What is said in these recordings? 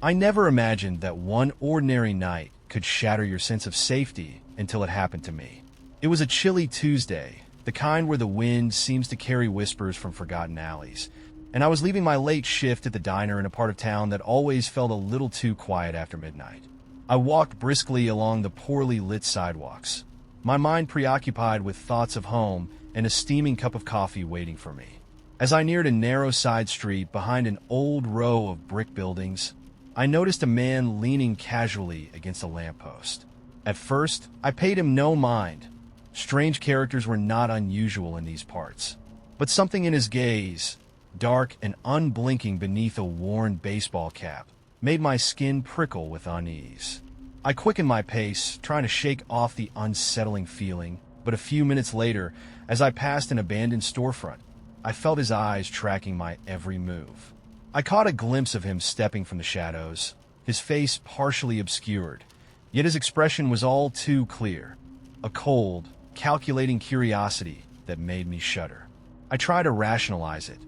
I never imagined that one ordinary night could shatter your sense of safety until it happened to me. It was a chilly Tuesday, the kind where the wind seems to carry whispers from forgotten alleys, and I was leaving my late shift at the diner in a part of town that always felt a little too quiet after midnight. I walked briskly along the poorly lit sidewalks, my mind preoccupied with thoughts of home and a steaming cup of coffee waiting for me. As I neared a narrow side street behind an old row of brick buildings, I noticed a man leaning casually against a lamppost. At first, I paid him no mind. Strange characters were not unusual in these parts. But something in his gaze, dark and unblinking beneath a worn baseball cap, made my skin prickle with unease. I quickened my pace, trying to shake off the unsettling feeling, but a few minutes later, as I passed an abandoned storefront, I felt his eyes tracking my every move. I caught a glimpse of him stepping from the shadows, his face partially obscured, yet his expression was all too clear, a cold, calculating curiosity that made me shudder. I tried to rationalize it.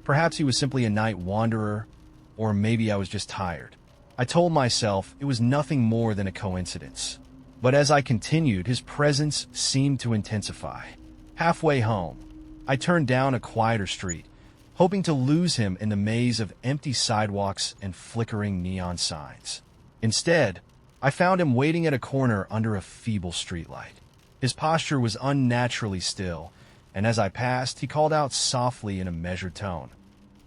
Perhaps he was simply a night wanderer, or maybe I was just tired. I told myself it was nothing more than a coincidence. But as I continued, his presence seemed to intensify. Halfway home, I turned down a quieter street, hoping to lose him in the maze of empty sidewalks and flickering neon signs. Instead, I found him waiting at a corner under a feeble streetlight. His posture was unnaturally still, and as I passed, he called out softly in a measured tone,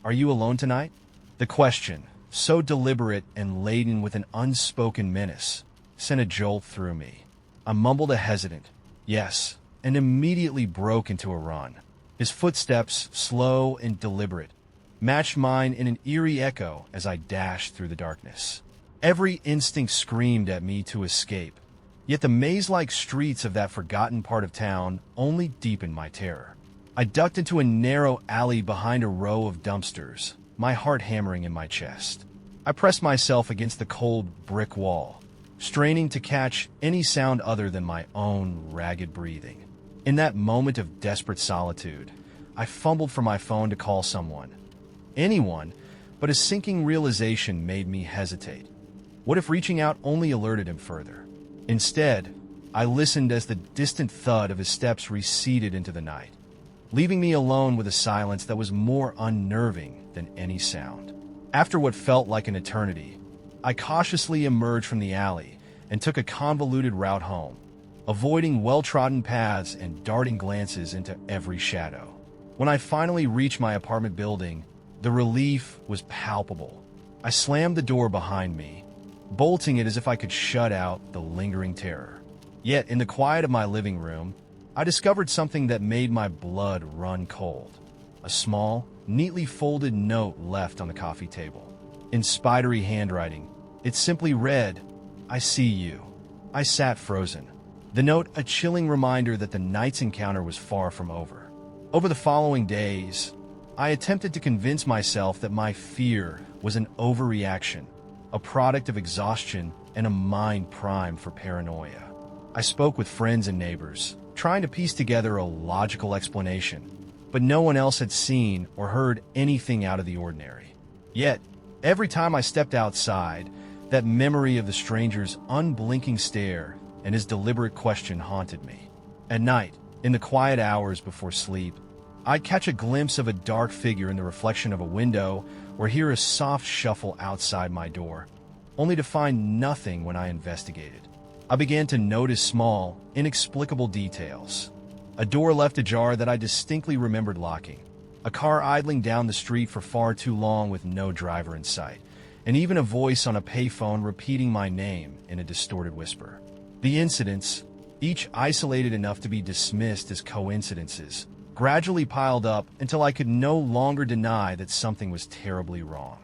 "Are you alone tonight?" The question, so deliberate and laden with an unspoken menace, sent a jolt through me. I mumbled a hesitant, "Yes," and immediately broke into a run. His footsteps, slow and deliberate, matched mine in an eerie echo as I dashed through the darkness. Every instinct screamed at me to escape, yet the maze-like streets of that forgotten part of town only deepened my terror. I ducked into a narrow alley behind a row of dumpsters, my heart hammering in my chest. I pressed myself against the cold brick wall, straining to catch any sound other than my own ragged breathing. In that moment of desperate solitude, I fumbled for my phone to call someone. Anyone, but a sinking realization made me hesitate. What if reaching out only alerted him further? Instead, I listened as the distant thud of his steps receded into the night, leaving me alone with a silence that was more unnerving than any sound. After what felt like an eternity, I cautiously emerged from the alley and took a convoluted route home, avoiding well-trodden paths and darting glances into every shadow. When I finally reached my apartment building, the relief was palpable. I slammed the door behind me, bolting it as if I could shut out the lingering terror. Yet, in the quiet of my living room, I discovered something that made my blood run cold. A small, neatly folded note left on the coffee table. In spidery handwriting, it simply read, "I see you." I sat frozen. The note a chilling reminder that the night's encounter was far from over. Over the following days, I attempted to convince myself that my fear was an overreaction, a product of exhaustion and a mind primed for paranoia. I spoke with friends and neighbors, trying to piece together a logical explanation, but no one else had seen or heard anything out of the ordinary. Yet, every time I stepped outside, that memory of the stranger's unblinking stare and his deliberate question haunted me. At night, in the quiet hours before sleep, I'd catch a glimpse of a dark figure in the reflection of a window or hear a soft shuffle outside my door, only to find nothing when I investigated. I began to notice small, inexplicable details. A door left ajar that I distinctly remembered locking, a car idling down the street for far too long with no driver in sight, and even a voice on a payphone repeating my name in a distorted whisper. The incidents, each isolated enough to be dismissed as coincidences, gradually piled up until I could no longer deny that something was terribly wrong.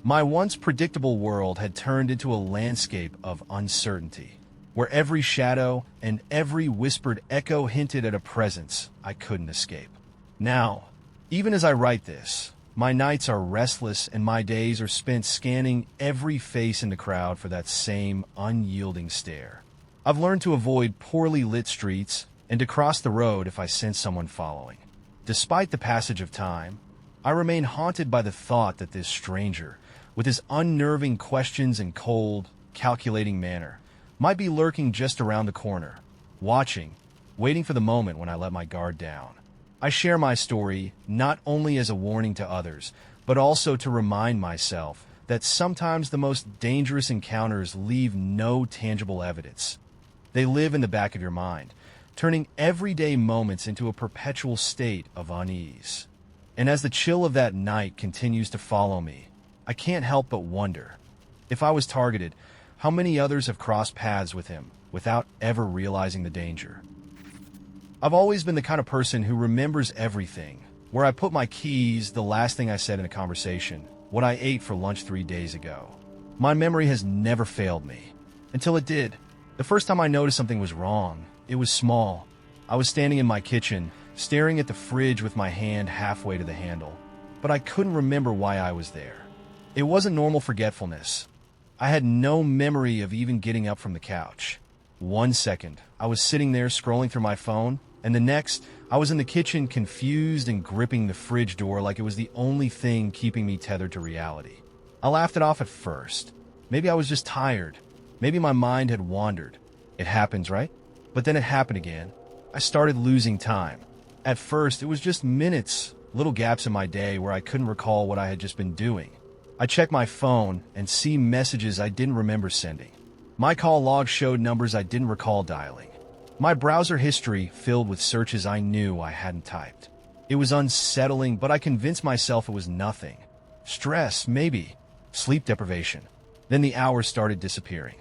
My once predictable world had turned into a landscape of uncertainty, where every shadow and every whispered echo hinted at a presence I couldn't escape. Now, even as I write this, my nights are restless and my days are spent scanning every face in the crowd for that same unyielding stare. I've learned to avoid poorly lit streets and to cross the road if I sense someone following. Despite the passage of time, I remain haunted by the thought that this stranger with his unnerving questions and cold, calculating manner, might be lurking just around the corner, watching, waiting for the moment when I let my guard down. I share my story not only as a warning to others, but also to remind myself that sometimes the most dangerous encounters leave no tangible evidence. They live in the back of your mind, turning everyday moments into a perpetual state of unease. And as the chill of that night continues to follow me, I can't help but wonder, if I was targeted, how many others have crossed paths with him without ever realizing the danger? I've always been the kind of person who remembers everything, where I put my keys, the last thing I said in a conversation, what I ate for lunch 3 days ago. My memory has never failed me, until it did. The first time I noticed something was wrong, it was small. I was standing in my kitchen, staring at the fridge with my hand halfway to the handle, but I couldn't remember why I was there. It wasn't normal forgetfulness. I had no memory of even getting up from the couch. 1 second, I was sitting there scrolling through my phone, and the next, I was in the kitchen confused and gripping the fridge door like it was the only thing keeping me tethered to reality. I laughed it off at first. Maybe I was just tired. Maybe my mind had wandered. It happens, right? But then it happened again. I started losing time. At first, it was just minutes, little gaps in my day where I couldn't recall what I had just been doing. I checked my phone and see messages I didn't remember sending. My call log showed numbers I didn't recall dialing. My browser history filled with searches I knew I hadn't typed. It was unsettling, but I convinced myself it was nothing. Stress, maybe. Sleep deprivation. Then the hours started disappearing.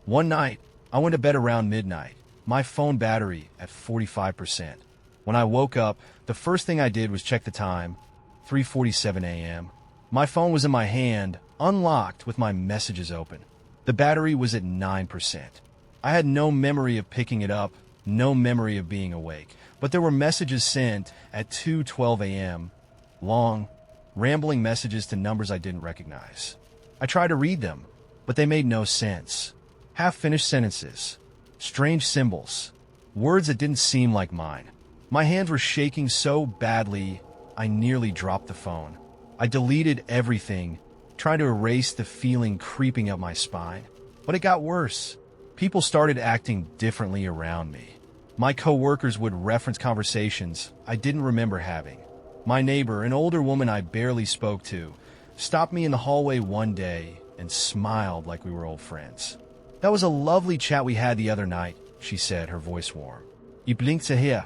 One night, I went to bed around midnight, my phone battery at 45%. When I woke up, the first thing I did was check the time, 3:47 a.m. My phone was in my hand, unlocked with my messages open. The battery was at 9%. I had no memory of picking it up, no memory of being awake, but there were messages sent at 2:12 a.m., long, rambling messages to numbers I didn't recognize. I tried to read them, but they made no sense. Half-finished sentences, strange symbols, words that didn't seem like mine. My hands were shaking so badly, I nearly dropped the phone. I deleted everything, trying to erase the feeling creeping up my spine. But it got worse. People started acting differently around me. My coworkers would reference conversations I didn't remember having. My neighbor, an older woman I barely spoke to, stopped me in the hallway one day and smiled like we were old friends. "That was a lovely chat we had the other night," she said, her voice warm. "You blinked to hear."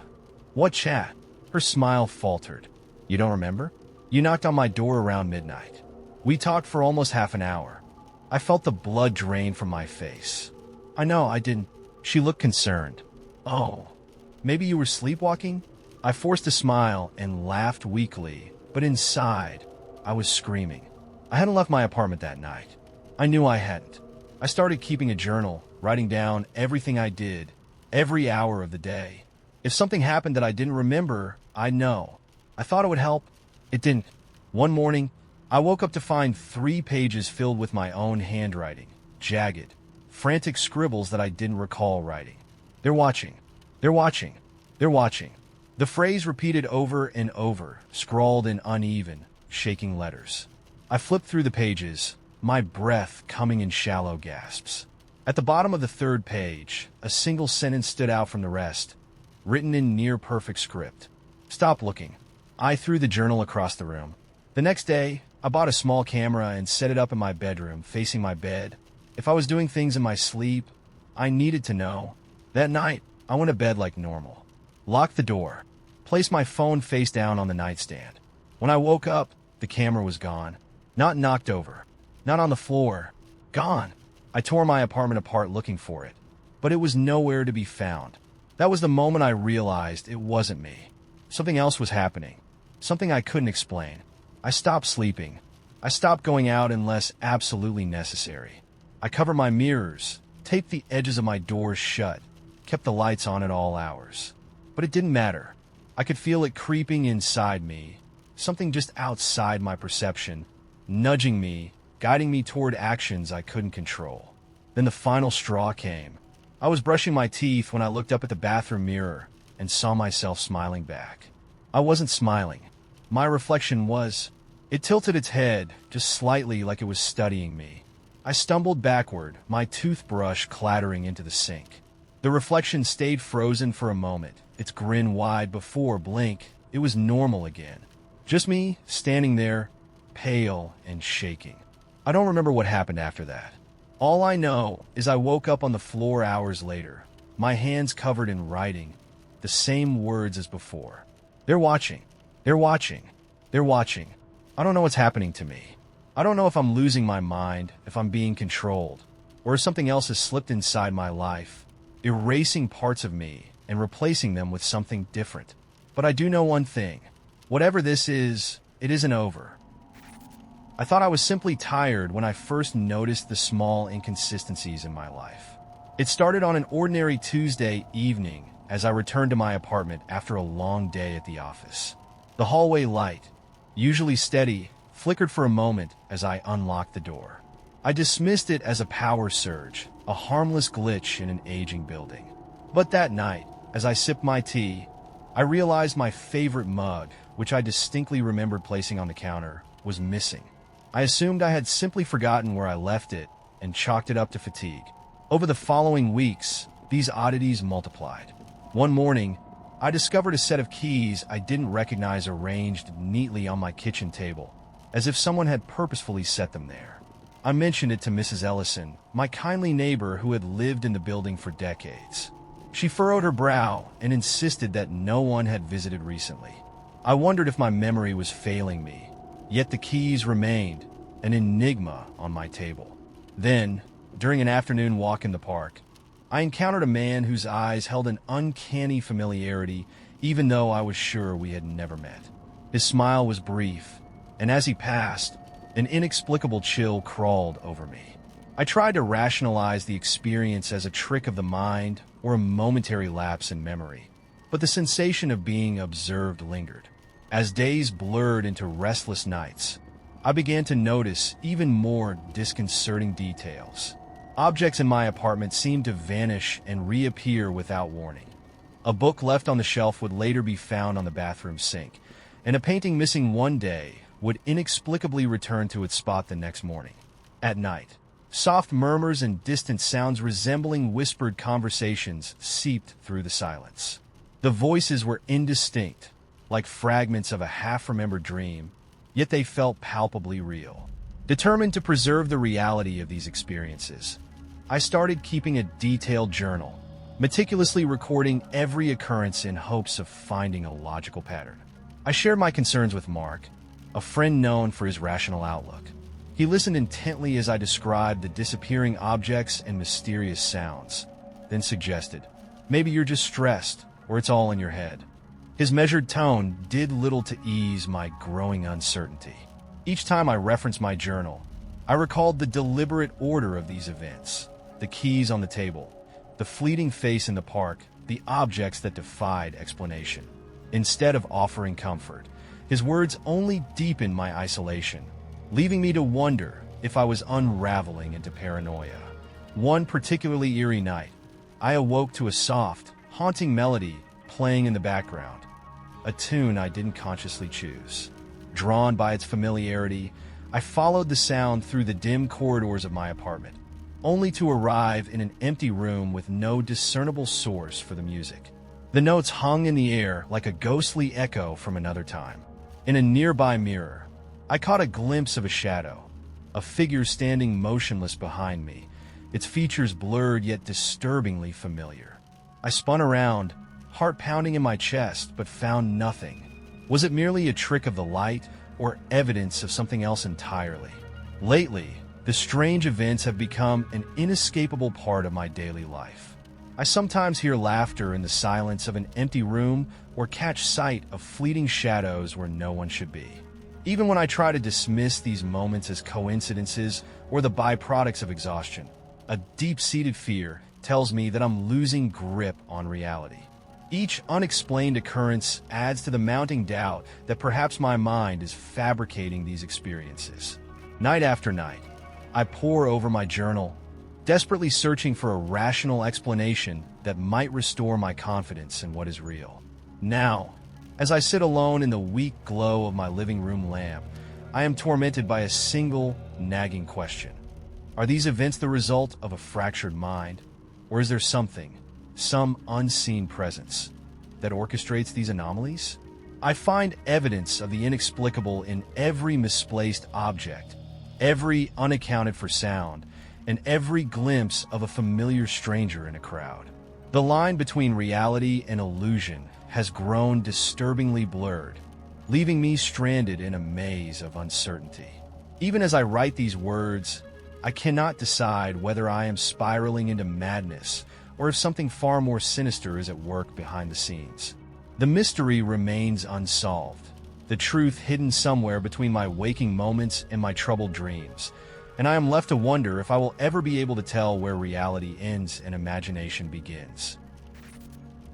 "What chat?" Her smile faltered. "You don't remember? You knocked on my door around midnight. We talked for almost half an hour." I felt the blood drain from my face. "I know, I didn't." She looked concerned. "Oh, maybe you were sleepwalking?" I forced a smile and laughed weakly, but inside, I was screaming. I hadn't left my apartment that night. I knew I hadn't. I started keeping a journal, writing down everything I did, every hour of the day. If something happened that I didn't remember, I'd know. I thought it would help. It didn't. One morning, I woke up to find 3 pages filled with my own handwriting, jagged, frantic scribbles that I didn't recall writing. "They're watching. They're watching. They're watching." The phrase repeated over and over, scrawled in uneven, shaking letters. I flipped through the pages, my breath coming in shallow gasps. At the bottom of the 3rd page, a single sentence stood out from the rest, written in near-perfect script. "Stop looking." I threw the journal across the room. The next day, I bought a small camera and set it up in my bedroom, facing my bed. If I was doing things in my sleep, I needed to know. That night, I went to bed like normal. Locked the door. Placed my phone face down on the nightstand. When I woke up, the camera was gone. Not knocked over. Not on the floor. Gone. I tore my apartment apart looking for it, but it was nowhere to be found. That was the moment I realized it wasn't me. Something else was happening. Something I couldn't explain. I stopped sleeping. I stopped going out unless absolutely necessary. I covered my mirrors, taped the edges of my doors shut, kept the lights on at all hours. But it didn't matter. I could feel it creeping inside me, something just outside my perception, nudging me, guiding me toward actions I couldn't control. Then the final straw came. I was brushing my teeth when I looked up at the bathroom mirror and saw myself smiling back. I wasn't smiling. My reflection was. It tilted its head, just slightly like it was studying me. I stumbled backward, my toothbrush clattering into the sink. The reflection stayed frozen for a moment, its grin wide before blink. It was normal again. Just me, standing there, pale and shaking. I don't remember what happened after that. All I know is I woke up on the floor hours later, my hands covered in writing, the same words as before. They're watching. They're watching. They're watching. I don't know what's happening to me. I don't know if I'm losing my mind, if I'm being controlled, or if something else has slipped inside my life, erasing parts of me and replacing them with something different. But I do know one thing. Whatever this is, it isn't over. I thought I was simply tired when I first noticed the small inconsistencies in my life. It started on an ordinary Tuesday evening as I returned to my apartment after a long day at the office. The hallway light, usually steady, flickered for a moment as I unlocked the door. I dismissed it as a power surge, a harmless glitch in an aging building. But that night, as I sipped my tea, I realized my favorite mug, which I distinctly remembered placing on the counter, was missing. I assumed I had simply forgotten where I left it and chalked it up to fatigue. Over the following weeks, these oddities multiplied. One morning, I discovered a set of keys I didn't recognize arranged neatly on my kitchen table, as if someone had purposefully set them there. I mentioned it to Mrs. Ellison, my kindly neighbor who had lived in the building for decades. She furrowed her brow and insisted that no one had visited recently. I wondered if my memory was failing me, yet the keys remained, an enigma on my table. Then, during an afternoon walk in the park, I encountered a man whose eyes held an uncanny familiarity, even though I was sure we had never met. His smile was brief, and as he passed, an inexplicable chill crawled over me. I tried to rationalize the experience as a trick of the mind or a momentary lapse in memory, but the sensation of being observed lingered. As days blurred into restless nights, I began to notice even more disconcerting details. Objects in my apartment seemed to vanish and reappear without warning. A book left on the shelf would later be found on the bathroom sink, and a painting missing one day would inexplicably return to its spot the next morning. At night, soft murmurs and distant sounds resembling whispered conversations seeped through the silence. The voices were indistinct, like fragments of a half-remembered dream, yet they felt palpably real. Determined to preserve the reality of these experiences, I started keeping a detailed journal, meticulously recording every occurrence in hopes of finding a logical pattern. I shared my concerns with Mark, a friend known for his rational outlook. He listened intently as I described the disappearing objects and mysterious sounds, then suggested, "Maybe you're just stressed, or it's all in your head." His measured tone did little to ease my growing uncertainty. Each time I referenced my journal, I recalled the deliberate order of these events, the keys on the table, the fleeting face in the park, the objects that defied explanation. Instead of offering comfort, his words only deepened my isolation, leaving me to wonder if I was unraveling into paranoia. One particularly eerie night, I awoke to a soft, haunting melody playing in the background, a tune I didn't consciously choose. Drawn by its familiarity, I followed the sound through the dim corridors of my apartment, only to arrive in an empty room with no discernible source for the music. The notes hung in the air like a ghostly echo from another time. In a nearby mirror, I caught a glimpse of a shadow, a figure standing motionless behind me, its features blurred yet disturbingly familiar. I spun around, heart pounding in my chest, but found nothing. Was it merely a trick of the light, or evidence of something else entirely? Lately, the strange events have become an inescapable part of my daily life. I sometimes hear laughter in the silence of an empty room or catch sight of fleeting shadows where no one should be. Even when I try to dismiss these moments as coincidences or the byproducts of exhaustion, a deep-seated fear tells me that I'm losing grip on reality. Each unexplained occurrence adds to the mounting doubt that perhaps my mind is fabricating these experiences. Night after night, I pore over my journal, desperately searching for a rational explanation that might restore my confidence in what is real. Now, as I sit alone in the weak glow of my living room lamp, I am tormented by a single nagging question. Are these events the result of a fractured mind? Or is there something, some unseen presence, that orchestrates these anomalies? I find evidence of the inexplicable in every misplaced object, every unaccounted for sound, and every glimpse of a familiar stranger in a crowd. The line between reality and illusion has grown disturbingly blurred, leaving me stranded in a maze of uncertainty. Even as I write these words, I cannot decide whether I am spiraling into madness or if something far more sinister is at work behind the scenes. The mystery remains unsolved, the truth hidden somewhere between my waking moments and my troubled dreams, and I am left to wonder if I will ever be able to tell where reality ends and imagination begins.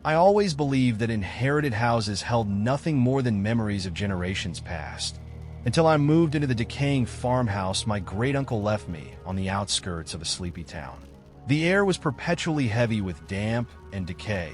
I always believed that inherited houses held nothing more than memories of generations past, until I moved into the decaying farmhouse my great-uncle left me on the outskirts of a sleepy town. The air was perpetually heavy with damp and decay,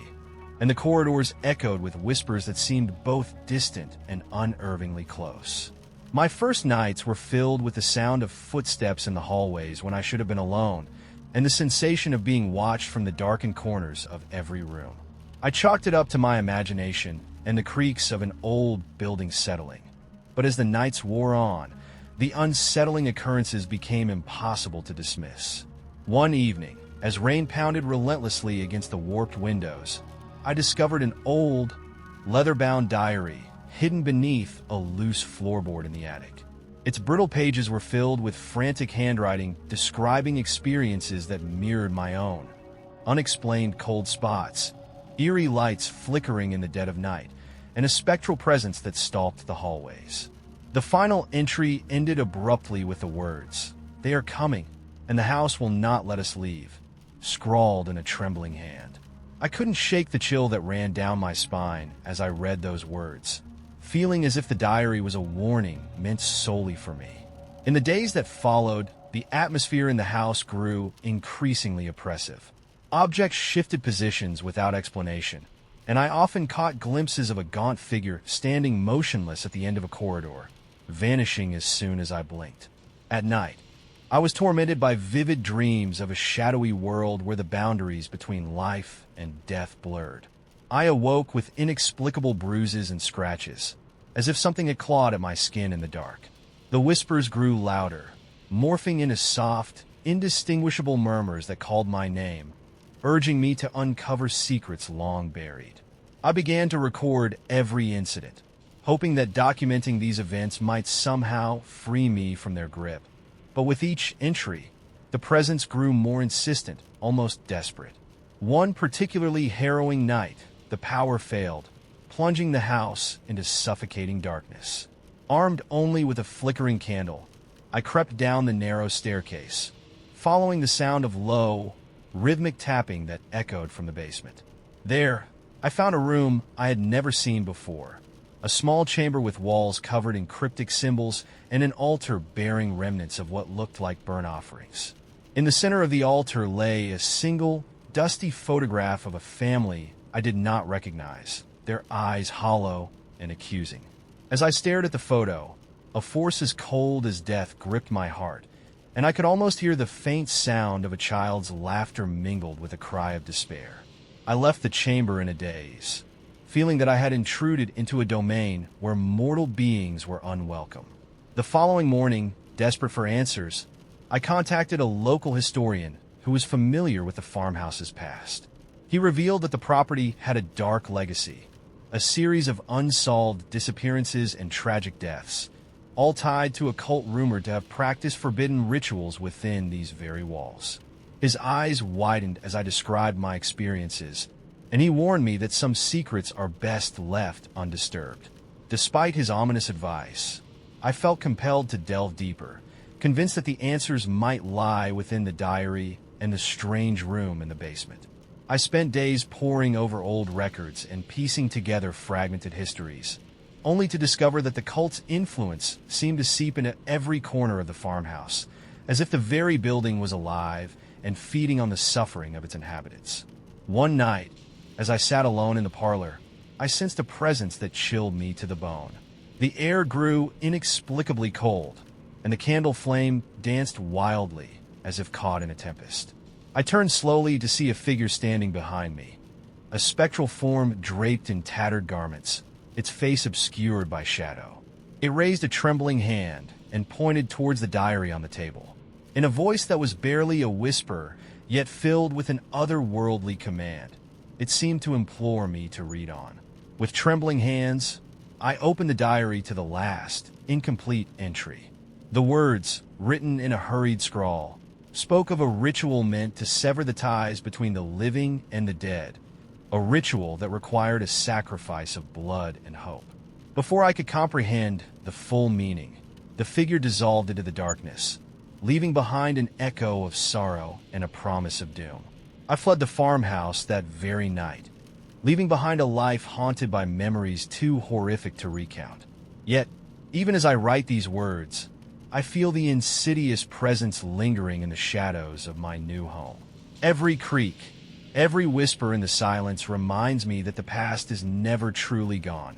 and the corridors echoed with whispers that seemed both distant and unnervingly close. My first nights were filled with the sound of footsteps in the hallways when I should have been alone, and the sensation of being watched from the darkened corners of every room. I chalked it up to my imagination and the creaks of an old building settling. But as the nights wore on, the unsettling occurrences became impossible to dismiss. One evening, as rain pounded relentlessly against the warped windows, I discovered an old, leather-bound diary hidden beneath a loose floorboard in the attic. Its brittle pages were filled with frantic handwriting describing experiences that mirrored my own. Unexplained cold spots, eerie lights flickering in the dead of night, and a spectral presence that stalked the hallways. The final entry ended abruptly with the words, "They are coming, and the house will not let us leave," scrawled in a trembling hand. I couldn't shake the chill that ran down my spine as I read those words, feeling as if the diary was a warning meant solely for me. In the days that followed, the atmosphere in the house grew increasingly oppressive. Objects shifted positions without explanation, and I often caught glimpses of a gaunt figure standing motionless at the end of a corridor, vanishing as soon as I blinked. At night, I was tormented by vivid dreams of a shadowy world where the boundaries between life and death blurred. I awoke with inexplicable bruises and scratches, as if something had clawed at my skin in the dark. The whispers grew louder, morphing into soft, indistinguishable murmurs that called my name, urging me to uncover secrets long buried. I began to record every incident, hoping that documenting these events might somehow free me from their grip. But with each entry, the presence grew more insistent, almost desperate. One particularly harrowing night, the power failed, plunging the house into suffocating darkness. Armed only with a flickering candle, I crept down the narrow staircase, following the sound of low, rhythmic tapping that echoed from the basement. There, I found a room I had never seen before. A small chamber with walls covered in cryptic symbols and an altar bearing remnants of what looked like burnt offerings. In the center of the altar lay a single, dusty photograph of a family I did not recognize, their eyes hollow and accusing. As I stared at the photo, a force as cold as death gripped my heart, and I could almost hear the faint sound of a child's laughter mingled with a cry of despair. I left the chamber in a daze, feeling that I had intruded into a domain where mortal beings were unwelcome. The following morning, desperate for answers, I contacted a local historian who was familiar with the farmhouse's past. He revealed that the property had a dark legacy, a series of unsolved disappearances and tragic deaths, all tied to a cult rumored to have practiced forbidden rituals within these very walls. His eyes widened as I described my experiences, and he warned me that some secrets are best left undisturbed. Despite his ominous advice, I felt compelled to delve deeper, convinced that the answers might lie within the diary and the strange room in the basement. I spent days poring over old records and piecing together fragmented histories, only to discover that the cult's influence seemed to seep into every corner of the farmhouse, as if the very building was alive and feeding on the suffering of its inhabitants. One night, as I sat alone in the parlor, I sensed a presence that chilled me to the bone. The air grew inexplicably cold, and the candle flame danced wildly as if caught in a tempest. I turned slowly to see a figure standing behind me, a spectral form draped in tattered garments, its face obscured by shadow. It raised a trembling hand and pointed towards the diary on the table. In a voice that was barely a whisper, yet filled with an otherworldly command, it seemed to implore me to read on. With trembling hands, I opened the diary to the last, incomplete entry. The words, written in a hurried scrawl, spoke of a ritual meant to sever the ties between the living and the dead, a ritual that required a sacrifice of blood and hope. Before I could comprehend the full meaning, the figure dissolved into the darkness, leaving behind an echo of sorrow and a promise of doom. I fled the farmhouse that very night, leaving behind a life haunted by memories too horrific to recount. Yet, even as I write these words, I feel the insidious presence lingering in the shadows of my new home. Every creak, every whisper in the silence reminds me that the past is never truly gone,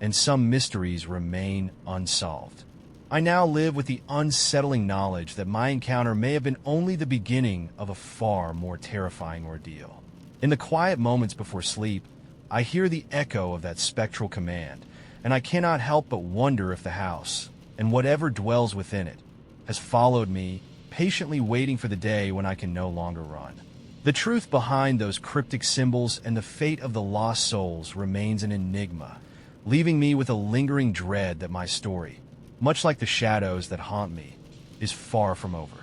and some mysteries remain unsolved. I now live with the unsettling knowledge that my encounter may have been only the beginning of a far more terrifying ordeal. In the quiet moments before sleep, I hear the echo of that spectral command, and I cannot help but wonder if the house, and whatever dwells within it, has followed me, patiently waiting for the day when I can no longer run. The truth behind those cryptic symbols and the fate of the lost souls remains an enigma, leaving me with a lingering dread that my story, much like the shadows that haunt me, is far from over.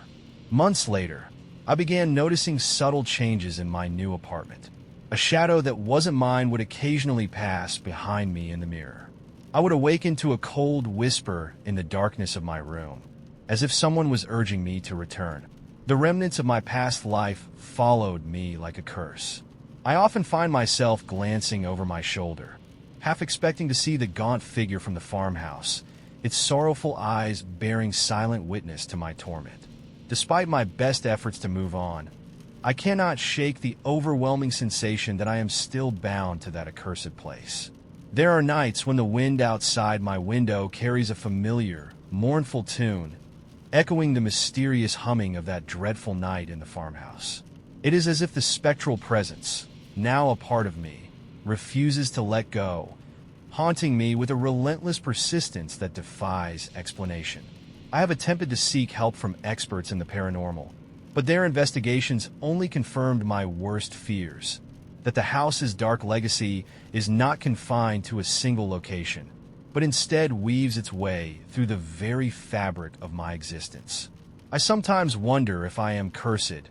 Months later, I began noticing subtle changes in my new apartment. A shadow that wasn't mine would occasionally pass behind me in the mirror. I would awaken to a cold whisper in the darkness of my room, as if someone was urging me to return. The remnants of my past life followed me like a curse. I often find myself glancing over my shoulder, half expecting to see the gaunt figure from the farmhouse, its sorrowful eyes bearing silent witness to my torment. Despite my best efforts to move on, I cannot shake the overwhelming sensation that I am still bound to that accursed place. There are nights when the wind outside my window carries a familiar, mournful tune, echoing the mysterious humming of that dreadful night in the farmhouse. It is as if the spectral presence, now a part of me, refuses to let go, haunting me with a relentless persistence that defies explanation. I have attempted to seek help from experts in the paranormal, but their investigations only confirmed my worst fears, that the house's dark legacy is not confined to a single location, but instead weaves its way through the very fabric of my existence. I sometimes wonder if I am cursed,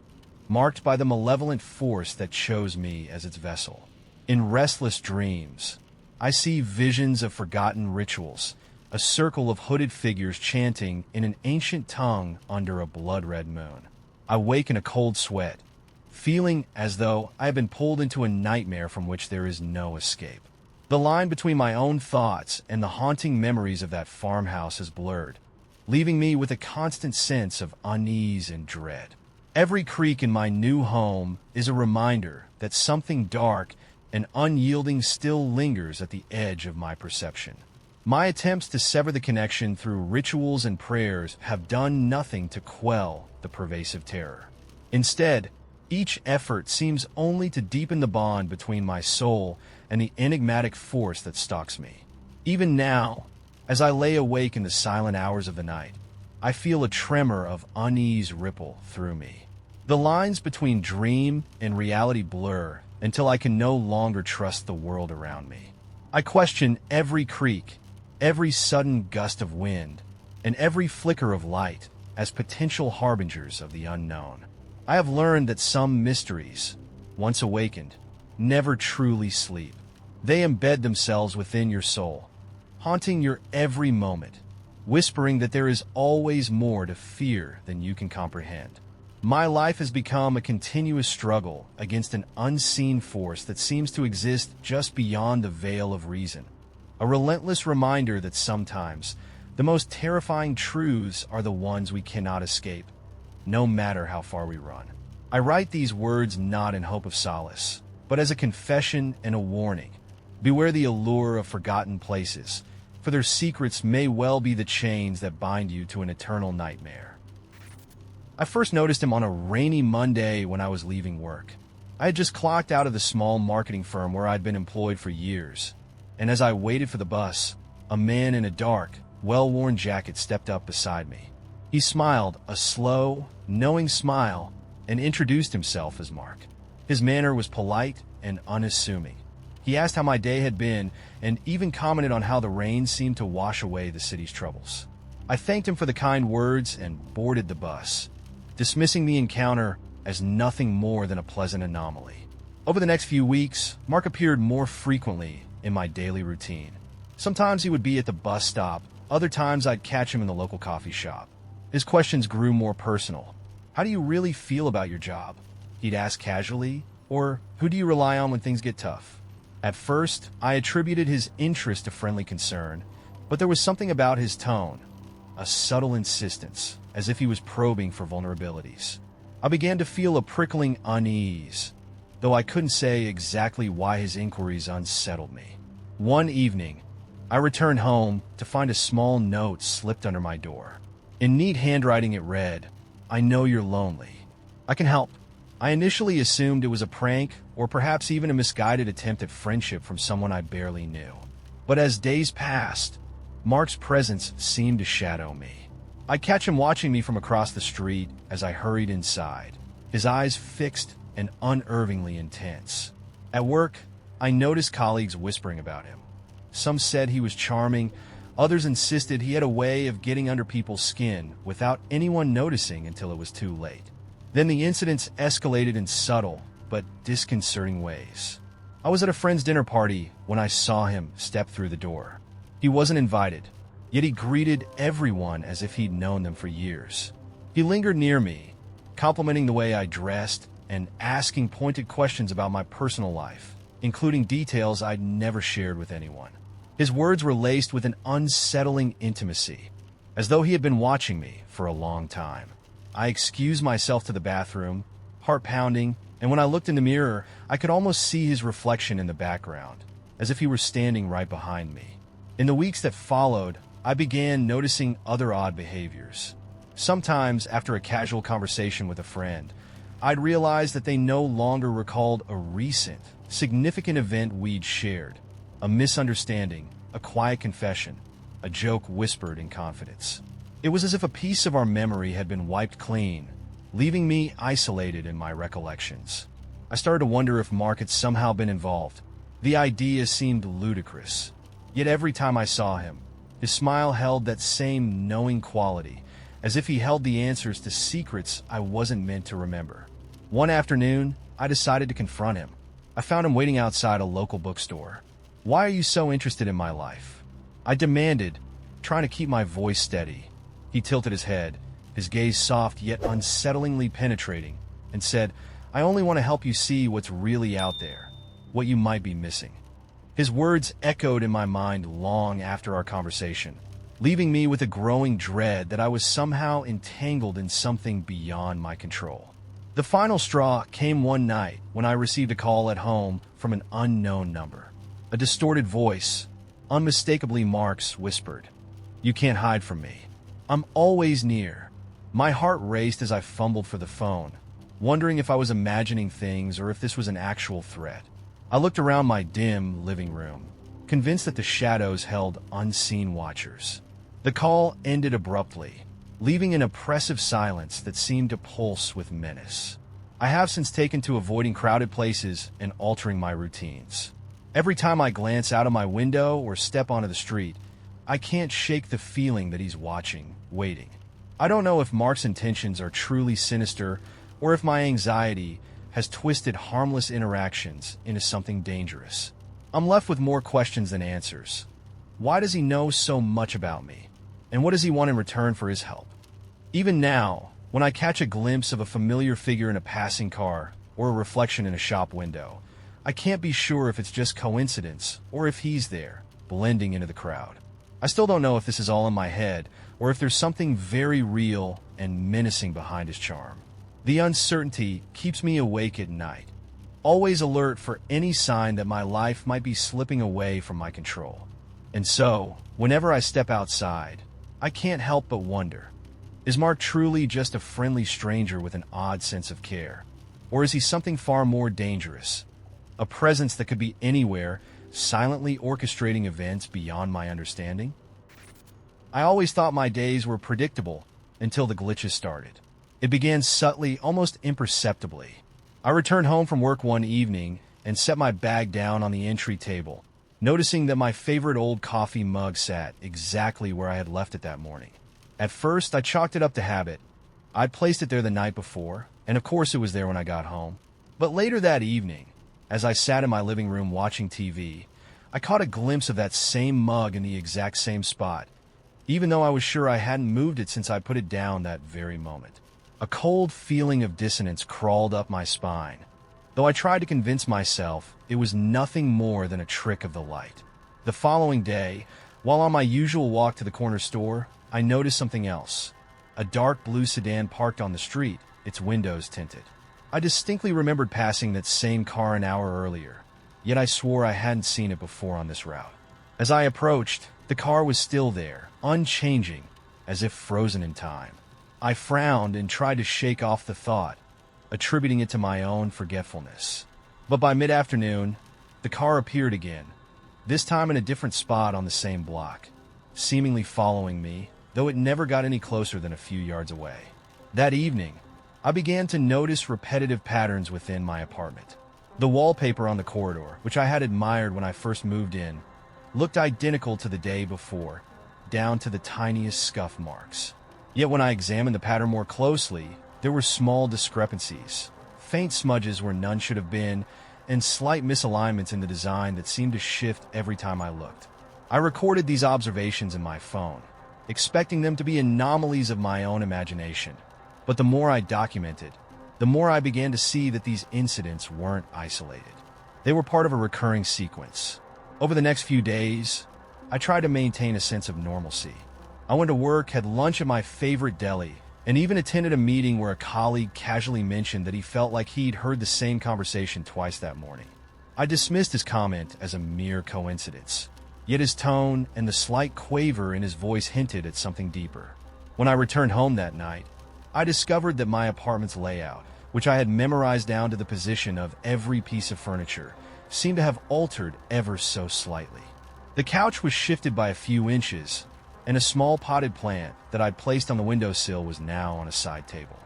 marked by the malevolent force that chose me as its vessel. In restless dreams, I see visions of forgotten rituals, a circle of hooded figures chanting in an ancient tongue under a blood-red moon. I wake in a cold sweat, feeling as though I have been pulled into a nightmare from which there is no escape. The line between my own thoughts and the haunting memories of that farmhouse is blurred, leaving me with a constant sense of unease and dread. Every creak in my new home is a reminder that something dark and unyielding still lingers at the edge of my perception. My attempts to sever the connection through rituals and prayers have done nothing to quell the pervasive terror. Instead, each effort seems only to deepen the bond between my soul and the enigmatic force that stalks me. Even now, as I lay awake in the silent hours of the night, I feel a tremor of unease ripple through me. The lines between dream and reality blur until I can no longer trust the world around me. I question every creak, every sudden gust of wind, and every flicker of light as potential harbingers of the unknown. I have learned that some mysteries, once awakened, never truly sleep. They embed themselves within your soul, haunting your every moment, whispering that there is always more to fear than you can comprehend. My life has become a continuous struggle against an unseen force that seems to exist just beyond the veil of reason. A relentless reminder that sometimes the most terrifying truths are the ones we cannot escape, no matter how far we run. I write these words not in hope of solace, but as a confession and a warning. Beware the allure of forgotten places, for their secrets may well be the chains that bind you to an eternal nightmare. I first noticed him on a rainy Monday when I was leaving work. I had just clocked out of the small marketing firm where I'd been employed for years, and as I waited for the bus, a man in a dark, well-worn jacket stepped up beside me. He smiled, a slow, knowing smile, and introduced himself as Mark. His manner was polite and unassuming. He asked how my day had been and even commented on how the rain seemed to wash away the city's troubles. I thanked him for the kind words and boarded the bus, dismissing the encounter as nothing more than a pleasant anomaly. Over the next few weeks, Mark appeared more frequently in my daily routine. Sometimes he would be at the bus stop, other times I'd catch him in the local coffee shop. His questions grew more personal. How do you really feel about your job? He'd ask casually, or who do you rely on when things get tough? At first, I attributed his interest to friendly concern, but there was something about his tone, a subtle insistence, as if he was probing for vulnerabilities. I began to feel a prickling unease, though I couldn't say exactly why his inquiries unsettled me. One evening, I returned home to find a small note slipped under my door. In neat handwriting it read, "I know you're lonely. I can help." I initially assumed it was a prank or perhaps even a misguided attempt at friendship from someone I barely knew. But as days passed, Mark's presence seemed to shadow me. I'd catch him watching me from across the street as I hurried inside, his eyes fixed and unervingly intense. At work, I noticed colleagues whispering about him. Some said he was charming, others insisted he had a way of getting under people's skin without anyone noticing until it was too late. Then the incidents escalated in subtle but disconcerting ways. I was at a friend's dinner party when I saw him step through the door. He wasn't invited, yet he greeted everyone as if he'd known them for years. He lingered near me, complimenting the way I dressed and asking pointed questions about my personal life, including details I'd never shared with anyone. His words were laced with an unsettling intimacy, as though he had been watching me for a long time. I excused myself to the bathroom, heart pounding, and when I looked in the mirror, I could almost see his reflection in the background, as if he were standing right behind me. In the weeks that followed, I began noticing other odd behaviors. Sometimes, after a casual conversation with a friend, I'd realize that they no longer recalled a recent, significant event we'd shared, a misunderstanding, a quiet confession, a joke whispered in confidence. It was as if a piece of our memory had been wiped clean, leaving me isolated in my recollections. I started to wonder if Mark had somehow been involved. The idea seemed ludicrous. Yet every time I saw him, his smile held that same knowing quality, as if he held the answers to secrets I wasn't meant to remember. One afternoon, I decided to confront him. I found him waiting outside a local bookstore. "Why are you so interested in my life?" I demanded, trying to keep my voice steady. He tilted his head, his gaze soft yet unsettlingly penetrating, and said, "I only want to help you see what's really out there, what you might be missing." His words echoed in my mind long after our conversation, leaving me with a growing dread that I was somehow entangled in something beyond my control. The final straw came one night when I received a call at home from an unknown number. A distorted voice, unmistakably Mark's, whispered, "You can't hide from me. I'm always near." My heart raced as I fumbled for the phone, wondering if I was imagining things or if this was an actual threat. I looked around my dim living room, convinced that the shadows held unseen watchers. The call ended abruptly, leaving an oppressive silence that seemed to pulse with menace. I have since taken to avoiding crowded places and altering my routines. Every time I glance out of my window or step onto the street, I can't shake the feeling that he's watching, waiting. I don't know if Mark's intentions are truly sinister or if my anxiety has twisted harmless interactions into something dangerous. I'm left with more questions than answers. Why does he know so much about me? And what does he want in return for his help? Even now, when I catch a glimpse of a familiar figure in a passing car or a reflection in a shop window, I can't be sure if it's just coincidence or if he's there, blending into the crowd. I still don't know if this is all in my head or if there's something very real and menacing behind his charm. The uncertainty keeps me awake at night, always alert for any sign that my life might be slipping away from my control. And so, whenever I step outside, I can't help but wonder, is Mark truly just a friendly stranger with an odd sense of care? Or is he something far more dangerous? A presence that could be anywhere, silently orchestrating events beyond my understanding? I always thought my days were predictable until the glitches started. It began subtly, almost imperceptibly. I returned home from work one evening and set my bag down on the entry table, noticing that my favorite old coffee mug sat exactly where I had left it that morning. At first, I chalked it up to habit. I'd placed it there the night before, and of course it was there when I got home. But later that evening, as I sat in my living room watching TV, I caught a glimpse of that same mug in the exact same spot, even though I was sure I hadn't moved it since I put it down that very moment. A cold feeling of dissonance crawled up my spine, though I tried to convince myself it was nothing more than a trick of the light. The following day, while on my usual walk to the corner store, I noticed something else. A dark blue sedan parked on the street, its windows tinted. I distinctly remembered passing that same car an hour earlier, yet I swore I hadn't seen it before on this route. As I approached, the car was still there, unchanging, as if frozen in time. I frowned and tried to shake off the thought, attributing it to my own forgetfulness. But by mid-afternoon, the car appeared again, this time in a different spot on the same block, seemingly following me, though it never got any closer than a few yards away. That evening, I began to notice repetitive patterns within my apartment. The wallpaper on the corridor, which I had admired when I first moved in, looked identical to the day before, down to the tiniest scuff marks. Yet when I examined the pattern more closely, there were small discrepancies, faint smudges where none should have been, and slight misalignments in the design that seemed to shift every time I looked. I recorded these observations in my phone, expecting them to be anomalies of my own imagination. But the more I documented, the more I began to see that these incidents weren't isolated. They were part of a recurring sequence. Over the next few days, I tried to maintain a sense of normalcy. I went to work, had lunch at my favorite deli, and even attended a meeting where a colleague casually mentioned that he felt like he'd heard the same conversation twice that morning. I dismissed his comment as a mere coincidence, yet his tone and the slight quaver in his voice hinted at something deeper. When I returned home that night, I discovered that my apartment's layout, which I had memorized down to the position of every piece of furniture, seemed to have altered ever so slightly. The couch was shifted by a few inches, and a small potted plant that I'd placed on the windowsill was now on a side table.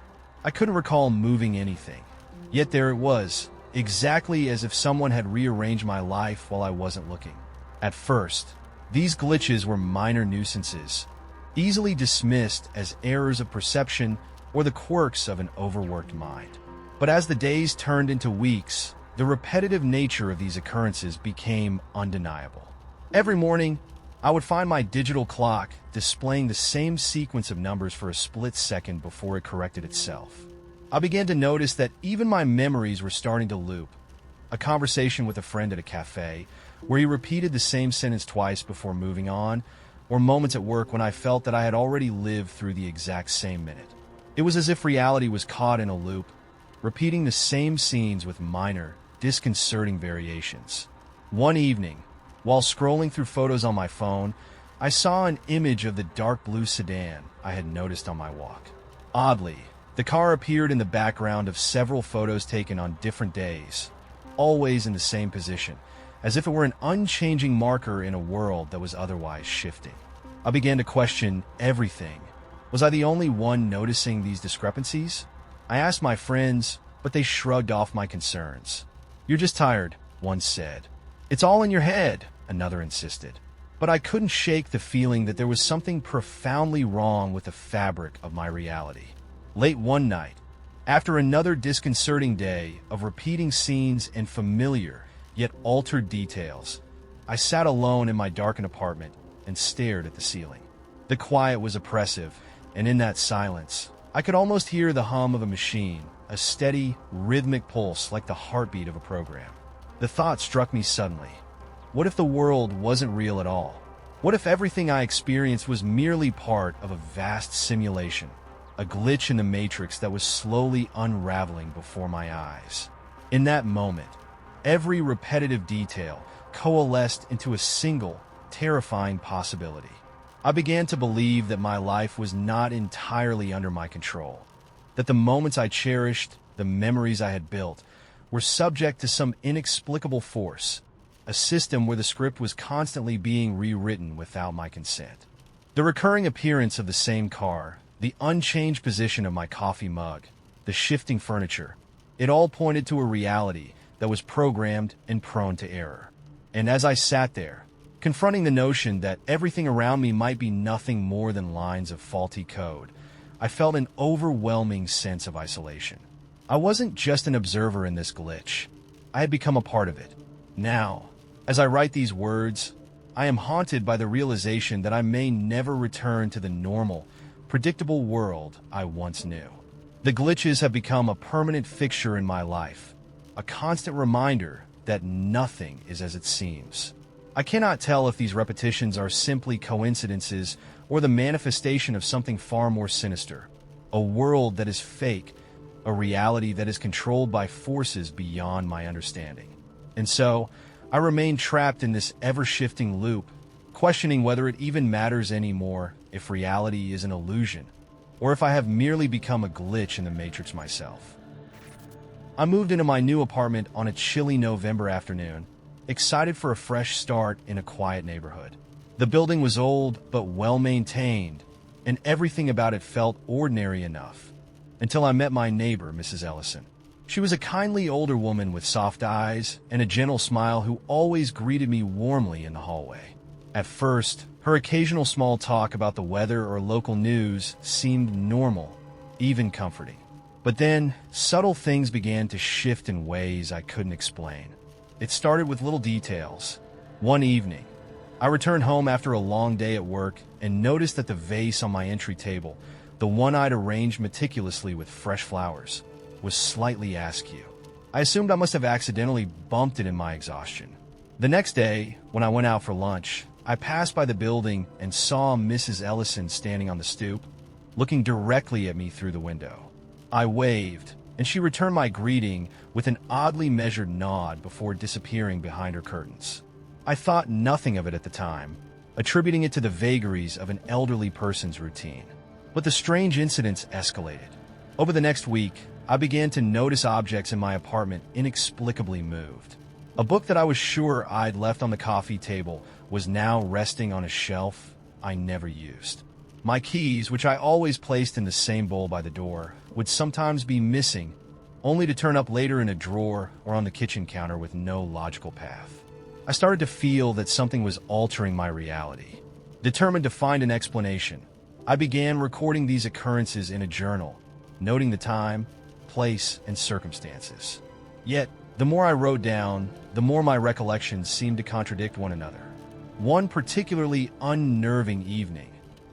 I couldn't recall moving anything, yet there it was, exactly as if someone had rearranged my life while I wasn't looking. At first, these glitches were minor nuisances, easily dismissed as errors of perception or the quirks of an overworked mind. But as the days turned into weeks, the repetitive nature of these occurrences became undeniable. Every morning, I would find my digital clock displaying the same sequence of numbers for a split second before it corrected itself. I began to notice that even my memories were starting to loop. A conversation with a friend at a cafe, where he repeated the same sentence twice before moving on, or moments at work when I felt that I had already lived through the exact same minute. It was as if reality was caught in a loop, repeating the same scenes with minor, disconcerting variations. One evening, while scrolling through photos on my phone, I saw an image of the dark blue sedan I had noticed on my walk. Oddly, the car appeared in the background of several photos taken on different days, always in the same position, as if it were an unchanging marker in a world that was otherwise shifting. I began to question everything. Was I the only one noticing these discrepancies? I asked my friends, but they shrugged off my concerns. "You're just tired," one said. "It's all in your head," another insisted. But I couldn't shake the feeling that there was something profoundly wrong with the fabric of my reality. Late one night, after another disconcerting day of repeating scenes and familiar yet altered details, I sat alone in my darkened apartment and stared at the ceiling. The quiet was oppressive, and in that silence, I could almost hear the hum of a machine, a steady, rhythmic pulse like the heartbeat of a program. The thought struck me suddenly. What if the world wasn't real at all? What if everything I experienced was merely part of a vast simulation, a glitch in the matrix that was slowly unraveling before my eyes? In that moment, every repetitive detail coalesced into a single, terrifying possibility. I began to believe that my life was not entirely under my control, that the moments I cherished, the memories I had built, were subject to some inexplicable force, a system where the script was constantly being rewritten without my consent. The recurring appearance of the same car, the unchanged position of my coffee mug, the shifting furniture, it all pointed to a reality that was programmed and prone to error. And as I sat there, confronting the notion that everything around me might be nothing more than lines of faulty code, I felt an overwhelming sense of isolation. I wasn't just an observer in this glitch. I had become a part of it. Now, as I write these words, I am haunted by the realization that I may never return to the normal, predictable world I once knew. The glitches have become a permanent fixture in my life, a constant reminder that nothing is as it seems. I cannot tell if these repetitions are simply coincidences or the manifestation of something far more sinister, a world that is fake, a reality that is controlled by forces beyond my understanding. And so, I remain trapped in this ever-shifting loop, questioning whether it even matters anymore if reality is an illusion, or if I have merely become a glitch in the matrix myself. I moved into my new apartment on a chilly November afternoon, excited for a fresh start in a quiet neighborhood. The building was old but well-maintained, and everything about it felt ordinary enough, until I met my neighbor, Mrs. Ellison. She was a kindly older woman with soft eyes and a gentle smile who always greeted me warmly in the hallway. At first, her occasional small talk about the weather or local news seemed normal, even comforting. But then, subtle things began to shift in ways I couldn't explain. It started with little details. One evening, I returned home after a long day at work and noticed that the vase on my entry table, the one I'd arranged meticulously with fresh flowers, was slightly askew. I assumed I must have accidentally bumped it in my exhaustion. The next day, when I went out for lunch, I passed by the building and saw Mrs. Ellison standing on the stoop, looking directly at me through the window. I waved, and she returned my greeting with an oddly measured nod before disappearing behind her curtains. I thought nothing of it at the time, attributing it to the vagaries of an elderly person's routine. But the strange incidents escalated. Over the next week, I began to notice objects in my apartment inexplicably moved. A book that I was sure I'd left on the coffee table was now resting on a shelf I never used. My keys, which I always placed in the same bowl by the door, would sometimes be missing, only to turn up later in a drawer or on the kitchen counter with no logical path. I started to feel that something was altering my reality. Determined to find an explanation, I began recording these occurrences in a journal, noting the time, place, and circumstances. Yet, the more I wrote down, the more my recollections seemed to contradict one another. One particularly unnerving evening,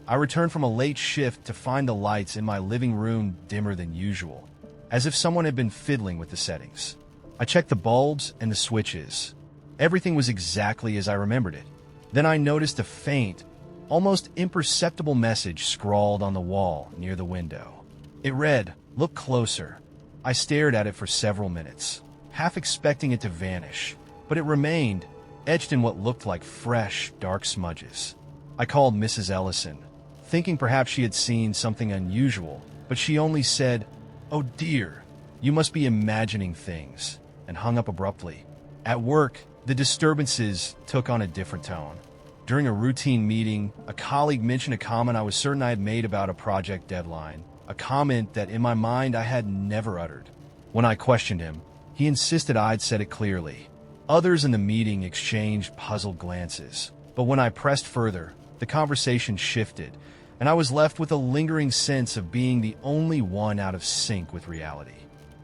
I returned from a late shift to find the lights in my living room dimmer than usual, as if someone had been fiddling with the settings. I checked the bulbs and the switches. Everything was exactly as I remembered it. Then I noticed a faint, almost imperceptible message scrawled on the wall near the window. It read, "Look closer." I stared at it for several minutes, half expecting it to vanish, but it remained, etched in what looked like fresh, dark smudges. I called Mrs. Ellison, thinking perhaps she had seen something unusual, but she only said, "Oh dear, you must be imagining things," and hung up abruptly. At work, the disturbances took on a different tone. During a routine meeting, a colleague mentioned a comment I was certain I had made about a project deadline, a comment that in my mind I had never uttered. When I questioned him, he insisted I'd said it clearly. Others in the meeting exchanged puzzled glances, but when I pressed further, the conversation shifted, and I was left with a lingering sense of being the only one out of sync with reality.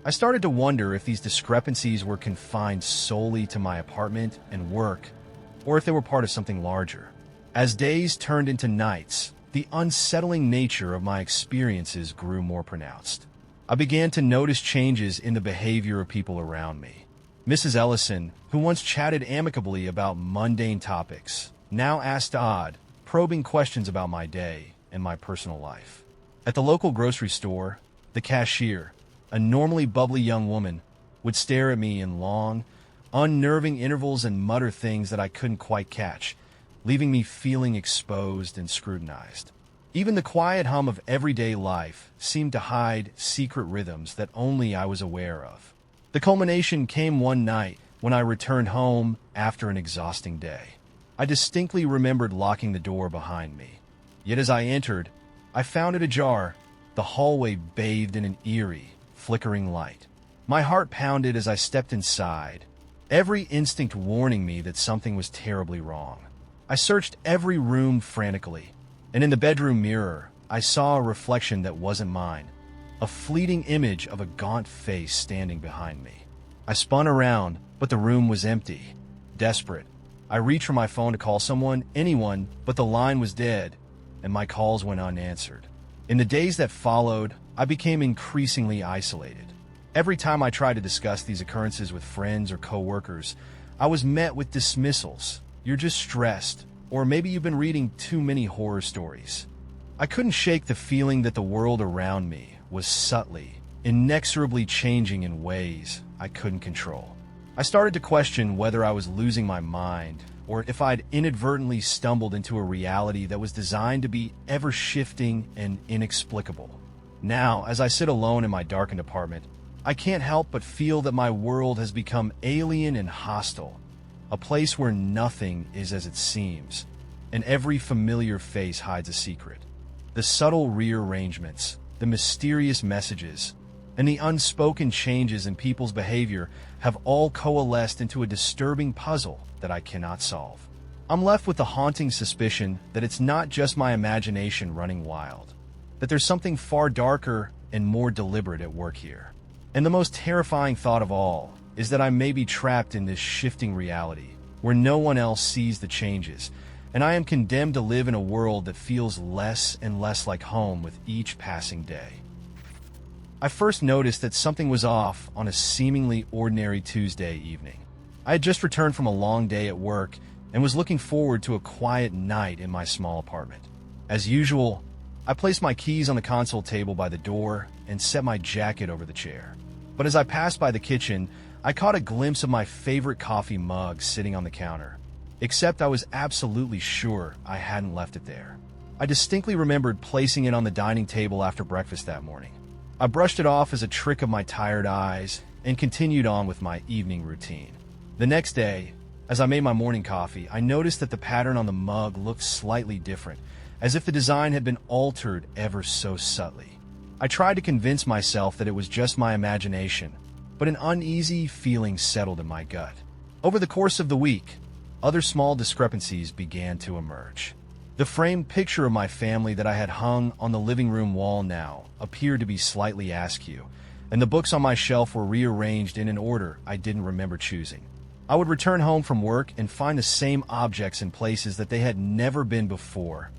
I started to wonder if these discrepancies were confined solely to my apartment and work, or if they were part of something larger. As days turned into nights, the unsettling nature of my experiences grew more pronounced. I began to notice changes in the behavior of people around me. Mrs. Ellison, who once chatted amicably about mundane topics, now asked odd, probing questions about my day and my personal life. At the local grocery store, the cashier, a normally bubbly young woman, would stare at me in long, unnerving intervals and mutter things that I couldn't quite catch, leaving me feeling exposed and scrutinized. Even the quiet hum of everyday life seemed to hide secret rhythms that only I was aware of. The culmination came one night when I returned home after an exhausting day. I distinctly remembered locking the door behind me. Yet as I entered, I found it ajar, the hallway bathed in an eerie, flickering light. My heart pounded as I stepped inside, every instinct warning me that something was terribly wrong. I searched every room frantically, and in the bedroom mirror, I saw a reflection that wasn't mine, a fleeting image of a gaunt face standing behind me. I spun around, but the room was empty. Desperate, I reached for my phone to call someone, anyone, but the line was dead, and my calls went unanswered. In the days that followed, I became increasingly isolated. Every time I tried to discuss these occurrences with friends or coworkers, I was met with dismissals. You're just stressed, or maybe you've been reading too many horror stories. I couldn't shake the feeling that the world around me was subtly, inexorably changing in ways I couldn't control. I started to question whether I was losing my mind, or if I'd inadvertently stumbled into a reality that was designed to be ever-shifting and inexplicable. Now, as I sit alone in my darkened apartment, I can't help but feel that my world has become alien and hostile, a place where nothing is as it seems, and every familiar face hides a secret. The subtle rearrangements, the mysterious messages, and the unspoken changes in people's behavior have all coalesced into a disturbing puzzle that I cannot solve. I'm left with the haunting suspicion that it's not just my imagination running wild, that there's something far darker and more deliberate at work here. And the most terrifying thought of all is that I may be trapped in this shifting reality where no one else sees the changes, and I am condemned to live in a world that feels less and less like home with each passing day. I first noticed that something was off on a seemingly ordinary Tuesday evening. I had just returned from a long day at work and was looking forward to a quiet night in my small apartment. As usual, I placed my keys on the console table by the door and set my jacket over the chair. But as I passed by the kitchen, I caught a glimpse of my favorite coffee mug sitting on the counter. Except I was absolutely sure I hadn't left it there. I distinctly remembered placing it on the dining table after breakfast that morning. I brushed it off as a trick of my tired eyes and continued on with my evening routine. The next day, as I made my morning coffee, I noticed that the pattern on the mug looked slightly different, as if the design had been altered ever so subtly. I tried to convince myself that it was just my imagination, but an uneasy feeling settled in my gut. Over the course of the week, other small discrepancies began to emerge. The framed picture of my family that I had hung on the living room wall now appeared to be slightly askew, and the books on my shelf were rearranged in an order I didn't remember choosing. I would return home from work and find the same objects in places that they had never been before,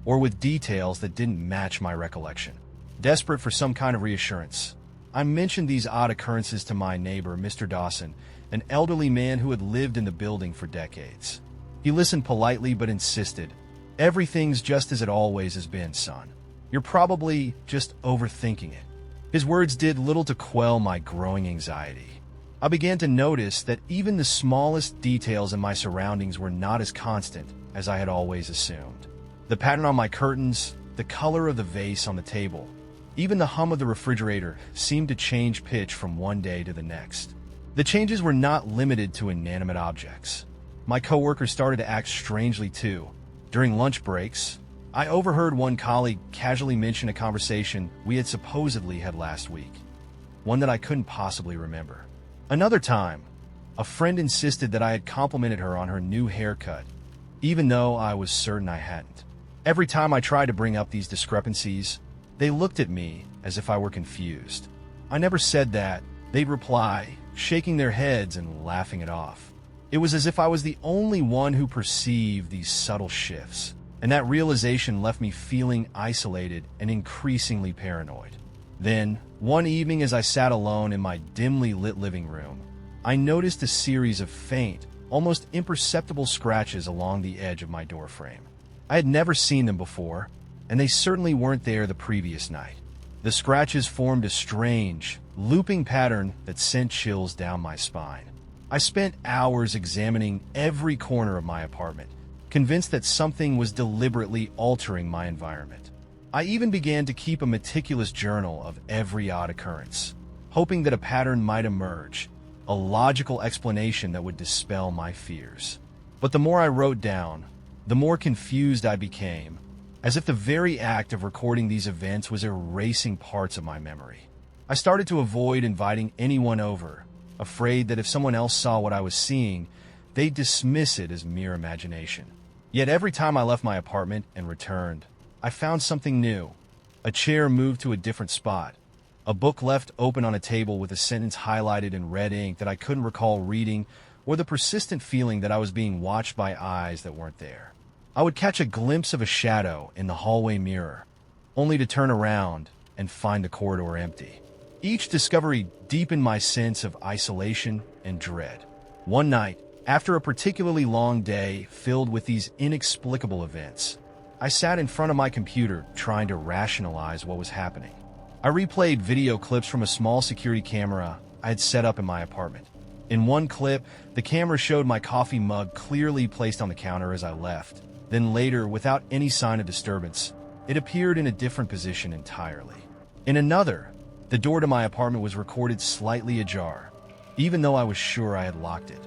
or with details that didn't match my recollection. Desperate for some kind of reassurance, I mentioned these odd occurrences to my neighbor, Mr. Dawson, an elderly man who had lived in the building for decades. He listened politely but insisted, "Everything's just as it always has been, son. You're probably just overthinking it." His words did little to quell my growing anxiety. I began to notice that even the smallest details in my surroundings were not as constant as I had always assumed. The pattern on my curtains, the color of the vase on the table, even the hum of the refrigerator seemed to change pitch from one day to the next. The changes were not limited to inanimate objects. My coworkers started to act strangely too. During lunch breaks, I overheard one colleague casually mention a conversation we had supposedly had last week, one that I couldn't possibly remember. Another time, a friend insisted that I had complimented her on her new haircut, even though I was certain I hadn't. Every time I tried to bring up these discrepancies, they looked at me as if I were confused. I never said that. They'd reply, shaking their heads and laughing it off. It was as if I was the only one who perceived these subtle shifts, and that realization left me feeling isolated and increasingly paranoid. Then, one evening as I sat alone in my dimly lit living room, I noticed a series of faint, almost imperceptible scratches along the edge of my doorframe. I had never seen them before, and they certainly weren't there the previous night. The scratches formed a strange, looping pattern that sent chills down my spine. I spent hours examining every corner of my apartment, convinced that something was deliberately altering my environment. I even began to keep a meticulous journal of every odd occurrence, hoping that a pattern might emerge, a logical explanation that would dispel my fears. But the more I wrote down, the more confused I became, as if the very act of recording these events was erasing parts of my memory. I started to avoid inviting anyone over, afraid that if someone else saw what I was seeing, they'd dismiss it as mere imagination. Yet every time I left my apartment and returned, I found something new. A chair moved to a different spot. A book left open on a table with a sentence highlighted in red ink that I couldn't recall reading, or the persistent feeling that I was being watched by eyes that weren't there. I would catch a glimpse of a shadow in the hallway mirror, only to turn around and find the corridor empty. Each discovery deepened my sense of isolation and dread. One night, after a particularly long day filled with these inexplicable events, I sat in front of my computer trying to rationalize what was happening. I replayed video clips from a small security camera I had set up in my apartment. In one clip, the camera showed my coffee mug clearly placed on the counter as I left. Then later, without any sign of disturbance, it appeared in a different position entirely. In another, the door to my apartment was recorded slightly ajar, even though I was sure I had locked it.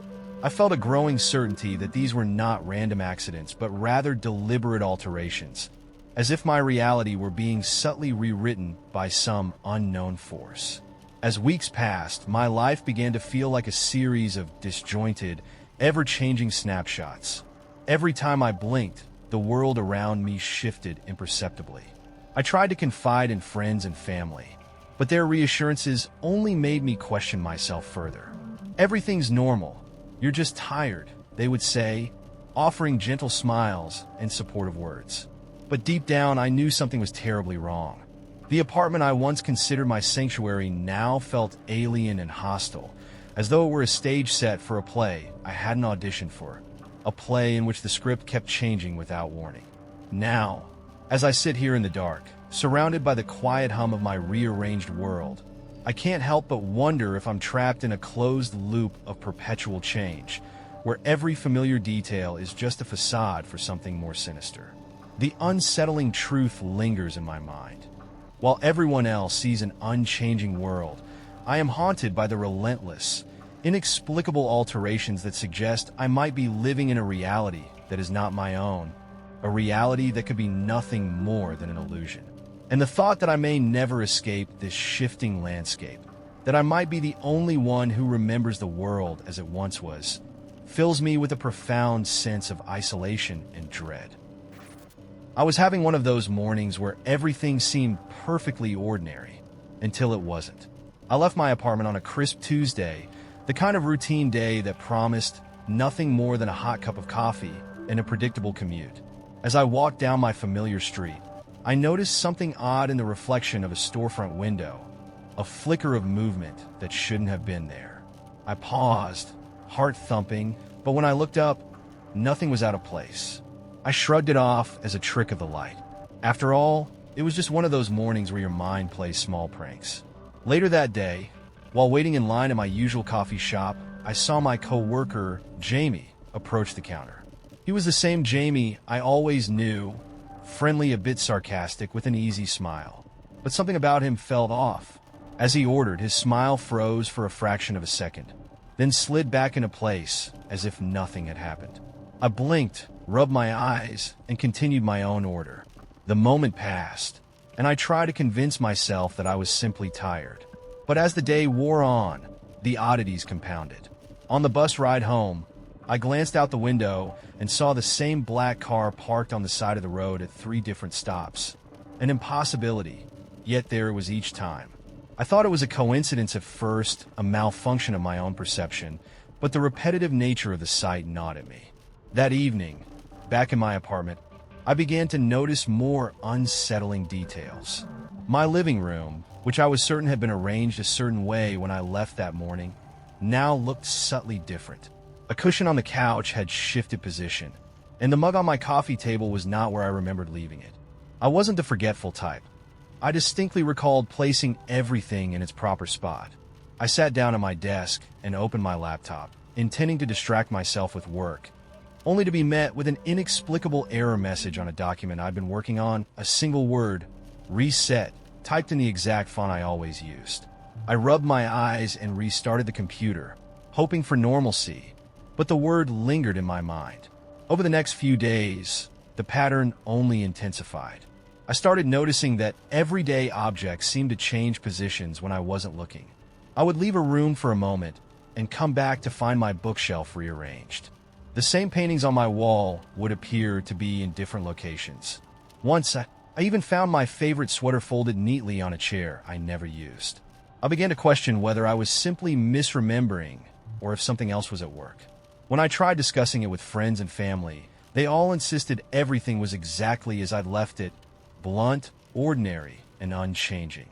I felt a growing certainty that these were not random accidents, but rather deliberate alterations, as if my reality were being subtly rewritten by some unknown force. As weeks passed, my life began to feel like a series of disjointed, ever-changing snapshots. Every time I blinked, the world around me shifted imperceptibly. I tried to confide in friends and family, but their reassurances only made me question myself further. "Everything's normal. You're just tired," they would say, offering gentle smiles and supportive words. But deep down, I knew something was terribly wrong. The apartment I once considered my sanctuary now felt alien and hostile, as though it were a stage set for a play I hadn't auditioned for, a play in which the script kept changing without warning. Now, as I sit here in the dark, surrounded by the quiet hum of my rearranged world, I can't help but wonder if I'm trapped in a closed loop of perpetual change, where every familiar detail is just a facade for something more sinister. The unsettling truth lingers in my mind. While everyone else sees an unchanging world, I am haunted by the relentless, inexplicable alterations that suggest I might be living in a reality that is not my own, a reality that could be nothing more than an illusion. And the thought that I may never escape this shifting landscape, that I might be the only one who remembers the world as it once was, fills me with a profound sense of isolation and dread. I was having one of those mornings where everything seemed perfectly ordinary, until it wasn't. I left my apartment on a crisp Tuesday, the kind of routine day that promised nothing more than a hot cup of coffee and a predictable commute. As I walked down my familiar street, I noticed something odd in the reflection of a storefront window, a flicker of movement that shouldn't have been there. I paused, heart thumping, but when I looked up, nothing was out of place. I shrugged it off as a trick of the light. After all, it was just one of those mornings where your mind plays small pranks. Later that day, while waiting in line at my usual coffee shop, I saw my co-worker, Jamie, approach the counter. He was the same Jamie I always knew, friendly, a bit sarcastic, with an easy smile. But something about him felt off. As he ordered, his smile froze for a fraction of a second, then slid back into place as if nothing had happened. I blinked, rubbed my eyes, and continued my own order. The moment passed, and I tried to convince myself that I was simply tired. But as the day wore on, the oddities compounded. On the bus ride home, I glanced out the window and saw the same black car parked on the side of the road at 3 different stops. An impossibility, yet there it was each time. I thought it was a coincidence at first, a malfunction of my own perception, but the repetitive nature of the sight gnawed at me. That evening, back in my apartment, I began to notice more unsettling details. My living room, which I was certain had been arranged a certain way when I left that morning, now looked subtly different. A cushion on the couch had shifted position, and the mug on my coffee table was not where I remembered leaving it. I wasn't the forgetful type. I distinctly recalled placing everything in its proper spot. I sat down at my desk and opened my laptop, intending to distract myself with work. only to be met with an inexplicable error message on a document I'd been working on, a single word, reset, typed in the exact font I always used. I rubbed my eyes and restarted the computer, hoping for normalcy, but the word lingered in my mind. Over the next few days, the pattern only intensified. I started noticing that everyday objects seemed to change positions when I wasn't looking. I would leave a room for a moment and come back to find my bookshelf rearranged. The same paintings on my wall would appear to be in different locations. Once, I even found my favorite sweater folded neatly on a chair I never used. I began to question whether I was simply misremembering or if something else was at work. When I tried discussing it with friends and family, they all insisted everything was exactly as I'd left it, blunt, ordinary, and unchanging.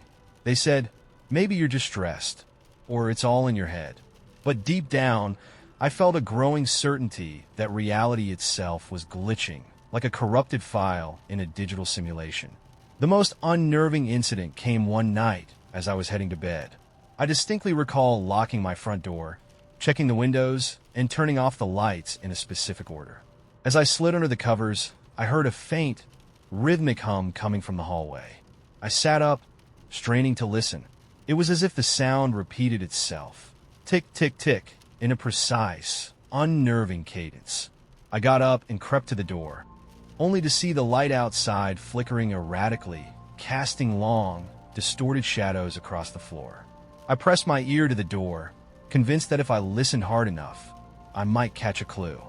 They said, maybe you're just stressed, or it's all in your head. But deep down, I felt a growing certainty that reality itself was glitching, like a corrupted file in a digital simulation. The most unnerving incident came one night as I was heading to bed. I distinctly recall locking my front door, checking the windows, and turning off the lights in a specific order. As I slid under the covers, I heard a faint, rhythmic hum coming from the hallway. I sat up, straining to listen. It was as if the sound repeated itself. Tick, tick, tick, in a precise, unnerving cadence. I got up and crept to the door, only to see the light outside flickering erratically, casting long, distorted shadows across the floor. I pressed my ear to the door, convinced that if I listened hard enough, I might catch a clue.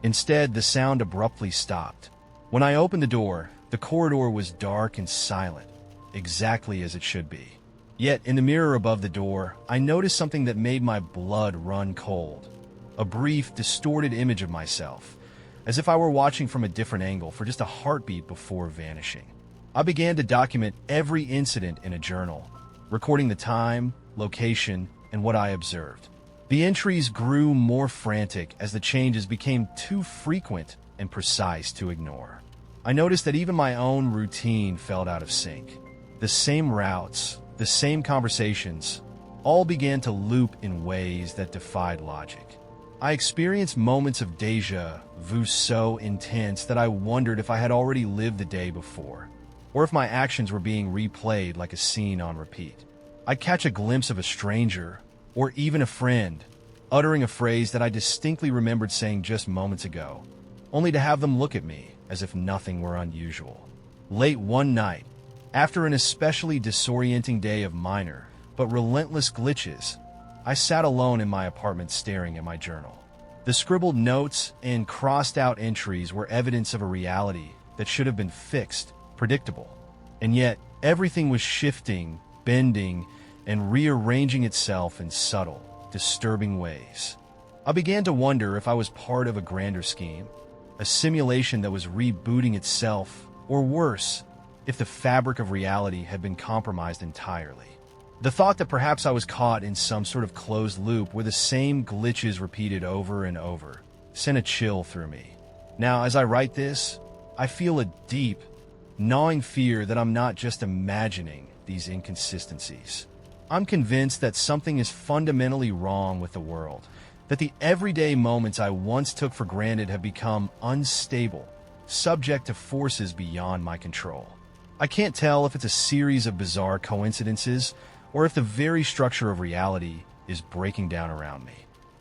Instead, the sound abruptly stopped. When I opened the door, the corridor was dark and silent, exactly as it should be. Yet, in the mirror above the door, I noticed something that made my blood run cold. A brief, distorted image of myself, as if I were watching from a different angle for just a heartbeat before vanishing. I began to document every incident in a journal, recording the time, location, and what I observed. The entries grew more frantic as the changes became too frequent and precise to ignore. I noticed that even my own routine felt out of sync. The same routes, the same conversations, all began to loop in ways that defied logic. I experienced moments of déjà vu so intense that I wondered if I had already lived the day before, or if my actions were being replayed like a scene on repeat. I'd catch a glimpse of a stranger, or even a friend, uttering a phrase that I distinctly remembered saying just moments ago, only to have them look at me as if nothing were unusual. Late one night, after an especially disorienting day of minor but relentless glitches, I sat alone in my apartment staring at my journal. The scribbled notes and crossed-out entries were evidence of a reality that should have been fixed, predictable. And yet, everything was shifting, bending, and rearranging itself in subtle, disturbing ways. I began to wonder if I was part of a grander scheme, a simulation that was rebooting itself, or worse, if the fabric of reality had been compromised entirely. The thought that perhaps I was caught in some sort of closed loop where the same glitches repeated over and over sent a chill through me. Now, as I write this, I feel a deep, gnawing fear that I'm not just imagining these inconsistencies. I'm convinced that something is fundamentally wrong with the world, that the everyday moments I once took for granted have become unstable, subject to forces beyond my control. I can't tell if it's a series of bizarre coincidences or if the very structure of reality is breaking down around me.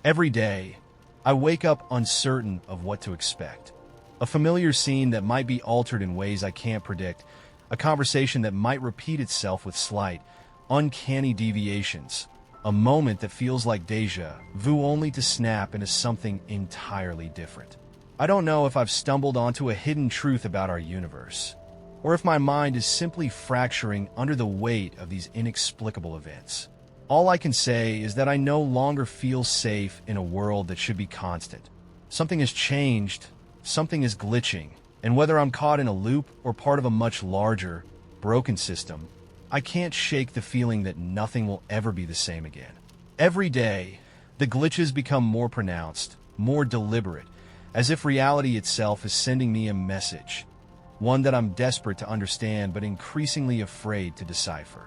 Every day, I wake up uncertain of what to expect. A familiar scene that might be altered in ways I can't predict, a conversation that might repeat itself with slight, uncanny deviations, a moment that feels like déjà vu only to snap into something entirely different. I don't know if I've stumbled onto a hidden truth about our universe, or if my mind is simply fracturing under the weight of these inexplicable events. All I can say is that I no longer feel safe in a world that should be constant. Something has changed, something is glitching, and whether I'm caught in a loop or part of a much larger, broken system, I can't shake the feeling that nothing will ever be the same again. Every day, the glitches become more pronounced, more deliberate, as if reality itself is sending me a message, one that I'm desperate to understand but increasingly afraid to decipher.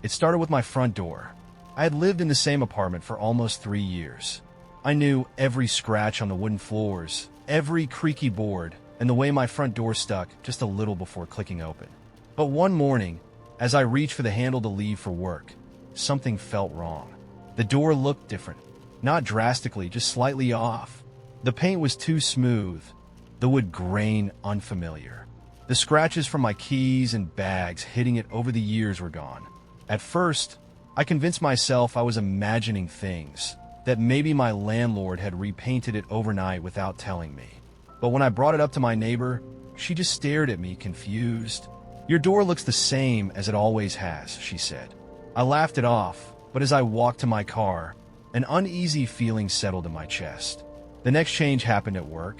It started with my front door. I had lived in the same apartment for almost 3 years. I knew every scratch on the wooden floors, every creaky board, and the way my front door stuck just a little before clicking open. But one morning, as I reached for the handle to leave for work, something felt wrong. The door looked different. Not drastically, just slightly off. The paint was too smooth, the wood grain unfamiliar. The scratches from my keys and bags hitting it over the years were gone. At first, I convinced myself I was imagining things, that maybe my landlord had repainted it overnight without telling me. But when I brought it up to my neighbor, she just stared at me, confused. "Your door looks the same as it always has," she said. I laughed it off, but as I walked to my car, an uneasy feeling settled in my chest. The next change happened at work.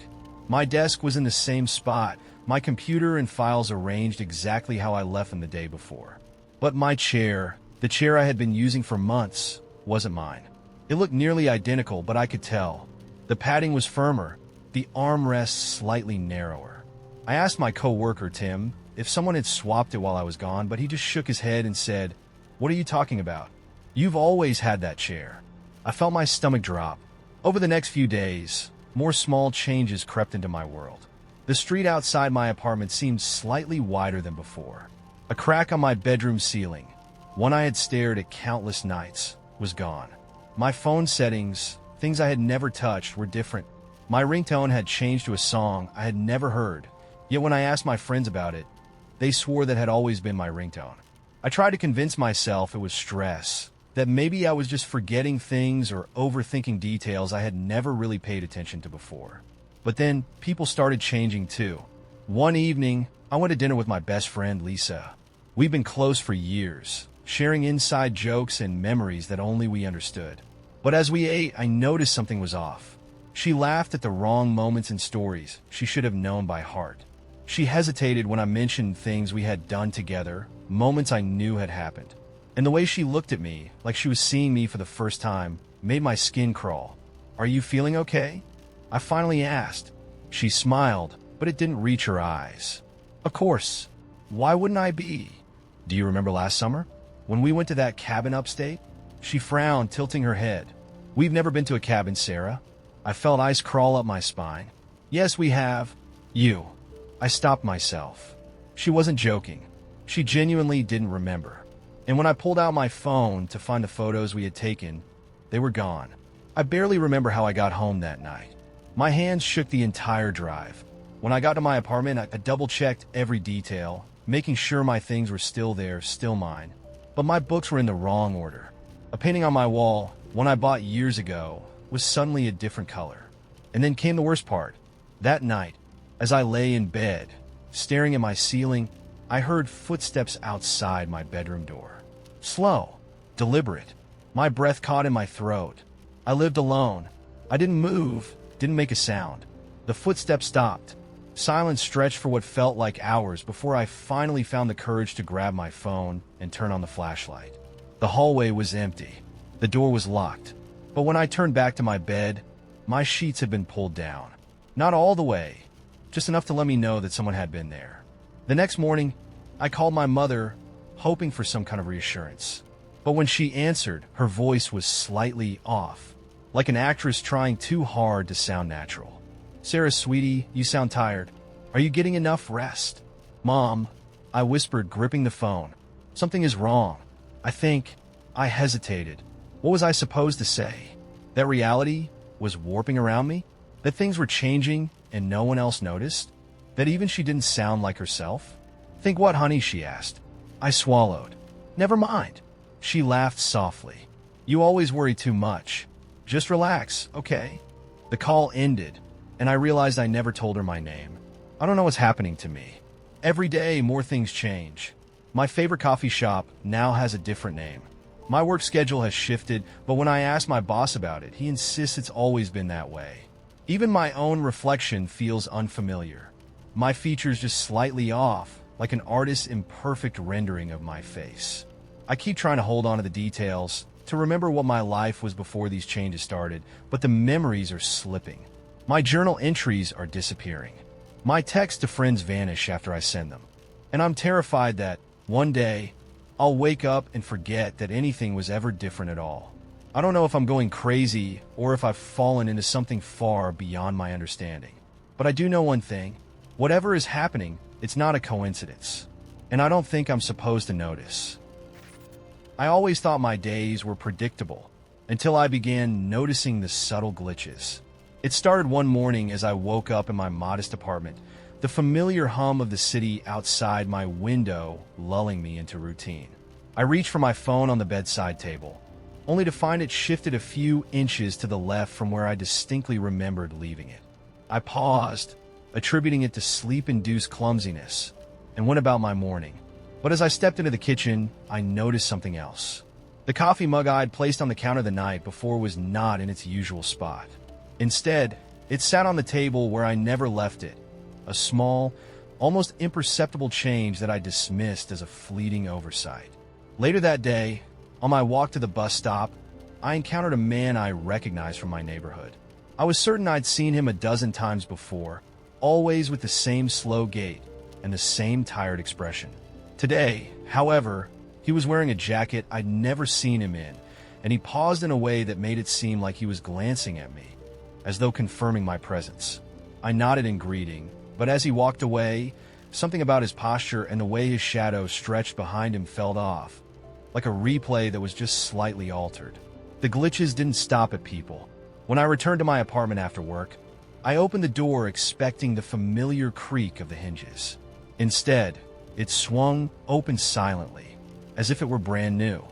My desk was in the same spot, my computer and files arranged exactly how I left them the day before. But my chair, the chair I had been using for months, wasn't mine. It looked nearly identical, but I could tell. The padding was firmer, the armrests slightly narrower. I asked my co-worker, Tim, if someone had swapped it while I was gone, but he just shook his head and said, "What are you talking about? You've always had that chair." I felt my stomach drop. Over the next few days, more small changes crept into my world. The street outside my apartment seemed slightly wider than before. A crack on my bedroom ceiling, one I had stared at countless nights, was gone. My phone settings, things I had never touched, were different. My ringtone had changed to a song I had never heard, yet when I asked my friends about it, they swore that had always been my ringtone. I tried to convince myself it was stress, that maybe I was just forgetting things or overthinking details I had never really paid attention to before. But then, people started changing too. One evening, I went to dinner with my best friend, Lisa. We've been close for years, sharing inside jokes and memories that only we understood. But as we ate, I noticed something was off. She laughed at the wrong moments and stories she should have known by heart. She hesitated when I mentioned things we had done together, moments I knew had happened. And the way she looked at me, like she was seeing me for the first time, made my skin crawl. "Are you feeling okay?" I finally asked. She smiled, but it didn't reach her eyes. "Of course. Why wouldn't I be? Do you remember last summer, when we went to that cabin upstate?" She frowned, tilting her head. "We've never been to a cabin, Sarah." I felt ice crawl up my spine. "Yes, we have. You." I stopped myself. She wasn't joking. She genuinely didn't remember. And when I pulled out my phone to find the photos we had taken, they were gone. I barely remember how I got home that night. My hands shook the entire drive. When I got to my apartment, I double-checked every detail, making sure my things were still there, still mine. But my books were in the wrong order. A painting on my wall, one I bought years ago, was suddenly a different color. And then came the worst part. That night, as I lay in bed, staring at my ceiling, I heard footsteps outside my bedroom door. Slow, deliberate. My breath caught in my throat. I lived alone. I didn't move, didn't make a sound. The footsteps stopped. Silence stretched for what felt like hours before I finally found the courage to grab my phone and turn on the flashlight. The hallway was empty. The door was locked. But when I turned back to my bed, my sheets had been pulled down. Not all the way, just enough to let me know that someone had been there. The next morning, I called my mother, hoping for some kind of reassurance. But when she answered, her voice was slightly off, like an actress trying too hard to sound natural. "Sarah, sweetie, you sound tired. Are you getting enough rest?" "Mom," I whispered, gripping the phone. "Something is wrong. I hesitated. What was I supposed to say? That reality was warping around me? That things were changing and no one else noticed? That even she didn't sound like herself? "Think what, honey?" she asked. I swallowed. "Never mind." She laughed softly. "You always worry too much. Just relax, okay?" The call ended, and I realized I never told her my name. I don't know what's happening to me. Every day, more things change. My favorite coffee shop now has a different name. My work schedule has shifted, but when I ask my boss about it, he insists it's always been that way. Even my own reflection feels unfamiliar. My features just slightly off, like an artist's imperfect rendering of my face. I keep trying to hold on to the details, to remember what my life was before these changes started, but the memories are slipping. My journal entries are disappearing. My texts to friends vanish after I send them. And I'm terrified that, one day, I'll wake up and forget that anything was ever different at all. I don't know if I'm going crazy or if I've fallen into something far beyond my understanding. But I do know one thing. Whatever is happening, it's not a coincidence. And I don't think I'm supposed to notice. I always thought my days were predictable until I began noticing the subtle glitches. It started one morning as I woke up in my modest apartment, the familiar hum of the city outside my window lulling me into routine. I reached for my phone on the bedside table, only to find it shifted a few inches to the left from where I distinctly remembered leaving it. I paused, attributing it to sleep-induced clumsiness, and went about my morning. But as I stepped into the kitchen, I noticed something else. The coffee mug I had placed on the counter the night before was not in its usual spot. Instead, it sat on the table where I never left it, a small, almost imperceptible change that I dismissed as a fleeting oversight. Later that day, on my walk to the bus stop, I encountered a man I recognized from my neighborhood. I was certain I'd seen him a dozen times before, always with the same slow gait and the same tired expression. Today, however, he was wearing a jacket I'd never seen him in, and he paused in a way that made it seem like he was glancing at me, as though confirming my presence. I nodded in greeting, but as he walked away, something about his posture and the way his shadow stretched behind him fell off, like a replay that was just slightly altered. The glitches didn't stop at people. When I returned to my apartment after work, I opened the door expecting the familiar creak of the hinges. Instead, it swung open silently, as if it were brand new.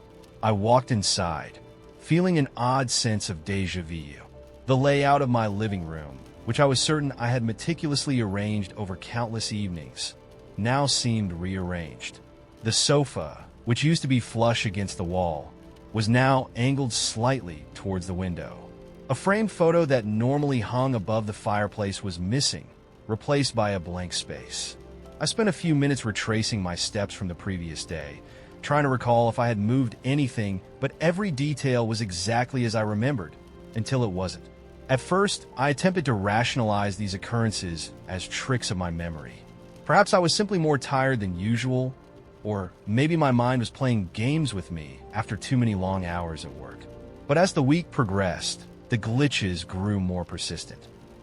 I walked inside, feeling an odd sense of déjà vu. The layout of my living room, which I was certain I had meticulously arranged over countless evenings, now seemed rearranged. The sofa, which used to be flush against the wall, was now angled slightly towards the window. A framed photo that normally hung above the fireplace was missing, replaced by a blank space. I spent a few minutes retracing my steps from the previous day, trying to recall if I had moved anything, but every detail was exactly as I remembered, until it wasn't. At first, I attempted to rationalize these occurrences as tricks of my memory. Perhaps I was simply more tired than usual, or maybe my mind was playing games with me after too many long hours at work. But as the week progressed, the glitches grew more persistent.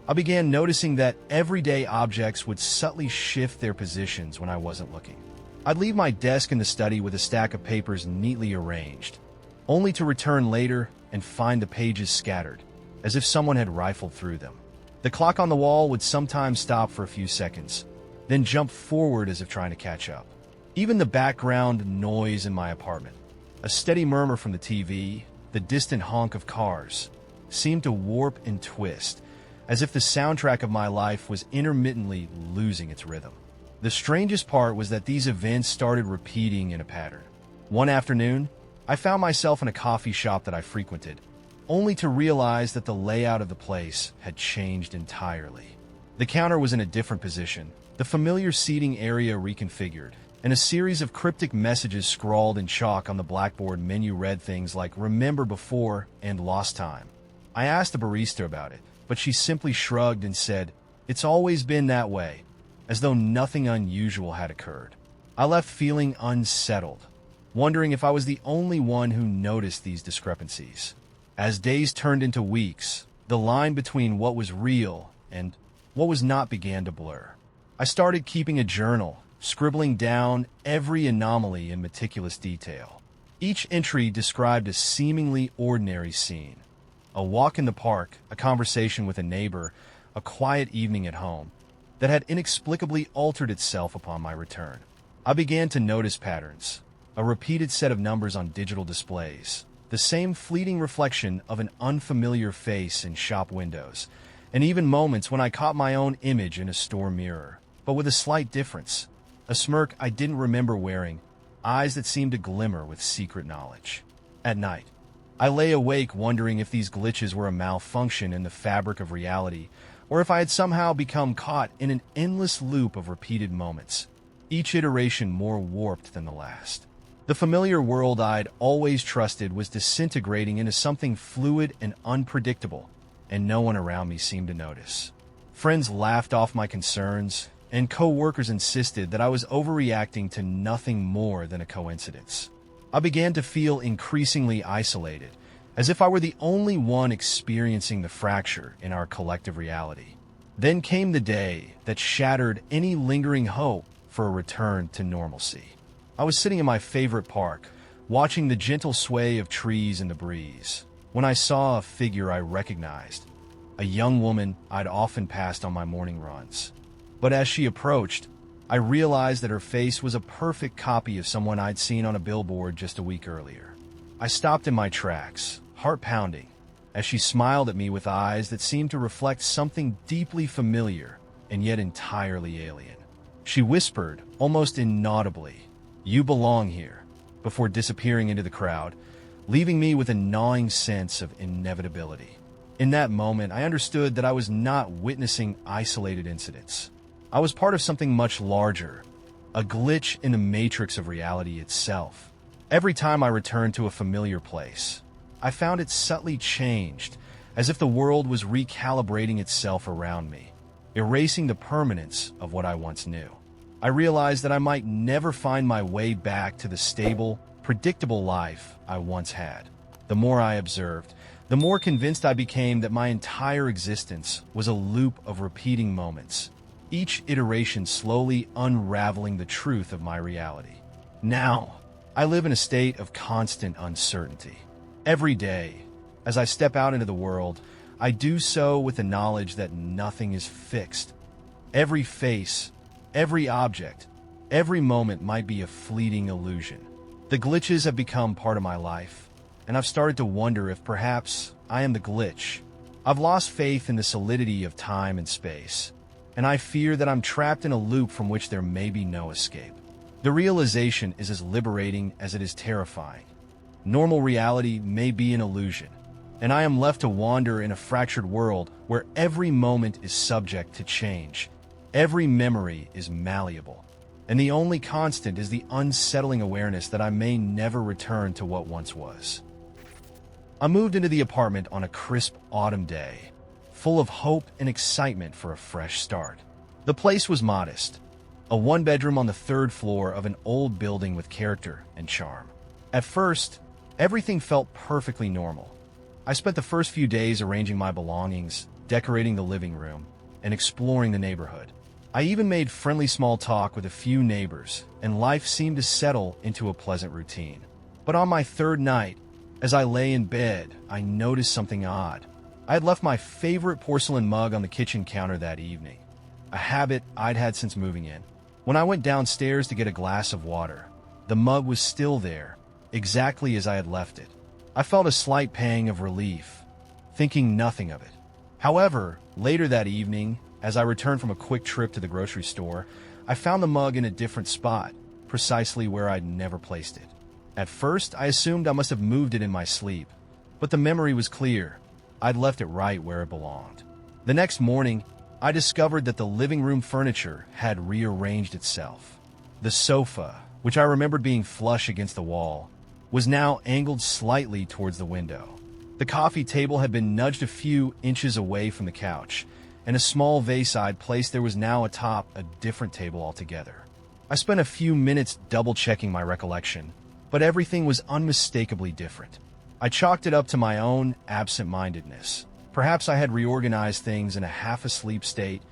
I began noticing that everyday objects would subtly shift their positions when I wasn't looking. I'd leave my desk in the study with a stack of papers neatly arranged, only to return later and find the pages scattered, as if someone had rifled through them. The clock on the wall would sometimes stop for a few seconds, then jump forward as if trying to catch up. Even the background noise in my apartment, a steady murmur from the TV, the distant honk of cars, seemed to warp and twist, as if the soundtrack of my life was intermittently losing its rhythm. The strangest part was that these events started repeating in a pattern. One afternoon, I found myself in a coffee shop that I frequented, only to realize that the layout of the place had changed entirely. The counter was in a different position, the familiar seating area reconfigured, and a series of cryptic messages scrawled in chalk on the blackboard menu read things like "Remember before" and "Lost time." I asked the barista about it, but she simply shrugged and said, "It's always been that way," as though nothing unusual had occurred. I left feeling unsettled, wondering if I was the only one who noticed these discrepancies. As days turned into weeks, the line between what was real and what was not began to blur. I started keeping a journal, scribbling down every anomaly in meticulous detail. Each entry described a seemingly ordinary scene. A walk in the park, a conversation with a neighbor, a quiet evening at home, that had inexplicably altered itself upon my return. I began to notice patterns, a repeated set of numbers on digital displays, the same fleeting reflection of an unfamiliar face in shop windows, and even moments when I caught my own image in a store mirror, but with a slight difference. A smirk I didn't remember wearing, eyes that seemed to glimmer with secret knowledge. At night, I lay awake wondering if these glitches were a malfunction in the fabric of reality, or if I had somehow become caught in an endless loop of repeated moments, each iteration more warped than the last. The familiar world I'd always trusted was disintegrating into something fluid and unpredictable, and no one around me seemed to notice. Friends laughed off my concerns, and co-workers insisted that I was overreacting to nothing more than a coincidence. I began to feel increasingly isolated, as if I were the only one experiencing the fracture in our collective reality. Then came the day that shattered any lingering hope for a return to normalcy. I was sitting in my favorite park, watching the gentle sway of trees in the breeze, when I saw a figure I recognized, a young woman I'd often passed on my morning runs. But as she approached, I realized that her face was a perfect copy of someone I'd seen on a billboard just a week earlier. I stopped in my tracks, heart pounding, as she smiled at me with eyes that seemed to reflect something deeply familiar and yet entirely alien. She whispered, almost inaudibly, "You belong here," before disappearing into the crowd, leaving me with a gnawing sense of inevitability. In that moment, I understood that I was not witnessing isolated incidents. I was part of something much larger, a glitch in the matrix of reality itself. Every time I returned to a familiar place, I found it subtly changed, as if the world was recalibrating itself around me, erasing the permanence of what I once knew. I realized that I might never find my way back to the stable, predictable life I once had. The more I observed, the more convinced I became that my entire existence was a loop of repeating moments, each iteration slowly unraveling the truth of my reality. Now, I live in a state of constant uncertainty. Every day, as I step out into the world, I do so with the knowledge that nothing is fixed. Every face, every object, every moment might be a fleeting illusion. The glitches have become part of my life, and I've started to wonder if perhaps I am the glitch. I've lost faith in the solidity of time and space, and I fear that I'm trapped in a loop from which there may be no escape. The realization is as liberating as it is terrifying. Normal reality may be an illusion, and I am left to wander in a fractured world where every moment is subject to change. Every memory is malleable, and the only constant is the unsettling awareness that I may never return to what once was. I moved into the apartment on a crisp autumn day, full of hope and excitement for a fresh start. The place was modest, a one-bedroom on the third floor of an old building with character and charm. At first, everything felt perfectly normal. I spent the first few days arranging my belongings, decorating the living room, and exploring the neighborhood. I even made friendly small talk with a few neighbors, and life seemed to settle into a pleasant routine. But on my third night, as I lay in bed, I noticed something odd. I had left my favorite porcelain mug on the kitchen counter that evening, a habit I'd had since moving in. When I went downstairs to get a glass of water, the mug was still there, exactly as I had left it. I felt a slight pang of relief, thinking nothing of it. However, later that evening, as I returned from a quick trip to the grocery store, I found the mug in a different spot, precisely where I'd never placed it. At first, I assumed I must have moved it in my sleep, but the memory was clear. I'd left it right where it belonged. The next morning, I discovered that the living room furniture had rearranged itself. The sofa, which I remembered being flush against the wall, was now angled slightly towards the window. The coffee table had been nudged a few inches away from the couch, and a small vase I'd placed there was now atop a different table altogether. I spent a few minutes double-checking my recollection, but everything was unmistakably different. I chalked it up to my own absent-mindedness. Perhaps I had reorganized things in a half-asleep state,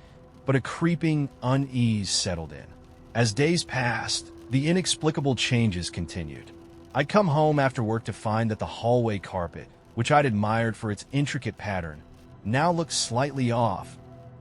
but a creeping unease settled in. As days passed, the inexplicable changes continued. I'd come home after work to find that the hallway carpet, which I'd admired for its intricate pattern, now looked slightly off,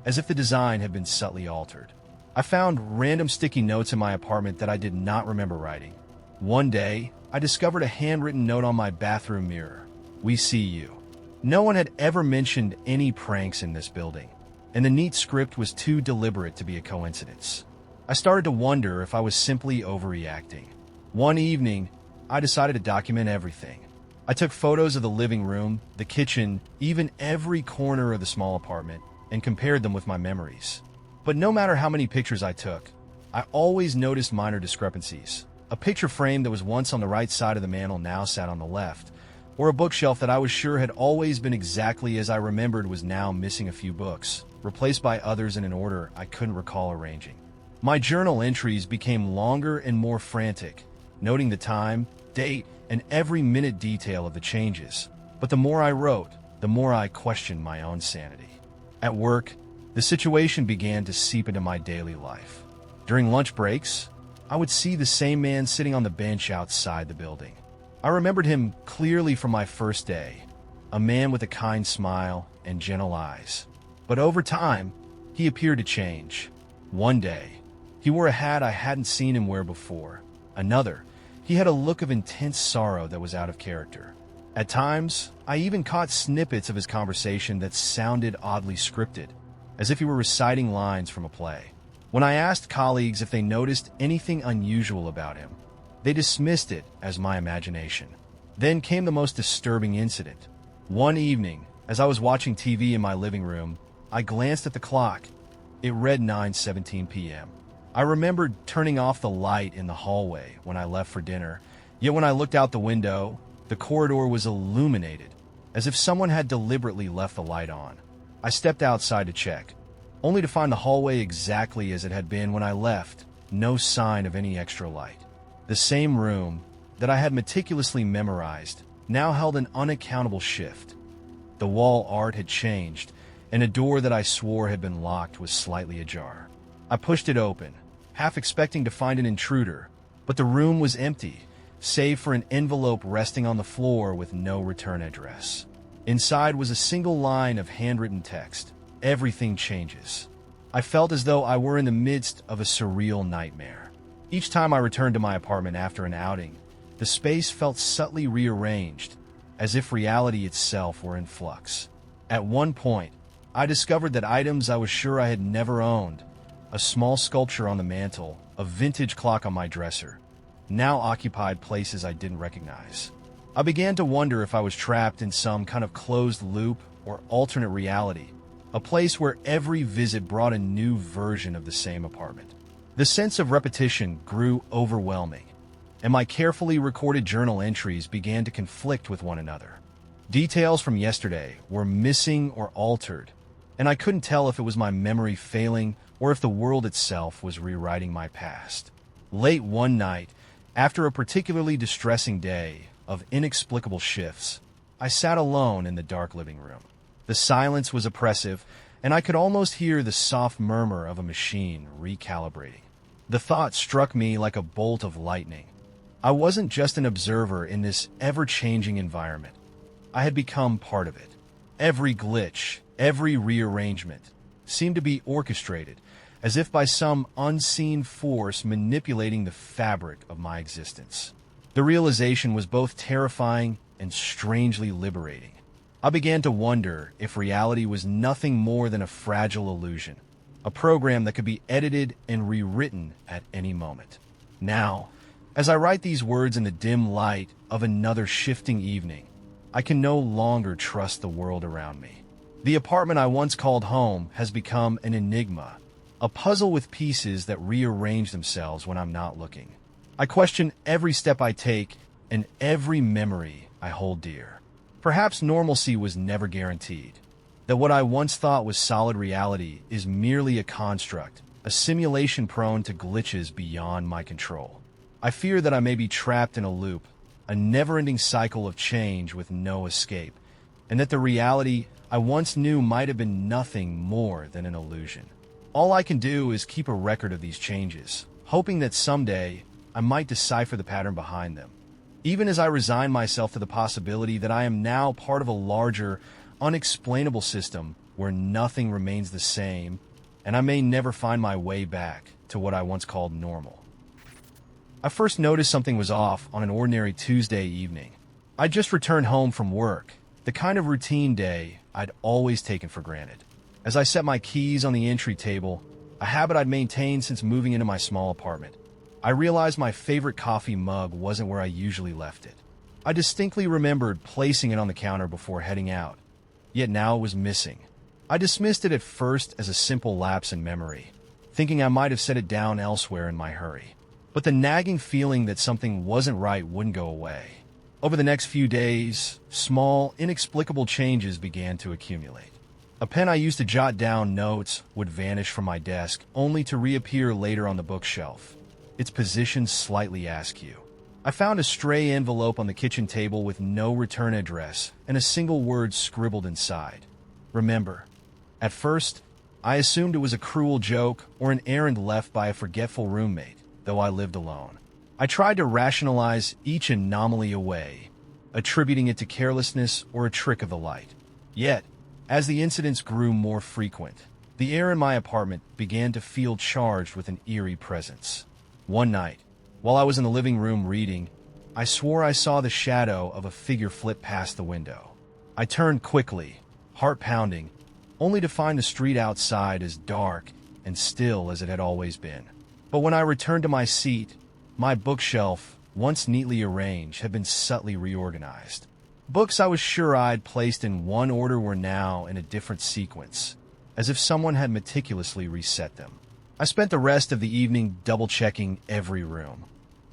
as if the design had been subtly altered. I found random sticky notes in my apartment that I did not remember writing. One day, I discovered a handwritten note on my bathroom mirror. "We see you." No one had ever mentioned any pranks in this building, and the neat script was too deliberate to be a coincidence. I started to wonder if I was simply overreacting. One evening, I decided to document everything. I took photos of the living room, the kitchen, even every corner of the small apartment, and compared them with my memories. But no matter how many pictures I took, I always noticed minor discrepancies. A picture frame that was once on the right side of the mantel now sat on the left, or a bookshelf that I was sure had always been exactly as I remembered was now missing a few books, replaced by others in an order I couldn't recall arranging. My journal entries became longer and more frantic, noting the time, date, and every minute detail of the changes. But the more I wrote, the more I questioned my own sanity. At work, the situation began to seep into my daily life. During lunch breaks, I would see the same man sitting on the bench outside the building. I remembered him clearly from my first day, a man with a kind smile and gentle eyes. But over time, he appeared to change. One day, he wore a hat I hadn't seen him wear before. Another, he had a look of intense sorrow that was out of character. At times, I even caught snippets of his conversation that sounded oddly scripted, as if he were reciting lines from a play. When I asked colleagues if they noticed anything unusual about him, they dismissed it as my imagination. Then came the most disturbing incident. One evening, as I was watching TV in my living room, I glanced at the clock. It read 9:17 p.m. I remembered turning off the light in the hallway when I left for dinner, yet when I looked out the window, the corridor was illuminated, as if someone had deliberately left the light on. I stepped outside to check, only to find the hallway exactly as it had been when I left, no sign of any extra light. The same room that I had meticulously memorized now held an unaccountable shift. The wall art had changed, and a door that I swore had been locked was slightly ajar. I pushed it open, half expecting to find an intruder, but the room was empty, save for an envelope resting on the floor with no return address. Inside was a single line of handwritten text: "Everything changes." I felt as though I were in the midst of a surreal nightmare. Each time I returned to my apartment after an outing, the space felt subtly rearranged, as if reality itself were in flux. At one point, I discovered that items I was sure I had never owned, a small sculpture on the mantle, a vintage clock on my dresser, now occupied places I didn't recognize. I began to wonder if I was trapped in some kind of closed loop or alternate reality, a place where every visit brought a new version of the same apartment. The sense of repetition grew overwhelming, and my carefully recorded journal entries began to conflict with one another. Details from yesterday were missing or altered, and I couldn't tell if it was my memory failing or if the world itself was rewriting my past. Late one night, after a particularly distressing day of inexplicable shifts, I sat alone in the dark living room. The silence was oppressive, and I could almost hear the soft murmur of a machine recalibrating. The thought struck me like a bolt of lightning. I wasn't just an observer in this ever-changing environment. I had become part of it. Every glitch, every rearrangement, seemed to be orchestrated, as if by some unseen force manipulating the fabric of my existence. The realization was both terrifying and strangely liberating. I began to wonder if reality was nothing more than a fragile illusion, a program that could be edited and rewritten at any moment. Now, as I write these words in the dim light of another shifting evening, I can no longer trust the world around me. The apartment I once called home has become an enigma, a puzzle with pieces that rearrange themselves when I'm not looking. I question every step I take and every memory I hold dear. Perhaps normalcy was never guaranteed, that what I once thought was solid reality is merely a construct, a simulation prone to glitches beyond my control. I fear that I may be trapped in a loop, a never-ending cycle of change with no escape, and that the reality I once knew might have been nothing more than an illusion. All I can do is keep a record of these changes, hoping that someday I might decipher the pattern behind them. Even as I resign myself to the possibility that I am now part of a larger, unexplainable system where nothing remains the same, and I may never find my way back to what I once called normal. I first noticed something was off on an ordinary Tuesday evening. I'd just returned home from work, the kind of routine day I'd always taken for granted. As I set my keys on the entry table, a habit I'd maintained since moving into my small apartment, I realized my favorite coffee mug wasn't where I usually left it. I distinctly remembered placing it on the counter before heading out, yet now it was missing. I dismissed it at first as a simple lapse in memory, thinking I might have set it down elsewhere in my hurry. But the nagging feeling that something wasn't right wouldn't go away. Over the next few days, small, inexplicable changes began to accumulate. A pen I used to jot down notes would vanish from my desk, only to reappear later on the bookshelf, its position slightly askew. I found a stray envelope on the kitchen table with no return address and a single word scribbled inside. Remember. At first, I assumed it was a cruel joke or an errand left by a forgetful roommate, though I lived alone. I tried to rationalize each anomaly away, attributing it to carelessness or a trick of the light. Yet, as the incidents grew more frequent, the air in my apartment began to feel charged with an eerie presence. One night, while I was in the living room reading, I swore I saw the shadow of a figure flit past the window. I turned quickly, heart pounding, only to find the street outside as dark and still as it had always been. But when I returned to my seat, my bookshelf, once neatly arranged, had been subtly reorganized. Books I was sure I'd placed in one order were now in a different sequence, as if someone had meticulously reset them. I spent the rest of the evening double-checking every room,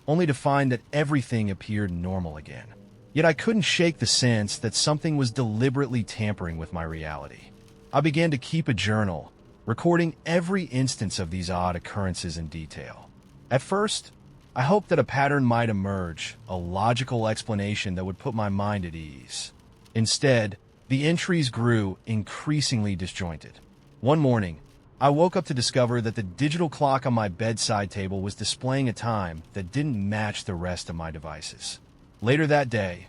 only to find that everything appeared normal again. Yet I couldn't shake the sense that something was deliberately tampering with my reality. I began to keep a journal, recording every instance of these odd occurrences in detail. At first, I hoped that a pattern might emerge, a logical explanation that would put my mind at ease. Instead, the entries grew increasingly disjointed. One morning, I woke up to discover that the digital clock on my bedside table was displaying a time that didn't match the rest of my devices. Later that day,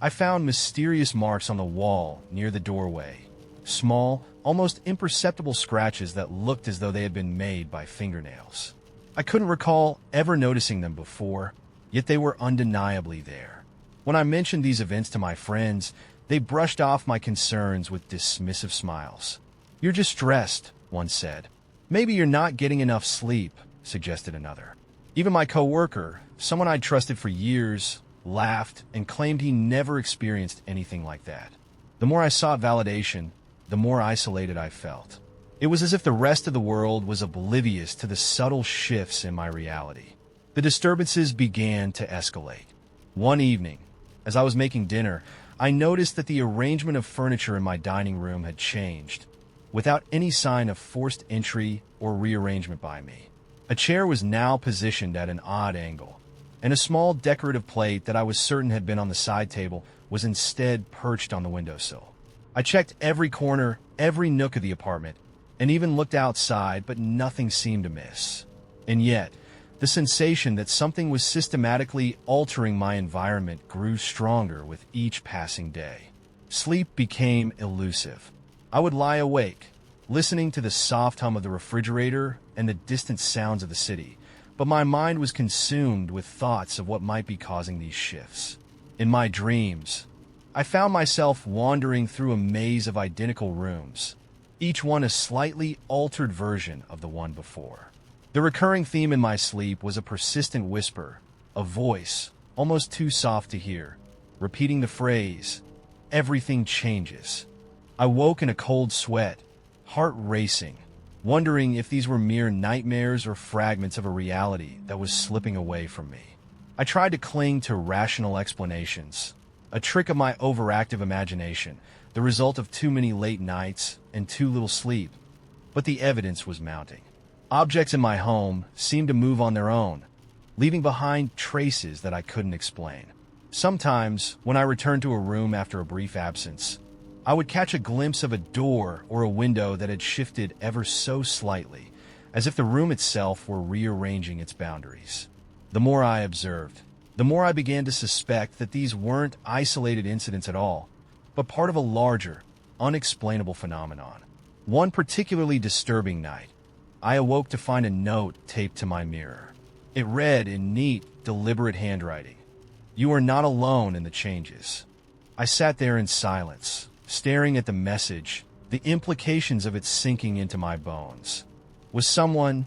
I found mysterious marks on the wall near the doorway. Small, almost imperceptible scratches that looked as though they had been made by fingernails. I couldn't recall ever noticing them before, yet they were undeniably there. When I mentioned these events to my friends, they brushed off my concerns with dismissive smiles. "You're just stressed," one said. "Maybe you're not getting enough sleep," suggested another. Even my coworker, someone I'd trusted for years, laughed and claimed he never experienced anything like that. The more I sought validation, the more isolated I felt. It was as if the rest of the world was oblivious to the subtle shifts in my reality. The disturbances began to escalate. One evening, as I was making dinner, I noticed that the arrangement of furniture in my dining room had changed, without any sign of forced entry or rearrangement by me. A chair was now positioned at an odd angle, and a small decorative plate that I was certain had been on the side table was instead perched on the windowsill. I checked every corner, every nook of the apartment, and even looked outside, but nothing seemed amiss. And yet, the sensation that something was systematically altering my environment grew stronger with each passing day. Sleep became elusive. I would lie awake, listening to the soft hum of the refrigerator and the distant sounds of the city, but my mind was consumed with thoughts of what might be causing these shifts. In my dreams, I found myself wandering through a maze of identical rooms, each one a slightly altered version of the one before. The recurring theme in my sleep was a persistent whisper, a voice, almost too soft to hear, repeating the phrase, "Everything changes." I woke in a cold sweat, heart racing, wondering if these were mere nightmares or fragments of a reality that was slipping away from me. I tried to cling to rational explanations, a trick of my overactive imagination, the result of too many late nights and too little sleep, but the evidence was mounting. Objects in my home seemed to move on their own, leaving behind traces that I couldn't explain. Sometimes, when I returned to a room after a brief absence, I would catch a glimpse of a door or a window that had shifted ever so slightly, as if the room itself were rearranging its boundaries. The more I observed, the more I began to suspect that these weren't isolated incidents at all, but part of a larger, unexplainable phenomenon. One particularly disturbing night, I awoke to find a note taped to my mirror. It read in neat, deliberate handwriting, "You are not alone in the changes." I sat there in silence, staring at the message, the implications of it sinking into my bones. Was someone,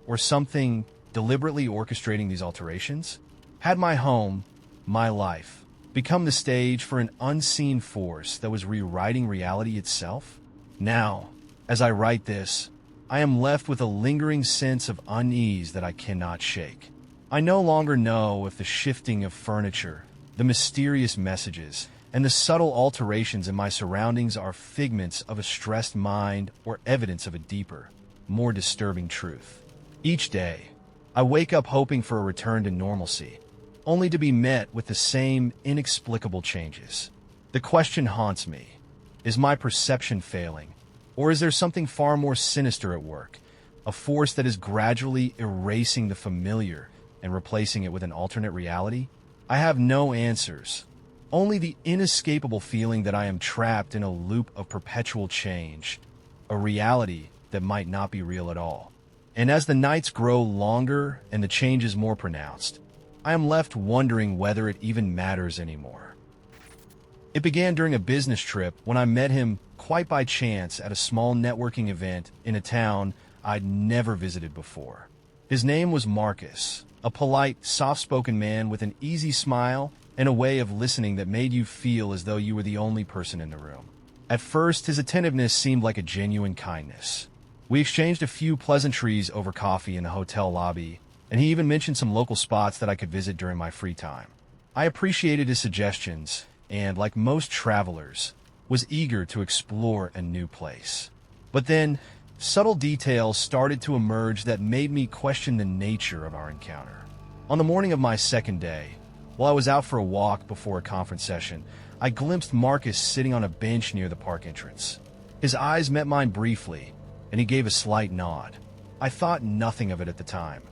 or something, deliberately orchestrating these alterations? Had my home, my life, become the stage for an unseen force that was rewriting reality itself? Now, as I write this, I am left with a lingering sense of unease that I cannot shake. I no longer know if the shifting of furniture, the mysterious messages, and the subtle alterations in my surroundings are figments of a stressed mind or evidence of a deeper, more disturbing truth. Each day, I wake up hoping for a return to normalcy, only to be met with the same inexplicable changes. The question haunts me. Is my perception failing? Or is there something far more sinister at work? A force that is gradually erasing the familiar and replacing it with an alternate reality? I have no answers. Only the inescapable feeling that I am trapped in a loop of perpetual change, a reality that might not be real at all. And as the nights grow longer and the change is more pronounced, I am left wondering whether it even matters anymore. It began during a business trip when I met him quite by chance at a small networking event in a town I'd never visited before. His name was Marcus, a polite, soft-spoken man with an easy smile and a way of listening that made you feel as though you were the only person in the room. At first, his attentiveness seemed like a genuine kindness. We exchanged a few pleasantries over coffee in the hotel lobby, and he even mentioned some local spots that I could visit during my free time. I appreciated his suggestions, and like most travelers, was eager to explore a new place. But then, subtle details started to emerge that made me question the nature of our encounter. On the morning of my second day, while I was out for a walk before a conference session, I glimpsed Marcus sitting on a bench near the park entrance. His eyes met mine briefly, and he gave a slight nod. I thought nothing of it at the time.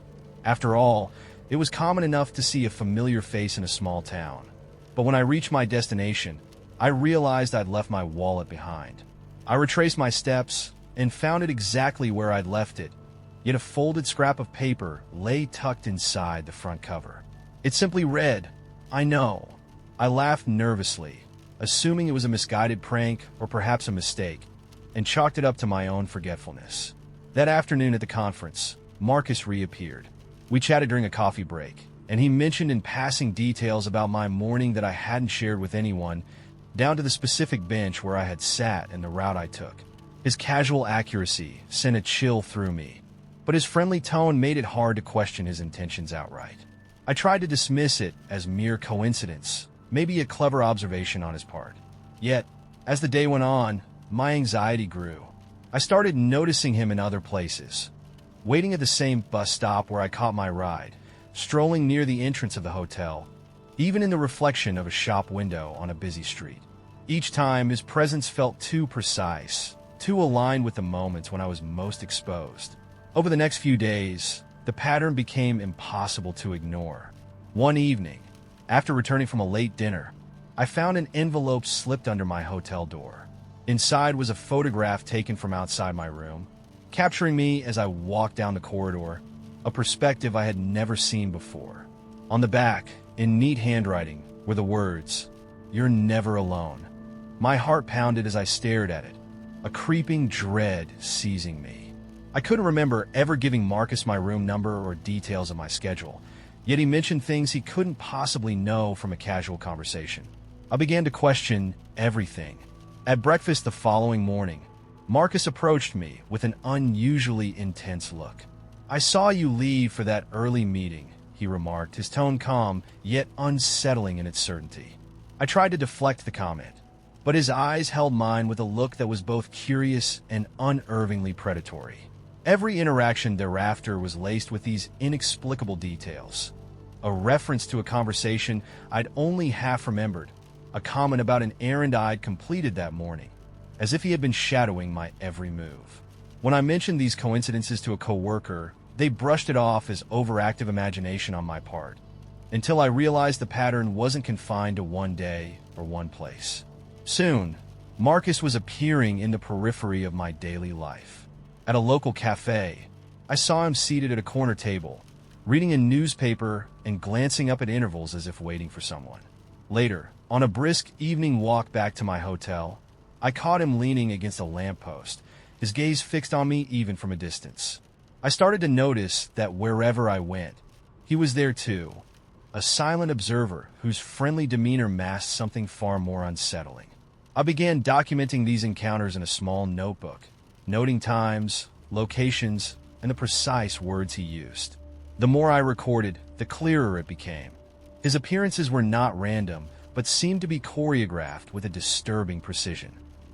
After all, it was common enough to see a familiar face in a small town. But when I reached my destination, I realized I'd left my wallet behind. I retraced my steps and found it exactly where I'd left it, yet a folded scrap of paper lay tucked inside the front cover. It simply read, "I know." I laughed nervously, assuming it was a misguided prank or perhaps a mistake, and chalked it up to my own forgetfulness. That afternoon at the conference, Marcus reappeared. We chatted during a coffee break, and he mentioned in passing details about my morning that I hadn't shared with anyone, down to the specific bench where I had sat and the route I took. His casual accuracy sent a chill through me, but his friendly tone made it hard to question his intentions outright. I tried to dismiss it as mere coincidence, maybe a clever observation on his part. Yet, as the day went on, my anxiety grew. I started noticing him in other places, waiting at the same bus stop where I caught my ride, strolling near the entrance of the hotel, even in the reflection of a shop window on a busy street. Each time, his presence felt too precise, too aligned with the moments when I was most exposed. Over the next few days, the pattern became impossible to ignore. One evening, after returning from a late dinner, I found an envelope slipped under my hotel door. Inside was a photograph taken from outside my room, capturing me as I walked down the corridor, a perspective I had never seen before. On the back, in neat handwriting, were the words, "You're never alone." My heart pounded as I stared at it, a creeping dread seizing me. I couldn't remember ever giving Marcus my room number or details of my schedule, yet he mentioned things he couldn't possibly know from a casual conversation. I began to question everything. At breakfast the following morning, Marcus approached me with an unusually intense look. "I saw you leave for that early meeting," he remarked, his tone calm, yet unsettling in its certainty. I tried to deflect the comment, but his eyes held mine with a look that was both curious and unervingly predatory. Every interaction thereafter was laced with these inexplicable details. A reference to a conversation I'd only half remembered, a comment about an errand I'd completed that morning, as if he had been shadowing my every move. When I mentioned these coincidences to a coworker, they brushed it off as overactive imagination on my part, until I realized the pattern wasn't confined to one day or one place. Soon, Marcus was appearing in the periphery of my daily life. At a local cafe, I saw him seated at a corner table, reading a newspaper and glancing up at intervals as if waiting for someone. Later, on a brisk evening walk back to my hotel, I caught him leaning against a lamppost, his gaze fixed on me even from a distance. I started to notice that wherever I went, he was there too, a silent observer whose friendly demeanor masked something far more unsettling. I began documenting these encounters in a small notebook, noting times, locations, and the precise words he used. The more I recorded, the clearer it became. His appearances were not random, but seemed to be choreographed with a disturbing precision.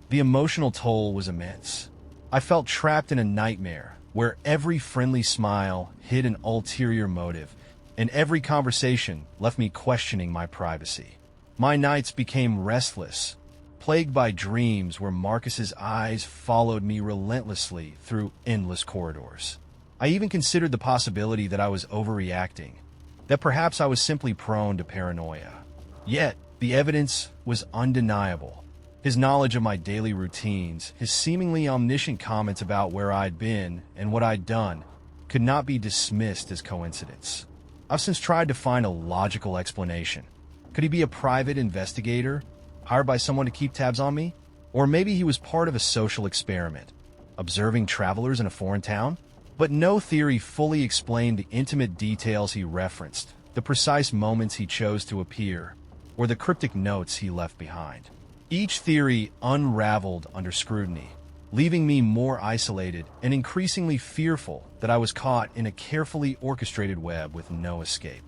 The emotional toll was immense. I felt trapped in a nightmare where every friendly smile hid an ulterior motive, and every conversation left me questioning my privacy. My nights became restless, plagued by dreams where Marcus's eyes followed me relentlessly through endless corridors. I even considered the possibility that I was overreacting, that perhaps I was simply prone to paranoia. Yet, the evidence was undeniable. His knowledge of my daily routines, his seemingly omniscient comments about where I'd been and what I'd done, could not be dismissed as coincidence. I've since tried to find a logical explanation. Could he be a private investigator, hired by someone to keep tabs on me? Or maybe he was part of a social experiment, observing travelers in a foreign town? But no theory fully explained the intimate details he referenced, the precise moments he chose to appear, or the cryptic notes he left behind. Each theory unraveled under scrutiny, leaving me more isolated and increasingly fearful that I was caught in a carefully orchestrated web with no escape.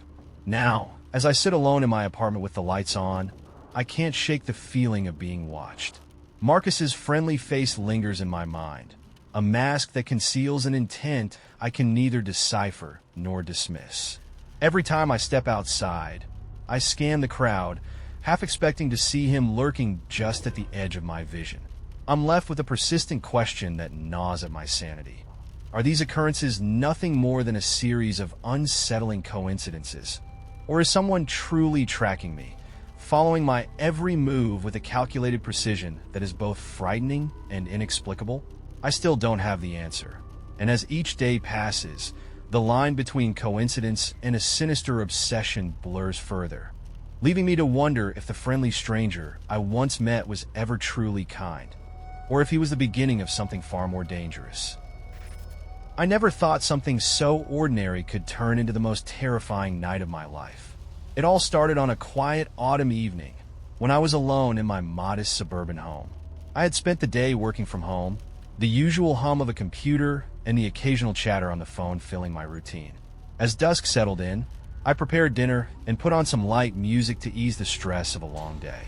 Now, as I sit alone in my apartment with the lights on, I can't shake the feeling of being watched. Marcus's friendly face lingers in my mind, a mask that conceals an intent I can neither decipher nor dismiss. Every time I step outside, I scan the crowd, half expecting to see him lurking just at the edge of my vision. I'm left with a persistent question that gnaws at my sanity. Are these occurrences nothing more than a series of unsettling coincidences? Or is someone truly tracking me, following my every move with a calculated precision that is both frightening and inexplicable? I still don't have the answer, and as each day passes, the line between coincidence and a sinister obsession blurs further, leaving me to wonder if the friendly stranger I once met was ever truly kind, or if he was the beginning of something far more dangerous. I never thought something so ordinary could turn into the most terrifying night of my life. It all started on a quiet autumn evening when I was alone in my modest suburban home. I had spent the day working from home, the usual hum of a computer and the occasional chatter on the phone filling my routine. As dusk settled in, I prepared dinner and put on some light music to ease the stress of a long day.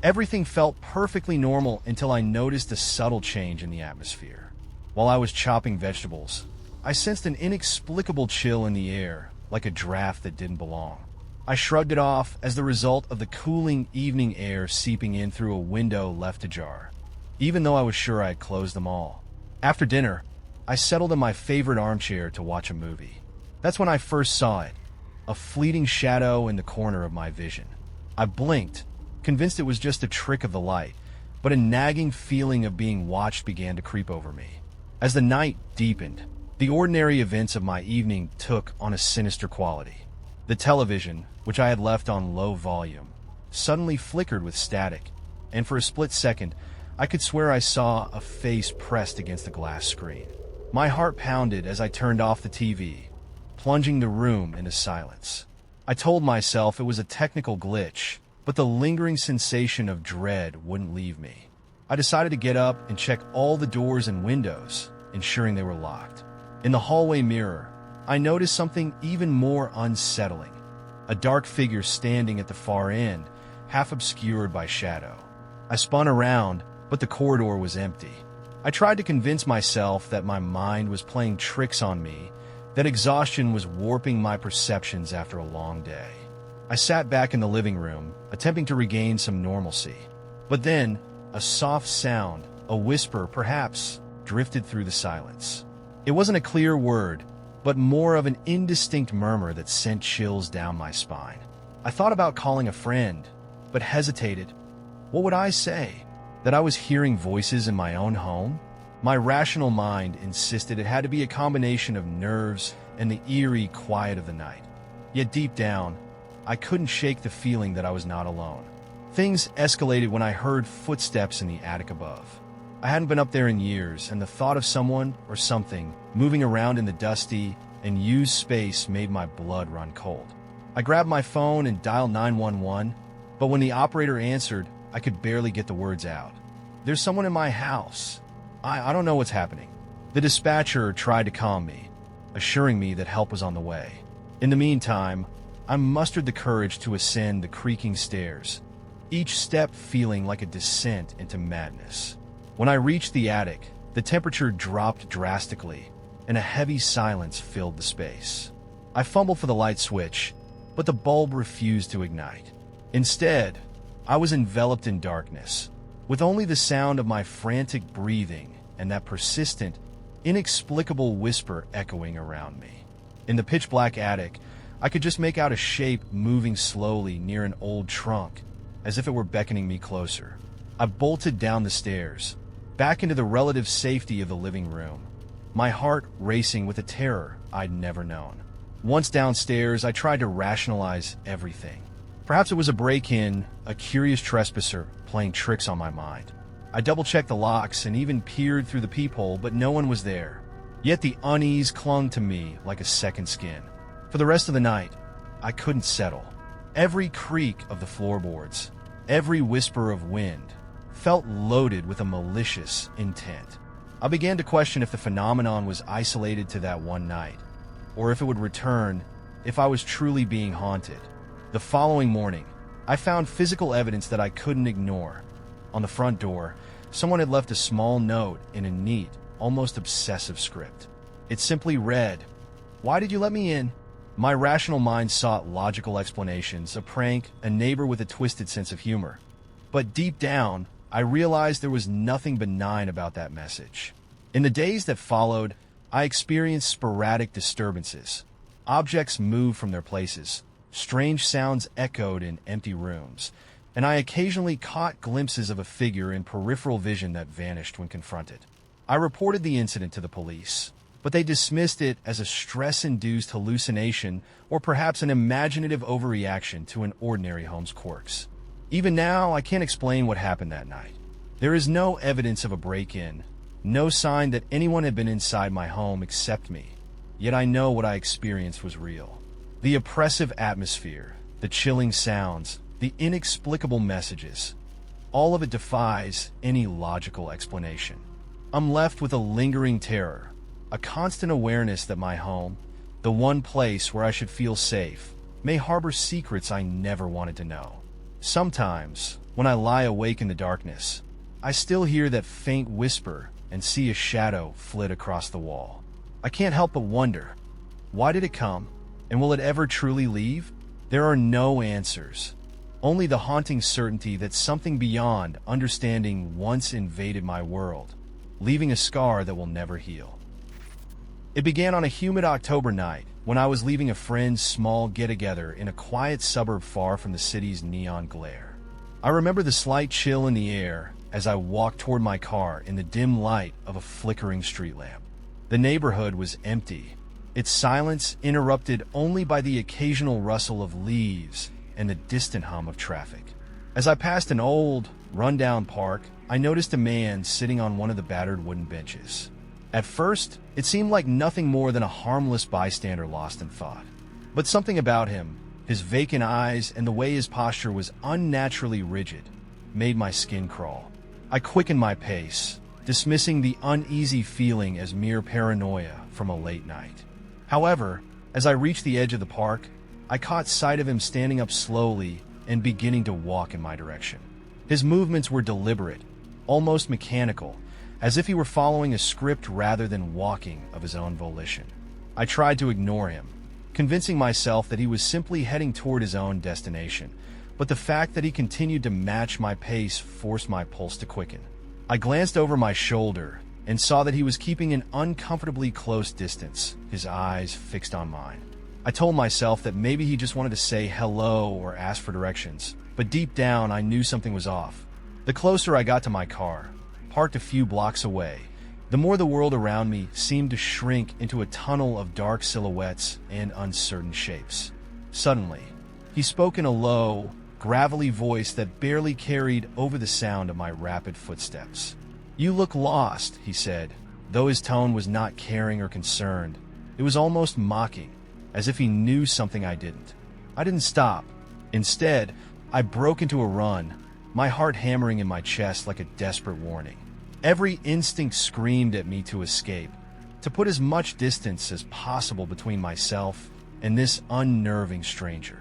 Everything felt perfectly normal until I noticed a subtle change in the atmosphere. While I was chopping vegetables, I sensed an inexplicable chill in the air, like a draft that didn't belong. I shrugged it off as the result of the cooling evening air seeping in through a window left ajar, even though I was sure I had closed them all. After dinner, I settled in my favorite armchair to watch a movie. That's when I first saw it, a fleeting shadow in the corner of my vision. I blinked, convinced it was just a trick of the light, but a nagging feeling of being watched began to creep over me. As the night deepened, the ordinary events of my evening took on a sinister quality. The television, which I had left on low volume, suddenly flickered with static, and for a split second, I could swear I saw a face pressed against the glass screen. My heart pounded as I turned off the TV, plunging the room into silence. I told myself it was a technical glitch, but the lingering sensation of dread wouldn't leave me. I decided to get up and check all the doors and windows, ensuring they were locked. In the hallway mirror, I noticed something even more unsettling, a dark figure standing at the far end, half obscured by shadow. I spun around, but the corridor was empty. I tried to convince myself that my mind was playing tricks on me, that exhaustion was warping my perceptions after a long day. I sat back in the living room, attempting to regain some normalcy. But then, a soft sound, a whisper perhaps, drifted through the silence. It wasn't a clear word, but more of an indistinct murmur that sent chills down my spine. I thought about calling a friend, but hesitated. What would I say? That I was hearing voices in my own home? My rational mind insisted it had to be a combination of nerves and the eerie quiet of the night. Yet deep down, I couldn't shake the feeling that I was not alone. Things escalated when I heard footsteps in the attic above. I hadn't been up there in years, and the thought of someone or something moving around in the dusty and used space made my blood run cold. I grabbed my phone and dialed 911, but when the operator answered, I could barely get the words out. There's someone in my house. I don't know what's happening. The dispatcher tried to calm me, assuring me that help was on the way. In the meantime, I mustered the courage to ascend the creaking stairs, each step feeling like a descent into madness. When I reached the attic, the temperature dropped drastically, and a heavy silence filled the space. I fumbled for the light switch, but the bulb refused to ignite. Instead, I was enveloped in darkness, with only the sound of my frantic breathing and that persistent, inexplicable whisper echoing around me. In the pitch-black attic, I could just make out a shape moving slowly near an old trunk, as if it were beckoning me closer. I bolted down the stairs, back into the relative safety of the living room, my heart racing with a terror I'd never known. Once downstairs, I tried to rationalize everything. Perhaps it was a break-in, a curious trespasser playing tricks on my mind. I double-checked the locks and even peered through the peephole, but no one was there. Yet the unease clung to me like a second skin. For the rest of the night, I couldn't settle. Every creak of the floorboards, every whisper of wind, felt loaded with a malicious intent. I began to question if the phenomenon was isolated to that one night, or if it would return if I was truly being haunted. The following morning, I found physical evidence that I couldn't ignore. On the front door, someone had left a small note in a neat, almost obsessive script. It simply read, "Why did you let me in?" My rational mind sought logical explanations, a prank, a neighbor with a twisted sense of humor. But deep down, I realized there was nothing benign about that message. In the days that followed, I experienced sporadic disturbances. Objects moved from their places, strange sounds echoed in empty rooms, and I occasionally caught glimpses of a figure in peripheral vision that vanished when confronted. I reported the incident to the police, but they dismissed it as a stress-induced hallucination or perhaps an imaginative overreaction to an ordinary home's quirks. Even now, I can't explain what happened that night. There is no evidence of a break-in, no sign that anyone had been inside my home except me. Yet I know what I experienced was real. The oppressive atmosphere, the chilling sounds, the inexplicable messages, all of it defies any logical explanation. I'm left with a lingering terror, a constant awareness that my home, the one place where I should feel safe, may harbor secrets I never wanted to know. Sometimes, when I lie awake in the darkness, I still hear that faint whisper and see a shadow flit across the wall. I can't help but wonder, why did it come, and will it ever truly leave? There are no answers, only the haunting certainty that something beyond understanding once invaded my world, leaving a scar that will never heal. It began on a humid October night when I was leaving a friend's small get-together in a quiet suburb far from the city's neon glare. I remember the slight chill in the air as I walked toward my car in the dim light of a flickering street lamp. The neighborhood was empty, its silence interrupted only by the occasional rustle of leaves and the distant hum of traffic. As I passed an old, run-down park, I noticed a man sitting on one of the battered wooden benches. At first, it seemed like nothing more than a harmless bystander lost in thought. But something about him, his vacant eyes and the way his posture was unnaturally rigid, made my skin crawl. I quickened my pace, dismissing the uneasy feeling as mere paranoia from a late night. However, as I reached the edge of the park, I caught sight of him standing up slowly and beginning to walk in my direction. His movements were deliberate, almost mechanical, as if he were following a script rather than walking of his own volition. I tried to ignore him, convincing myself that he was simply heading toward his own destination, but the fact that he continued to match my pace forced my pulse to quicken. I glanced over my shoulder and saw that he was keeping an uncomfortably close distance, his eyes fixed on mine. I told myself that maybe he just wanted to say hello or ask for directions, but deep down I knew something was off. The closer I got to my car, parked a few blocks away, the more the world around me seemed to shrink into a tunnel of dark silhouettes and uncertain shapes. Suddenly, he spoke in a low, gravelly voice that barely carried over the sound of my rapid footsteps. "You look lost," he said, though his tone was not caring or concerned. It was almost mocking, as if he knew something I didn't. I didn't stop. Instead, I broke into a run, my heart hammering in my chest like a desperate warning. Every instinct screamed at me to escape, to put as much distance as possible between myself and this unnerving stranger.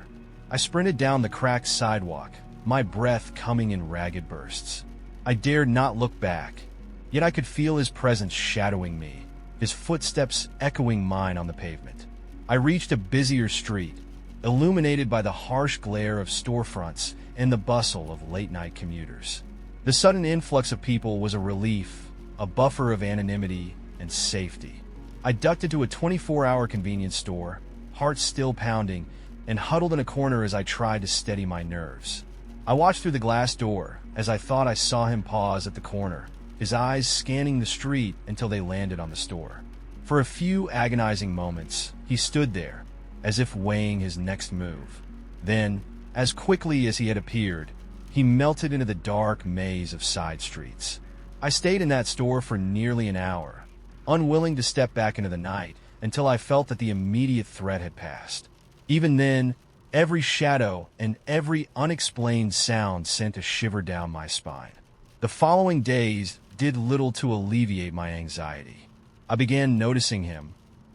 I sprinted down the cracked sidewalk, my breath coming in ragged bursts. I dared not look back, yet I could feel his presence shadowing me, his footsteps echoing mine on the pavement. I reached a busier street, illuminated by the harsh glare of storefronts and the bustle of late-night commuters. The sudden influx of people was a relief, a buffer of anonymity and safety. I ducked into a 24-hour convenience store, heart still pounding, and huddled in a corner as I tried to steady my nerves. I watched through the glass door as I thought I saw him pause at the corner, his eyes scanning the street until they landed on the store. For a few agonizing moments, he stood there, as if weighing his next move. Then, as quickly as he had appeared, he melted into the dark maze of side streets. I stayed in that store for nearly an hour, unwilling to step back into the night until I felt that the immediate threat had passed. Even then, every shadow and every unexplained sound sent a shiver down my spine. The following days did little to alleviate my anxiety. I began noticing him,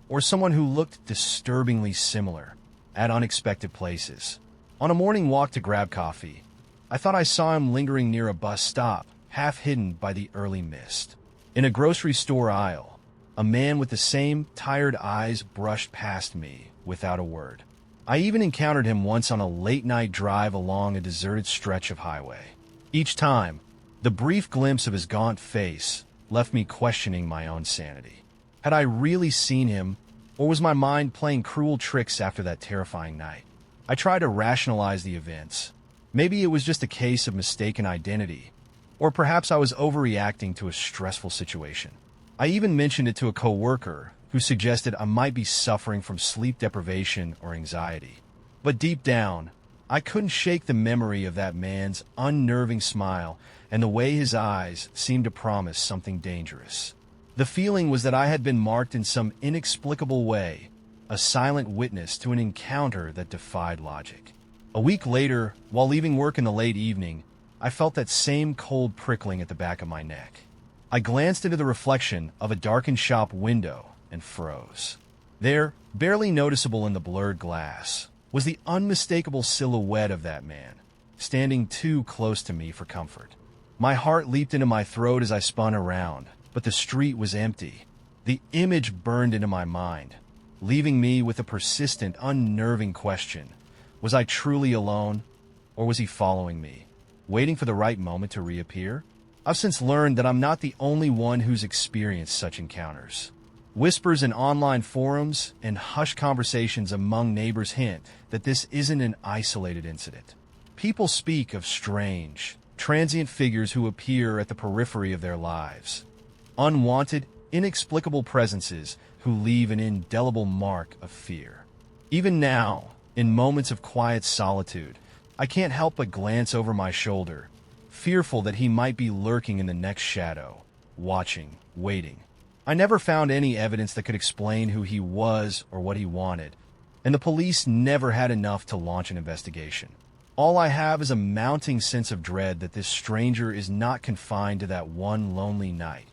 or someone who looked disturbingly similar, at unexpected places. On a morning walk to grab coffee, I thought I saw him lingering near a bus stop, half hidden by the early mist. In a grocery store aisle, a man with the same tired eyes brushed past me without a word. I even encountered him once on a late-night drive along a deserted stretch of highway. Each time, the brief glimpse of his gaunt face left me questioning my own sanity. Had I really seen him, or was my mind playing cruel tricks after that terrifying night? I tried to rationalize the events. Maybe it was just a case of mistaken identity, or perhaps I was overreacting to a stressful situation. I even mentioned it to a coworker who suggested I might be suffering from sleep deprivation or anxiety. But deep down, I couldn't shake the memory of that man's unnerving smile and the way his eyes seemed to promise something dangerous. The feeling was that I had been marked in some inexplicable way, a silent witness to an encounter that defied logic. A week later, while leaving work in the late evening, I felt that same cold prickling at the back of my neck. I glanced into the reflection of a darkened shop window and froze. There, barely noticeable in the blurred glass, was the unmistakable silhouette of that man, standing too close to me for comfort. My heart leaped into my throat as I spun around, but the street was empty. The image burned into my mind, leaving me with a persistent, unnerving question. Was I truly alone, or was he following me, waiting for the right moment to reappear? I've since learned that I'm not the only one who's experienced such encounters. Whispers in online forums and hushed conversations among neighbors hint that this isn't an isolated incident. People speak of strange, transient figures who appear at the periphery of their lives. Unwanted, inexplicable presences who leave an indelible mark of fear. Even now, in moments of quiet solitude, I can't help but glance over my shoulder, fearful that he might be lurking in the next shadow, watching, waiting. I never found any evidence that could explain who he was or what he wanted, and the police never had enough to launch an investigation. All I have is a mounting sense of dread that this stranger is not confined to that one lonely night,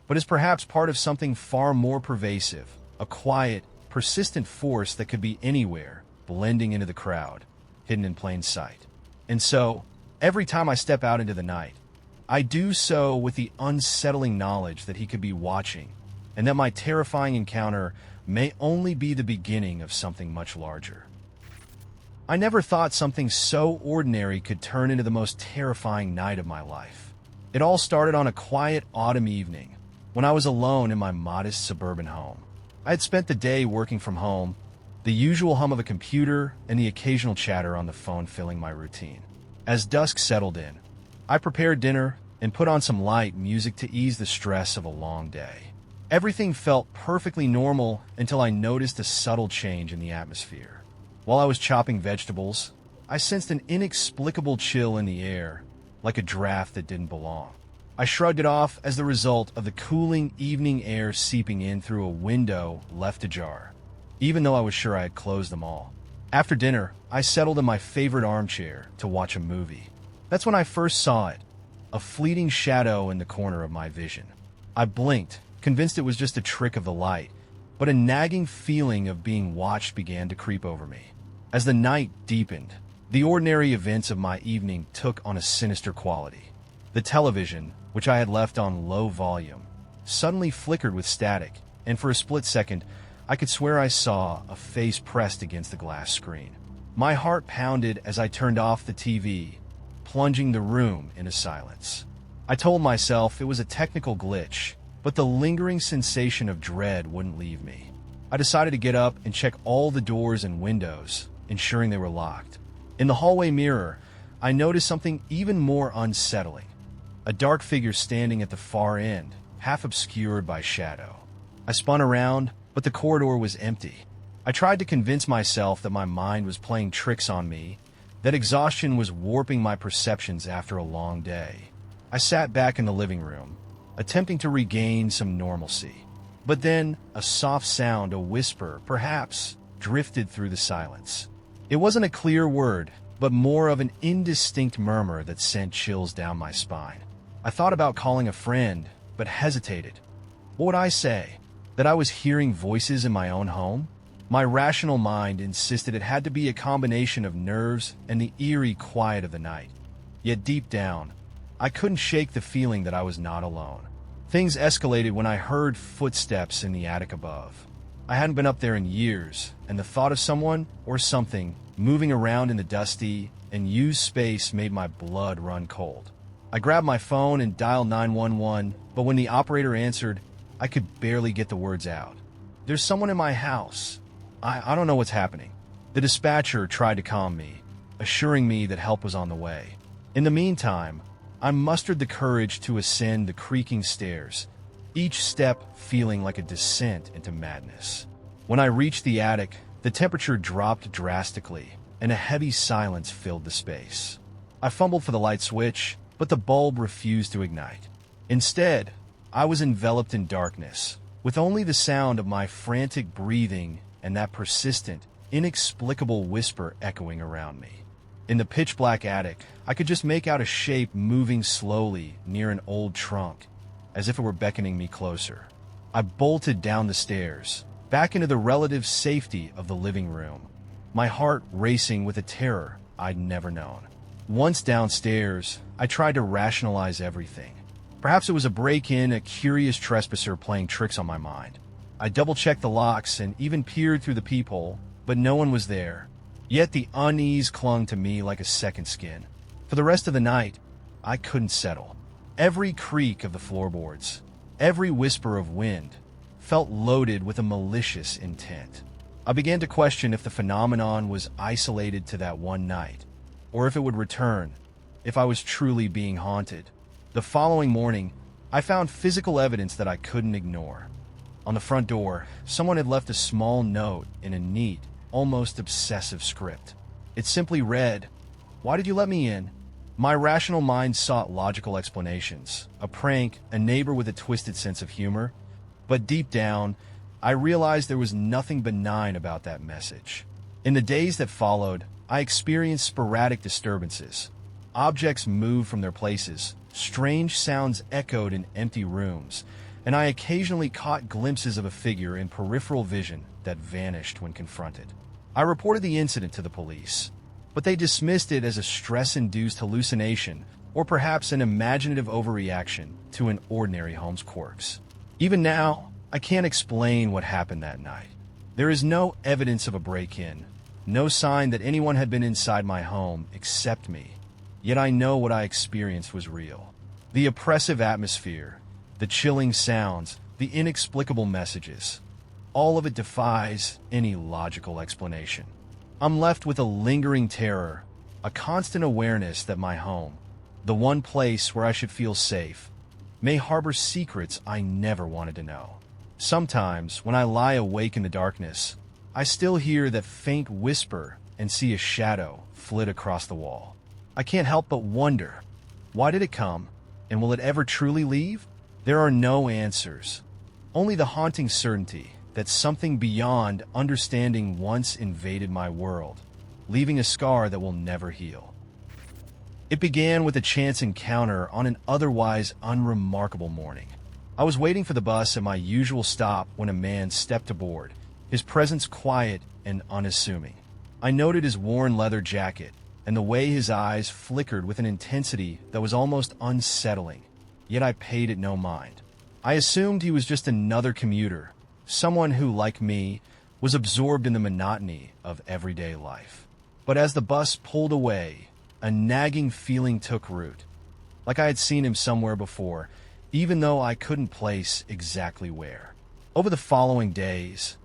but is perhaps part of something far more pervasive, a quiet, persistent force that could be anywhere, blending into the crowd, hidden in plain sight. And so, every time I step out into the night, I do so with the unsettling knowledge that he could be watching, and that my terrifying encounter may only be the beginning of something much larger. I never thought something so ordinary could turn into the most terrifying night of my life. It all started on a quiet autumn evening, when I was alone in my modest suburban home. I had spent the day working from home, the usual hum of a computer and the occasional chatter on the phone filling my routine. As dusk settled in, I prepared dinner and put on some light music to ease the stress of a long day. Everything felt perfectly normal until I noticed a subtle change in the atmosphere. While I was chopping vegetables, I sensed an inexplicable chill in the air, like a draft that didn't belong. I shrugged it off as the result of the cooling evening air seeping in through a window left ajar, even though I was sure I had closed them all. After dinner, I settled in my favorite armchair to watch a movie. That's when I first saw it, a fleeting shadow in the corner of my vision. I blinked, convinced it was just a trick of the light, but a nagging feeling of being watched began to creep over me. As the night deepened, the ordinary events of my evening took on a sinister quality. The television, which I had left on low volume, suddenly flickered with static, and for a split second, I could swear I saw a face pressed against the glass screen. My heart pounded as I turned off the TV, plunging the room into silence. I told myself it was a technical glitch, but the lingering sensation of dread wouldn't leave me. I decided to get up and check all the doors and windows, ensuring they were locked. In the hallway mirror, I noticed something even more unsettling. A dark figure standing at the far end, half obscured by shadow. I spun around, but the corridor was empty. I tried to convince myself that my mind was playing tricks on me, that exhaustion was warping my perceptions after a long day. I sat back in the living room, attempting to regain some normalcy. But then, a soft sound, a whisper, perhaps, drifted through the silence. It wasn't a clear word, but more of an indistinct murmur that sent chills down my spine. I thought about calling a friend, but hesitated. What would I say? That I was hearing voices in my own home? My rational mind insisted it had to be a combination of nerves and the eerie quiet of the night. Yet deep down, I couldn't shake the feeling that I was not alone. Things escalated when I heard footsteps in the attic above. I hadn't been up there in years, and the thought of someone or something moving around in the dusty and used space made my blood run cold. I grabbed my phone and dialed 911, but when the operator answered, I could barely get the words out. There's someone in my house. I don't know what's happening. The dispatcher tried to calm me, assuring me that help was on the way. In the meantime, I mustered the courage to ascend the creaking stairs, each step feeling like a descent into madness. When I reached the attic, the temperature dropped drastically, and a heavy silence filled the space. I fumbled for the light switch, but the bulb refused to ignite. Instead, I was enveloped in darkness, with only the sound of my frantic breathing and that persistent, inexplicable whisper echoing around me. In the pitch-black attic, I could just make out a shape moving slowly near an old trunk, as if it were beckoning me closer. I bolted down the stairs, back into the relative safety of the living room, my heart racing with a terror I'd never known. Once downstairs, I tried to rationalize everything. Perhaps it was a break-in, a curious trespasser playing tricks on my mind. I double-checked the locks and even peered through the peephole, but no one was there. Yet the unease clung to me like a second skin. For the rest of the night, I couldn't settle. Every creak of the floorboards, every whisper of wind, felt loaded with a malicious intent. I began to question if the phenomenon was isolated to that one night, or if it would return, if I was truly being haunted. The following morning, I found physical evidence that I couldn't ignore. On the front door, someone had left a small note in a neat, almost obsessive script. It simply read, "Why did you let me in?" My rational mind sought logical explanations, a prank, a neighbor with a twisted sense of humor. But deep down, I realized there was nothing benign about that message. In the days that followed, I experienced sporadic disturbances. Objects moved from their places, strange sounds echoed in empty rooms, and I occasionally caught glimpses of a figure in peripheral vision that vanished when confronted. I reported the incident to the police, but they dismissed it as a stress-induced hallucination or perhaps an imaginative overreaction to an ordinary home's quirks. Even now, I can't explain what happened that night. There is no evidence of a break-in, no sign that anyone had been inside my home except me. Yet I know what I experienced was real. The oppressive atmosphere, the chilling sounds, the inexplicable messages, all of it defies any logical explanation. I'm left with a lingering terror, a constant awareness that my home, the one place where I should feel safe, may harbor secrets I never wanted to know. Sometimes, when I lie awake in the darkness, I still hear that faint whisper and see a shadow flit across the wall. I can't help but wonder, why did it come, and will it ever truly leave? There are no answers, only the haunting certainty that something beyond understanding once invaded my world, leaving a scar that will never heal. It began with a chance encounter on an otherwise unremarkable morning. I was waiting for the bus at my usual stop when a man stepped aboard, his presence quiet and unassuming. I noted his worn leather jacket and the way his eyes flickered with an intensity that was almost unsettling, yet I paid it no mind. I assumed he was just another commuter, someone who, like me, was absorbed in the monotony of everyday life. But as the bus pulled away, a nagging feeling took root, like I had seen him somewhere before, even though I couldn't place exactly where. Over the following days,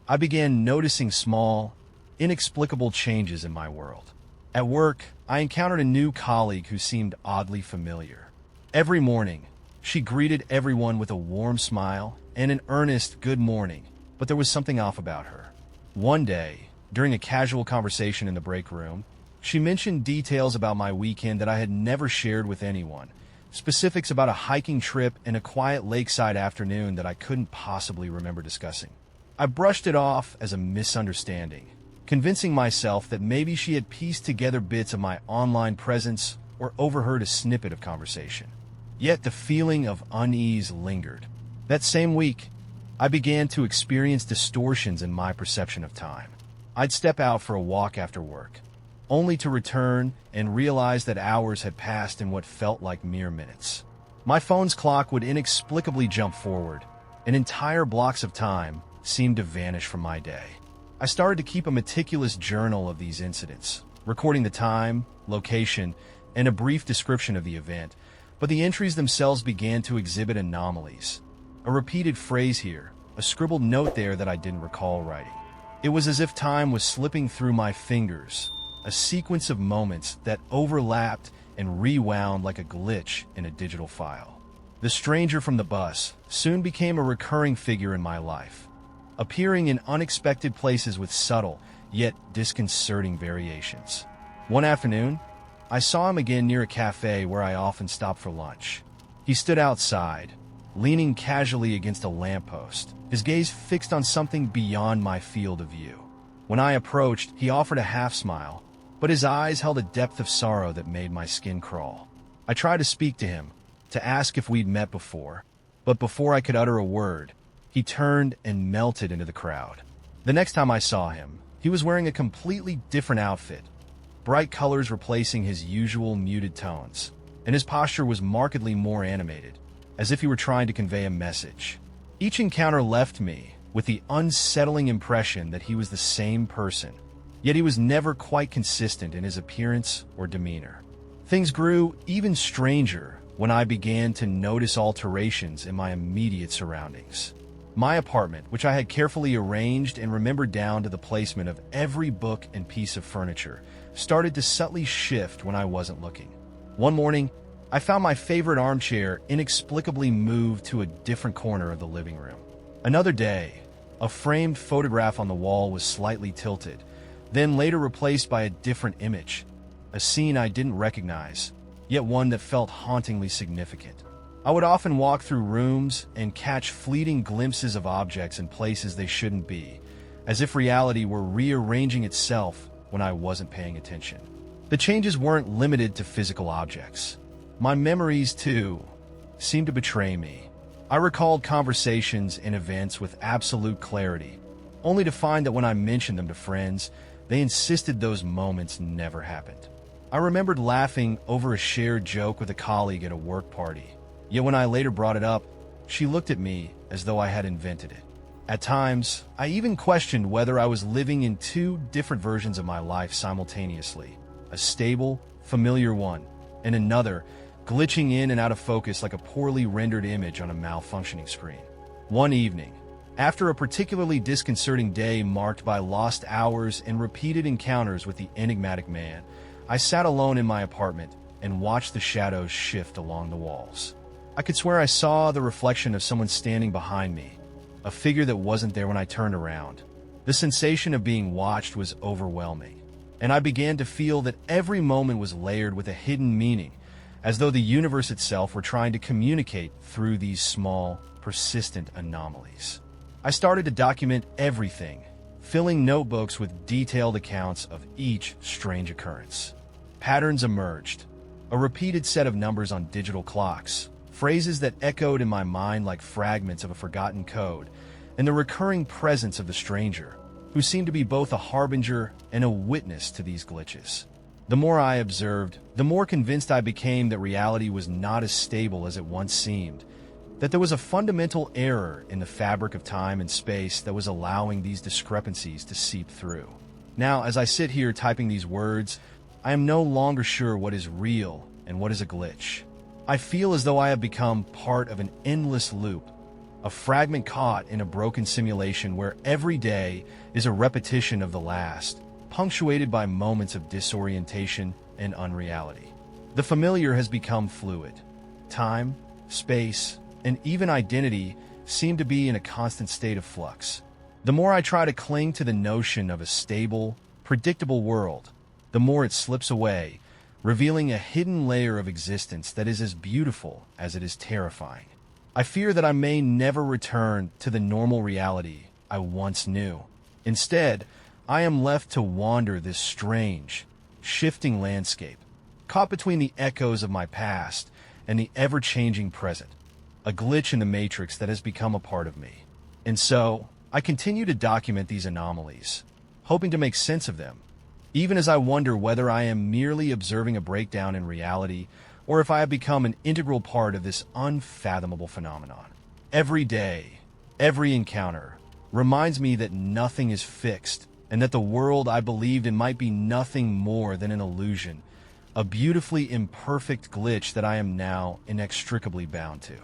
I began noticing small, inexplicable changes in my world. At work, I encountered a new colleague who seemed oddly familiar. Every morning, she greeted everyone with a warm smile and an earnest good morning, but there was something off about her. One day, during a casual conversation in the break room, she mentioned details about my weekend that I had never shared with anyone, specifics about a hiking trip and a quiet lakeside afternoon that I couldn't possibly remember discussing. I brushed it off as a misunderstanding, convincing myself that maybe she had pieced together bits of my online presence or overheard a snippet of conversation. Yet the feeling of unease lingered. That same week, I began to experience distortions in my perception of time. I'd step out for a walk after work, only to return and realize that hours had passed in what felt like mere minutes. My phone's clock would inexplicably jump forward, and entire blocks of time seemed to vanish from my day. I started to keep a meticulous journal of these incidents, recording the time, location, and a brief description of the event, but the entries themselves began to exhibit anomalies. A repeated phrase here, a scribbled note there that I didn't recall writing. It was as if time was slipping through my fingers, a sequence of moments that overlapped and rewound like a glitch in a digital file. The stranger from the bus soon became a recurring figure in my life, appearing in unexpected places with subtle, yet disconcerting variations. One afternoon, I saw him again near a cafe where I often stopped for lunch. He stood outside, leaning casually against a lamppost, his gaze fixed on something beyond my field of view. When I approached, he offered a half-smile, but his eyes held a depth of sorrow that made my skin crawl. I tried to speak to him, to ask if we'd met before, but before I could utter a word, he turned and melted into the crowd. The next time I saw him, he was wearing a completely different outfit, bright colors replacing his usual muted tones, and his posture was markedly more animated, as if he were trying to convey a message. Each encounter left me with the unsettling impression that he was the same person, yet he was never quite consistent in his appearance or demeanor. Things grew even stranger when I began to notice alterations in my immediate surroundings. My apartment, which I had carefully arranged and remembered down to the placement of every book and piece of furniture, started to subtly shift when I wasn't looking. One morning, I found my favorite armchair inexplicably moved to a different corner of the living room. Another day, a framed photograph on the wall was slightly tilted, then later replaced by a different image, a scene I didn't recognize, yet one that felt hauntingly significant. I would often walk through rooms and catch fleeting glimpses of objects in places they shouldn't be, as if reality were rearranging itself when I wasn't paying attention. The changes weren't limited to physical objects. My memories, too, seemed to betray me. I recalled conversations and events with absolute clarity, only to find that when I mentioned them to friends, they insisted those moments never happened. I remembered laughing over a shared joke with a colleague at a work party, yet when I later brought it up, she looked at me as though I had invented it. At times, I even questioned whether I was living in two different versions of my life simultaneously, a stable, familiar one, and another glitching in and out of focus like a poorly rendered image on a malfunctioning screen. One evening, after a particularly disconcerting day marked by lost hours and repeated encounters with the enigmatic man, I sat alone in my apartment and watched the shadows shift along the walls. I could swear I saw the reflection of someone standing behind me, a figure that wasn't there when I turned around. The sensation of being watched was overwhelming, and I began to feel that every moment was layered with a hidden meaning, as though the universe itself were trying to communicate through these small, persistent anomalies. I started to document everything, filling notebooks with detailed accounts of each strange occurrence. Patterns emerged, a repeated set of numbers on digital clocks, phrases that echoed in my mind like fragments of a forgotten code, and the recurring presence of the stranger, who seemed to be both a harbinger and a witness to these glitches. The more I observed, the more convinced I became that reality was not as stable as it once seemed. that there was a fundamental error in the fabric of time and space that was allowing these discrepancies to seep through. Now, as I sit here typing these words, I am no longer sure what is real and what is a glitch. I feel as though I have become part of an endless loop, a fragment caught in a broken simulation where every day is a repetition of the last, punctuated by moments of disorientation and unreality. The familiar has become fluid. Time, space, and even identity seem to be in a constant state of flux. The more I try to cling to the notion of a stable, predictable world, the more it slips away, revealing a hidden layer of existence that is as beautiful as it is terrifying. I fear that I may never return to the normal reality I once knew. Instead, I am left to wander this strange, shifting landscape, caught between the echoes of my past and the ever-changing present, a glitch in the matrix that has become a part of me. And so, I continue to document these anomalies, hoping to make sense of them, even as I wonder whether I am merely observing a breakdown in reality or if I have become an integral part of this unfathomable phenomenon. Every day, every encounter, reminds me that nothing is fixed and that the world I believed in might be nothing more than an illusion, a beautifully imperfect glitch that I am now inextricably bound to.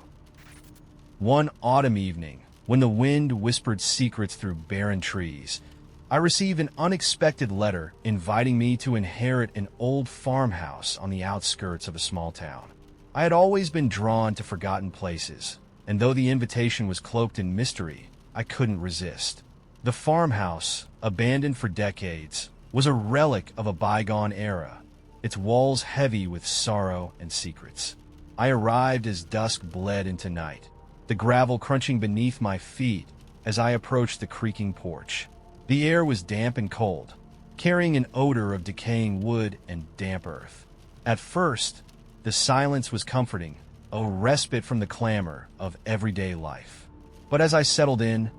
One autumn evening, when the wind whispered secrets through barren trees, I received an unexpected letter inviting me to inherit an old farmhouse on the outskirts of a small town. I had always been drawn to forgotten places, and though the invitation was cloaked in mystery, I couldn't resist. The farmhouse, abandoned for decades, was a relic of a bygone era, its walls heavy with sorrow and secrets. I arrived as dusk bled into night, the gravel crunching beneath my feet as I approached the creaking porch. The air was damp and cold, carrying an odor of decaying wood and damp earth. At first, the silence was comforting, a respite from the clamor of everyday life. But as I settled in,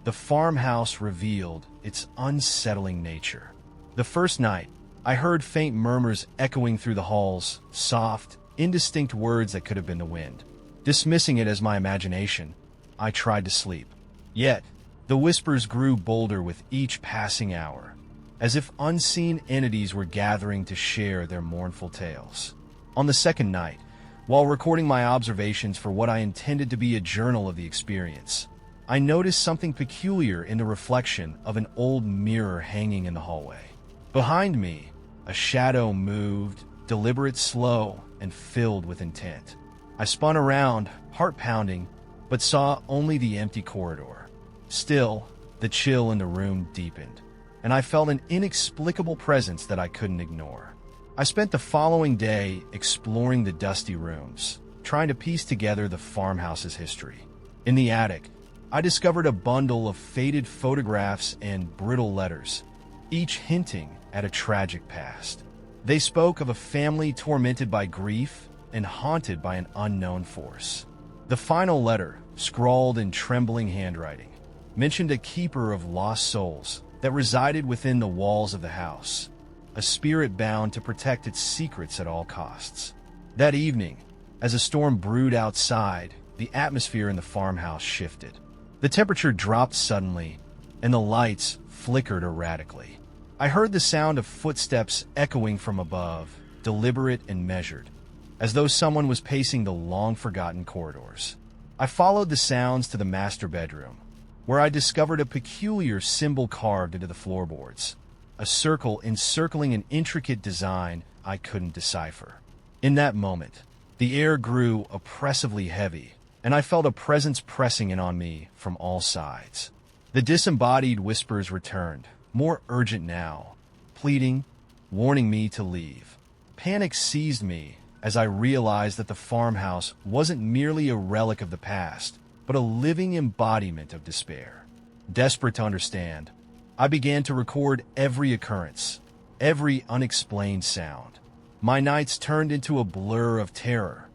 the farmhouse revealed its unsettling nature. The first night, I heard faint murmurs echoing through the halls, soft, indistinct words that could have been the wind. Dismissing it as my imagination, I tried to sleep. Yet, the whispers grew bolder with each passing hour, as if unseen entities were gathering to share their mournful tales. On the second night, while recording my observations for what I intended to be a journal of the experience, I noticed something peculiar in the reflection of an old mirror hanging in the hallway. Behind me, a shadow moved, deliberate, slow, and filled with intent. I spun around, heart pounding, but saw only the empty corridor. Still, the chill in the room deepened, and I felt an inexplicable presence that I couldn't ignore. I spent the following day exploring the dusty rooms, trying to piece together the farmhouse's history. In the attic, I discovered a bundle of faded photographs and brittle letters, each hinting at a tragic past. They spoke of a family tormented by grief and haunted by an unknown force. The final letter, scrawled in trembling handwriting, mentioned a keeper of lost souls that resided within the walls of the house, a spirit bound to protect its secrets at all costs. That evening, as a storm brewed outside, the atmosphere in the farmhouse shifted. The temperature dropped suddenly, and the lights flickered erratically. I heard the sound of footsteps echoing from above, deliberate and measured, as though someone was pacing the long-forgotten corridors. I followed the sounds to the master bedroom, where I discovered a peculiar symbol carved into the floorboards, a circle encircling an intricate design I couldn't decipher. In that moment, the air grew oppressively heavy, and I felt a presence pressing in on me from all sides. The disembodied whispers returned, more urgent now, pleading, warning me to leave. Panic seized me as I realized that the farmhouse wasn't merely a relic of the past, but a living embodiment of despair. Desperate to understand, I began to record every occurrence, every unexplained sound. My nights turned into a blur of terror,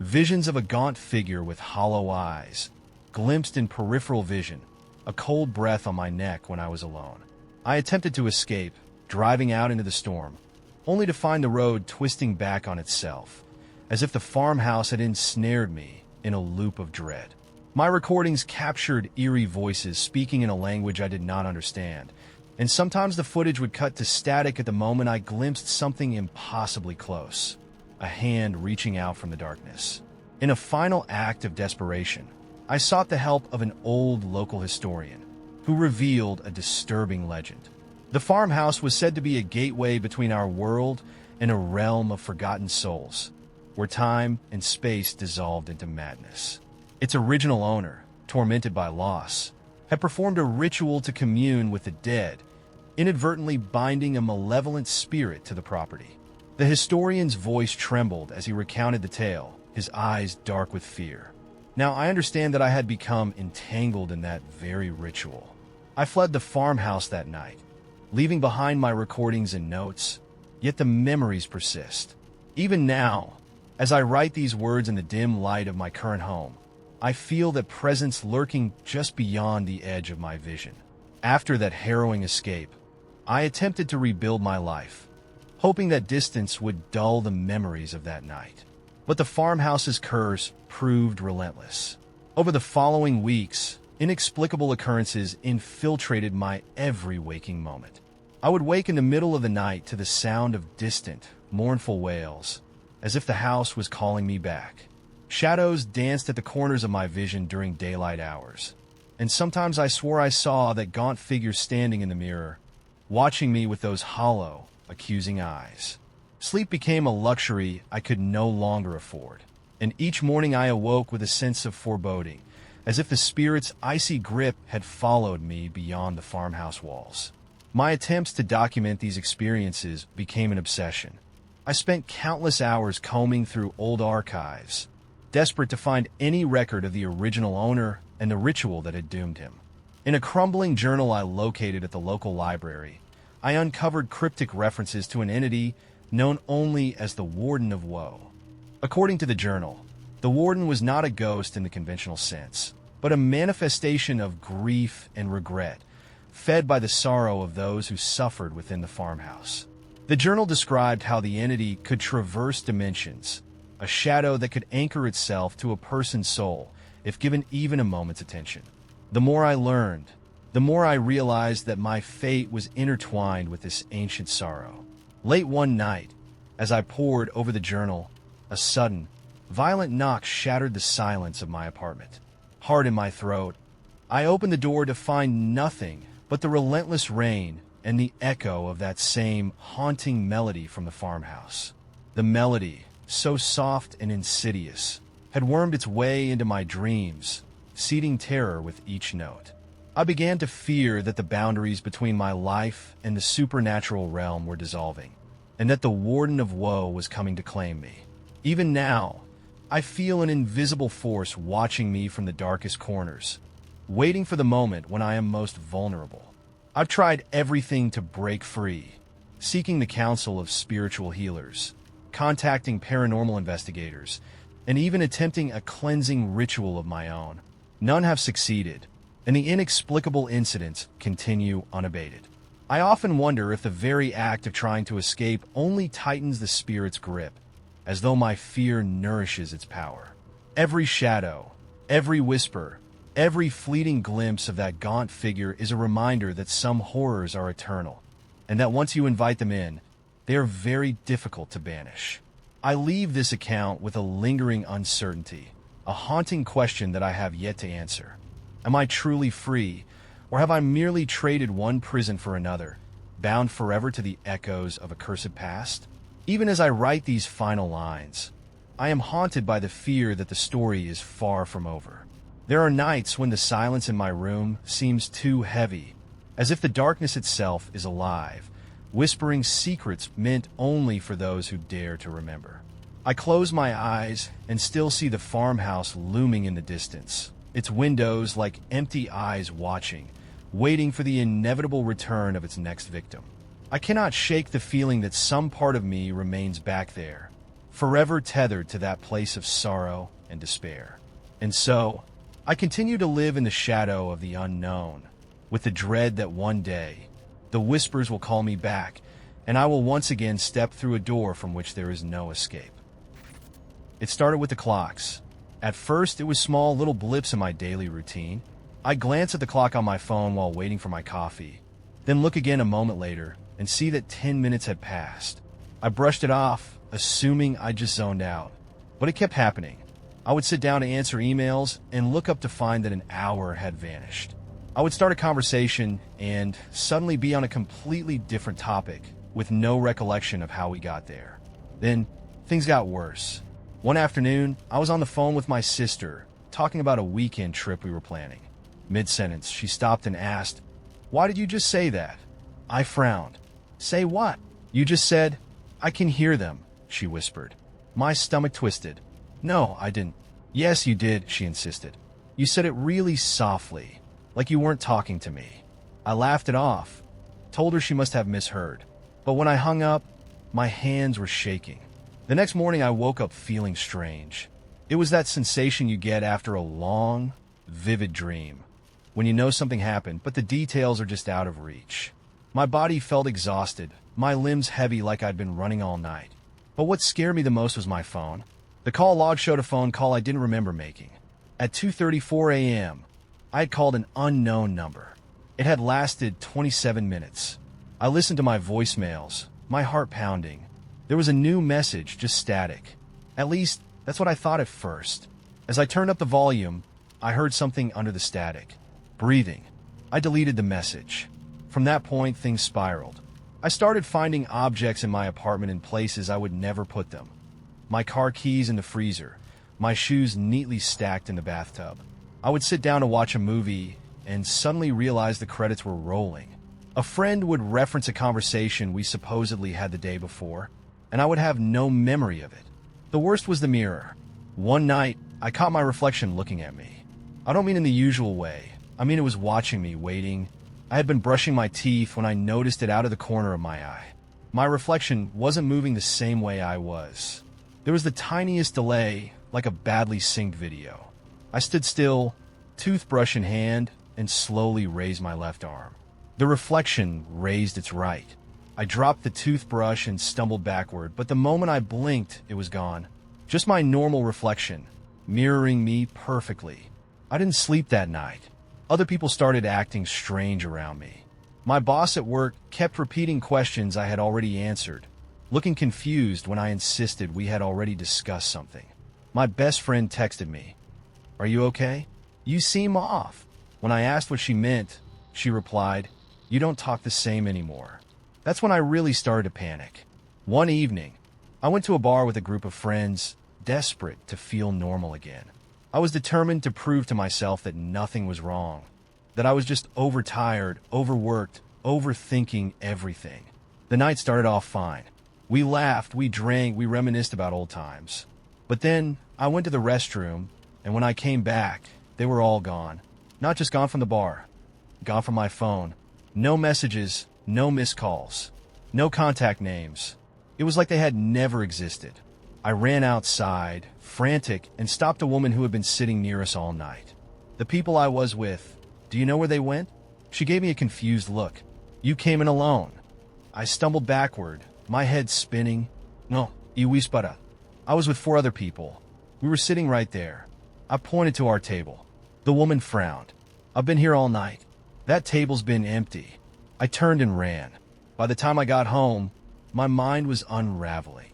visions of a gaunt figure with hollow eyes, glimpsed in peripheral vision, a cold breath on my neck when I was alone. I attempted to escape, driving out into the storm, only to find the road twisting back on itself, as if the farmhouse had ensnared me in a loop of dread. My recordings captured eerie voices speaking in a language I did not understand, and sometimes the footage would cut to static at the moment I glimpsed something impossibly close, a hand reaching out from the darkness. In a final act of desperation, I sought the help of an old local historian who revealed a disturbing legend. The farmhouse was said to be a gateway between our world and a realm of forgotten souls, where time and space dissolved into madness. Its original owner, tormented by loss, had performed a ritual to commune with the dead, inadvertently binding a malevolent spirit to the property. The historian's voice trembled as he recounted the tale, his eyes dark with fear. Now, I understand that I had become entangled in that very ritual. I fled the farmhouse that night, leaving behind my recordings and notes, yet the memories persist. Even now, as I write these words in the dim light of my current home, I feel that presence lurking just beyond the edge of my vision. After that harrowing escape, I attempted to rebuild my life, hoping that distance would dull the memories of that night. But the farmhouse's curse proved relentless. Over the following weeks, inexplicable occurrences infiltrated my every waking moment. I would wake in the middle of the night to the sound of distant, mournful wails, as if the house was calling me back. Shadows danced at the corners of my vision during daylight hours, and sometimes I swore I saw that gaunt figure standing in the mirror, watching me with those hollow, accusing eyes. Sleep became a luxury I could no longer afford, and each morning I awoke with a sense of foreboding, as if the spirit's icy grip had followed me beyond the farmhouse walls. My attempts to document these experiences became an obsession. I spent countless hours combing through old archives, desperate to find any record of the original owner and the ritual that had doomed him. In a crumbling journal I located at the local library, I uncovered cryptic references to an entity known only as the Warden of Woe. According to the journal, the Warden was not a ghost in the conventional sense, but a manifestation of grief and regret, fed by the sorrow of those who suffered within the farmhouse. The journal described how the entity could traverse dimensions, a shadow that could anchor itself to a person's soul if given even a moment's attention. The more I learned, the more I realized that my fate was intertwined with this ancient sorrow. Late one night, as I pored over the journal, a sudden, violent knock shattered the silence of my apartment. Hard in my throat, I opened the door to find nothing but the relentless rain and the echo of that same haunting melody from the farmhouse. The melody, so soft and insidious, had wormed its way into my dreams, seeding terror with each note. I began to fear that the boundaries between my life and the supernatural realm were dissolving, and that the Warden of Woe was coming to claim me. Even now, I feel an invisible force watching me from the darkest corners, waiting for the moment when I am most vulnerable. I've tried everything to break free, seeking the counsel of spiritual healers, contacting paranormal investigators, and even attempting a cleansing ritual of my own. None have succeeded, and the inexplicable incidents continue unabated. I often wonder if the very act of trying to escape only tightens the spirit's grip, as though my fear nourishes its power. Every shadow, every whisper, every fleeting glimpse of that gaunt figure is a reminder that some horrors are eternal, and that once you invite them in, they are very difficult to banish. I leave this account with a lingering uncertainty, a haunting question that I have yet to answer. Am I truly free, or have I merely traded one prison for another, bound forever to the echoes of a cursed past? Even as I write these final lines, I am haunted by the fear that the story is far from over. There are nights when the silence in my room seems too heavy, as if the darkness itself is alive, whispering secrets meant only for those who dare to remember. I close my eyes and still see the farmhouse looming in the distance, its windows like empty eyes watching, waiting for the inevitable return of its next victim. I cannot shake the feeling that some part of me remains back there, forever tethered to that place of sorrow and despair. And so, I continue to live in the shadow of the unknown, with the dread that one day, the whispers will call me back, and I will once again step through a door from which there is no escape. It started with the clocks, At first, it was small little blips in my daily routine. I glance at the clock on my phone while waiting for my coffee, then look again a moment later and see that 10 minutes had passed. I brushed it off, assuming I just zoned out. But it kept happening. I would sit down to answer emails and look up to find that an hour had vanished. I would start a conversation and suddenly be on a completely different topic with no recollection of how we got there. Then things got worse. One afternoon, I was on the phone with my sister, talking about a weekend trip we were planning. Mid-sentence, she stopped and asked, "Why did you just say that?" I frowned. "Say what?" "You just said, 'I can hear them,'" she whispered. My stomach twisted. "No, I didn't." "Yes, you did," she insisted. "You said it really softly, like you weren't talking to me." I laughed it off, told her she must have misheard. But when I hung up, my hands were shaking. The next morning, I woke up feeling strange. It was that sensation you get after a long, vivid dream, when you know something happened, but the details are just out of reach. My body felt exhausted, my limbs heavy like I'd been running all night. But what scared me the most was my phone. The call log showed a phone call I didn't remember making. At 2:34 a.m., I had called an unknown number. It had lasted 27 minutes. I listened to my voicemails, my heart pounding. There was a new message, just static. At least, that's what I thought at first. As I turned up the volume, I heard something under the static. Breathing. I deleted the message. From that point, things spiraled. I started finding objects in my apartment in places I would never put them. My car keys in the freezer, my shoes neatly stacked in the bathtub. I would sit down to watch a movie and suddenly realize the credits were rolling. A friend would reference a conversation we supposedly had the day before, and I would have no memory of it. The worst was the mirror. One night, I caught my reflection looking at me. I don't mean in the usual way. I mean it was watching me, waiting. I had been brushing my teeth when I noticed it out of the corner of my eye. My reflection wasn't moving the same way I was. There was the tiniest delay, like a badly synced video. I stood still, toothbrush in hand, and slowly raised my left arm. The reflection raised its right. I dropped the toothbrush and stumbled backward, but the moment I blinked, it was gone. Just my normal reflection, mirroring me perfectly. I didn't sleep that night. Other people started acting strange around me. My boss at work kept repeating questions I had already answered, looking confused when I insisted we had already discussed something. My best friend texted me, "Are you okay? You seem off." When I asked what she meant, she replied, "You don't talk the same anymore." That's when I really started to panic. One evening, I went to a bar with a group of friends, desperate to feel normal again. I was determined to prove to myself that nothing was wrong, that I was just overtired, overworked, overthinking everything. The night started off fine. We laughed, we drank, we reminisced about old times. But then I went to the restroom, and when I came back, they were all gone. Not just gone from the bar, gone from my phone. No messages, no missed calls, no contact names. It was like they had never existed. I ran outside, frantic, and stopped a woman who had been sitting near us all night. The people I was with, do you know where they went? She gave me a confused look. "You came in alone." I stumbled backward, my head spinning. "No, iwis para." I was with 4 other people. We were sitting right there. I pointed to our table. The woman frowned. "I've been here all night. That table's been empty." I turned and ran. By the time I got home, my mind was unraveling.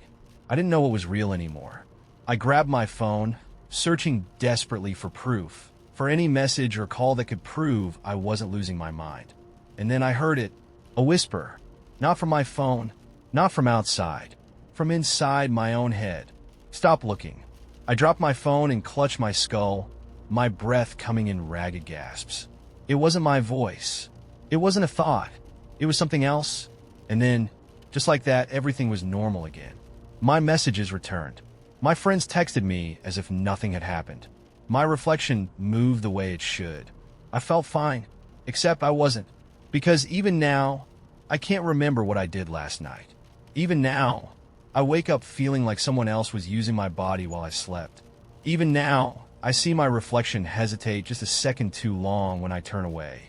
I didn't know what was real anymore. I grabbed my phone, searching desperately for proof, for any message or call that could prove I wasn't losing my mind. And then I heard it, a whisper, not from my phone, not from outside, from inside my own head. "Stop looking." I dropped my phone and clutched my skull, my breath coming in ragged gasps. It wasn't my voice. It wasn't a thought. It was something else. And then, just like that, everything was normal again. My messages returned. My friends texted me as if nothing had happened. My reflection moved the way it should. I felt fine, except I wasn't. Because even now, I can't remember what I did last night. Even now, I wake up feeling like someone else was using my body while I slept. Even now, I see my reflection hesitate just a second too long when I turn away.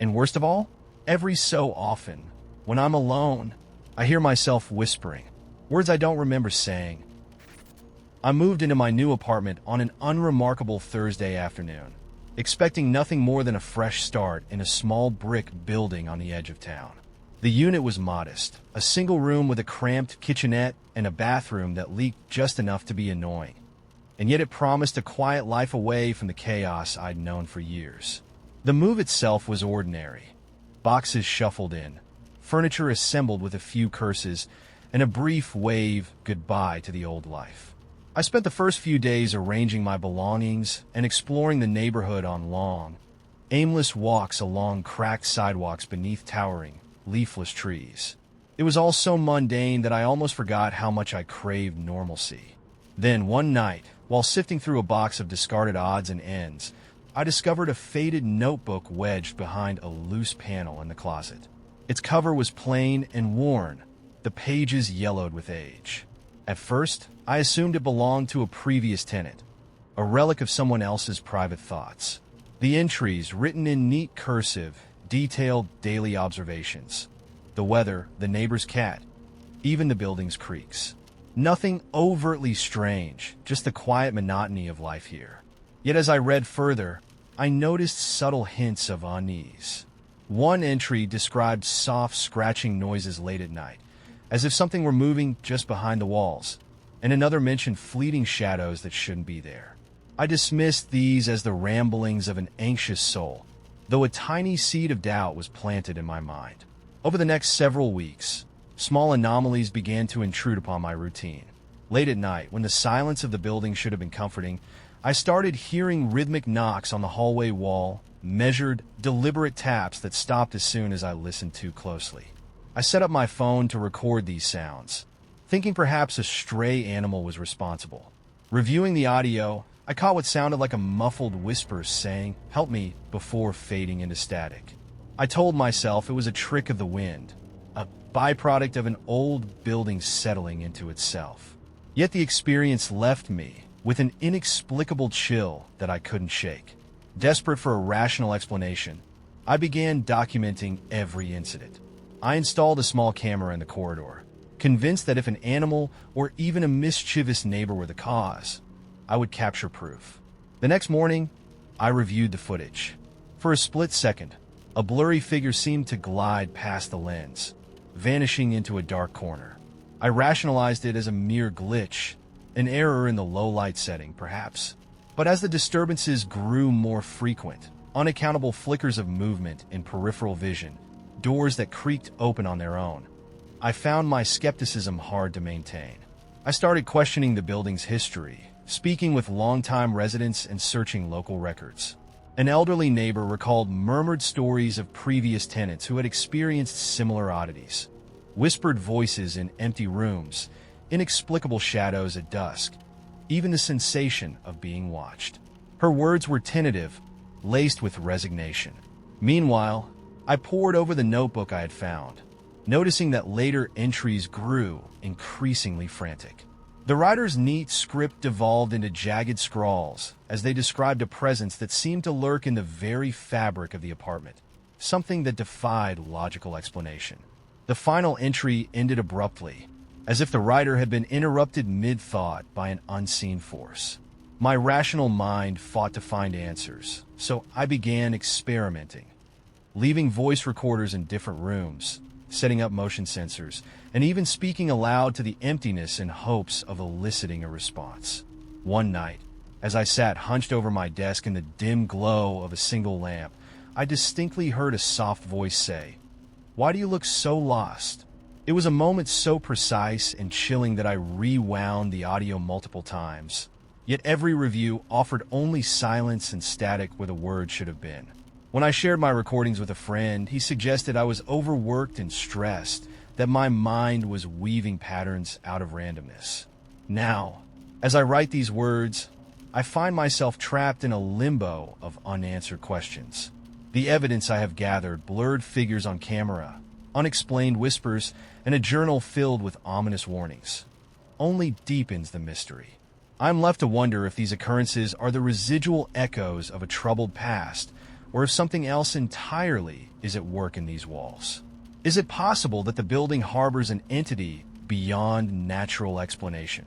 And worst of all, every so often, when I'm alone, I hear myself whispering, words I don't remember saying. I moved into my new apartment on an unremarkable Thursday afternoon, expecting nothing more than a fresh start in a small brick building on the edge of town. The unit was modest, a single room with a cramped kitchenette and a bathroom that leaked just enough to be annoying. And yet it promised a quiet life away from the chaos I'd known for years. The move itself was ordinary. Boxes shuffled in, furniture assembled with a few curses, and a brief wave goodbye to the old life. I spent the first few days arranging my belongings and exploring the neighborhood on long, aimless walks along cracked sidewalks beneath towering, leafless trees. It was all so mundane that I almost forgot how much I craved normalcy. Then, one night, while sifting through a box of discarded odds and ends, I discovered a faded notebook wedged behind a loose panel in the closet. Its cover was plain and worn, the pages yellowed with age. At first, I assumed it belonged to a previous tenant, a relic of someone else's private thoughts. The entries, written in neat cursive, detailed daily observations. The weather, the neighbor's cat, even the building's creaks. Nothing overtly strange, just the quiet monotony of life here. Yet as I read further, I noticed subtle hints of unease. One entry described soft scratching noises late at night, as if something were moving just behind the walls, and another mentioned fleeting shadows that shouldn't be there. I dismissed these as the ramblings of an anxious soul, though a tiny seed of doubt was planted in my mind. Over the next several weeks, small anomalies began to intrude upon my routine. Late at night, when the silence of the building should have been comforting, I started hearing rhythmic knocks on the hallway wall, measured, deliberate taps that stopped as soon as I listened too closely. I set up my phone to record these sounds, thinking perhaps a stray animal was responsible. Reviewing the audio, I caught what sounded like a muffled whisper saying, "Help me," before fading into static. I told myself it was a trick of the wind, a byproduct of an old building settling into itself. Yet the experience left me with an inexplicable chill that I couldn't shake. Desperate for a rational explanation, I began documenting every incident. I installed a small camera in the corridor, convinced that if an animal or even a mischievous neighbor were the cause, I would capture proof. The next morning, I reviewed the footage. For a split second, a blurry figure seemed to glide past the lens, vanishing into a dark corner. I rationalized it as a mere glitch, an error in the low-light setting, perhaps. But as the disturbances grew more frequent, unaccountable flickers of movement in peripheral vision, doors that creaked open on their own, I found my skepticism hard to maintain. I started questioning the building's history, speaking with longtime residents and searching local records. An elderly neighbor recalled murmured stories of previous tenants who had experienced similar oddities. Whispered voices in empty rooms, inexplicable shadows at dusk, even the sensation of being watched. Her words were tentative, laced with resignation. Meanwhile, I pored over the notebook I had found, noticing that later entries grew increasingly frantic. The writer's neat script devolved into jagged scrawls as they described a presence that seemed to lurk in the very fabric of the apartment, something that defied logical explanation. The final entry ended abruptly, as if the writer had been interrupted mid-thought by an unseen force. My rational mind fought to find answers, so I began experimenting, leaving voice recorders in different rooms, setting up motion sensors, and even speaking aloud to the emptiness in hopes of eliciting a response. One night, as I sat hunched over my desk in the dim glow of a single lamp, I distinctly heard a soft voice say, "Why do you look so lost?" It was a moment so precise and chilling that I rewound the audio multiple times. Yet every review offered only silence and static where the word should have been. When I shared my recordings with a friend, he suggested I was overworked and stressed, that my mind was weaving patterns out of randomness. Now, as I write these words, I find myself trapped in a limbo of unanswered questions. The evidence I have gathered, blurred figures on camera, unexplained whispers, and a journal filled with ominous warnings, only deepens the mystery. I'm left to wonder if these occurrences are the residual echoes of a troubled past, or if something else entirely is at work in these walls. Is it possible that the building harbors an entity beyond natural explanation?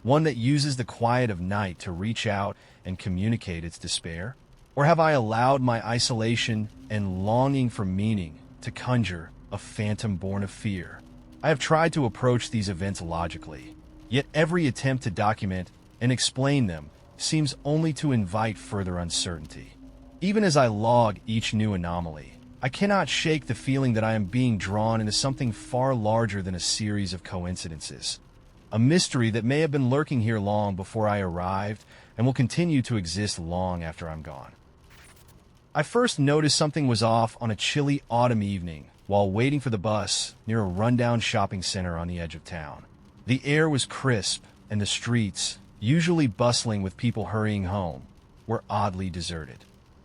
One that uses the quiet of night to reach out and communicate its despair? Or have I allowed my isolation and longing for meaning to conjure a phantom born of fear? I have tried to approach these events logically, yet every attempt to document and explain them seems only to invite further uncertainty. Even as I log each new anomaly, I cannot shake the feeling that I am being drawn into something far larger than a series of coincidences. A mystery that may have been lurking here long before I arrived and will continue to exist long after I'm gone. I first noticed something was off on a chilly autumn evening while waiting for the bus near a rundown shopping center on the edge of town. The air was crisp, and the streets, usually bustling with people hurrying home, were oddly deserted.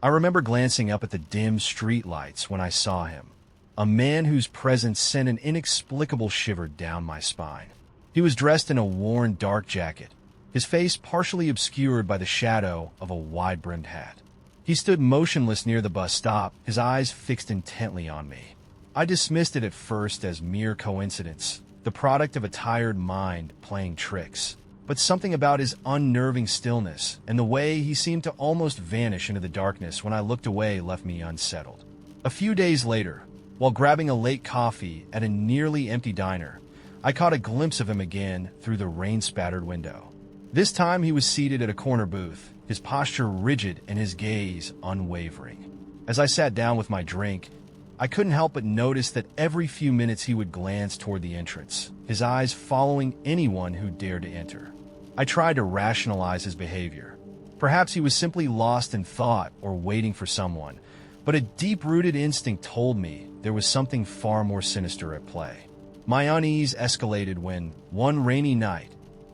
I remember glancing up at the dim street lights when I saw him, a man whose presence sent an inexplicable shiver down my spine. He was dressed in a worn dark jacket, his face partially obscured by the shadow of a wide-brimmed hat. He stood motionless near the bus stop, his eyes fixed intently on me. I dismissed it at first as mere coincidence, the product of a tired mind playing tricks. But something about his unnerving stillness and the way he seemed to almost vanish into the darkness when I looked away left me unsettled. A few days later, while grabbing a late coffee at a nearly empty diner, I caught a glimpse of him again through the rain-spattered window. This time he was seated at a corner booth, his posture rigid and his gaze unwavering. As I sat down with my drink, I couldn't help but notice that every few minutes he would glance toward the entrance, his eyes following anyone who dared to enter. I tried to rationalize his behavior. Perhaps he was simply lost in thought or waiting for someone, but a deep-rooted instinct told me there was something far more sinister at play. My unease escalated when, one rainy night,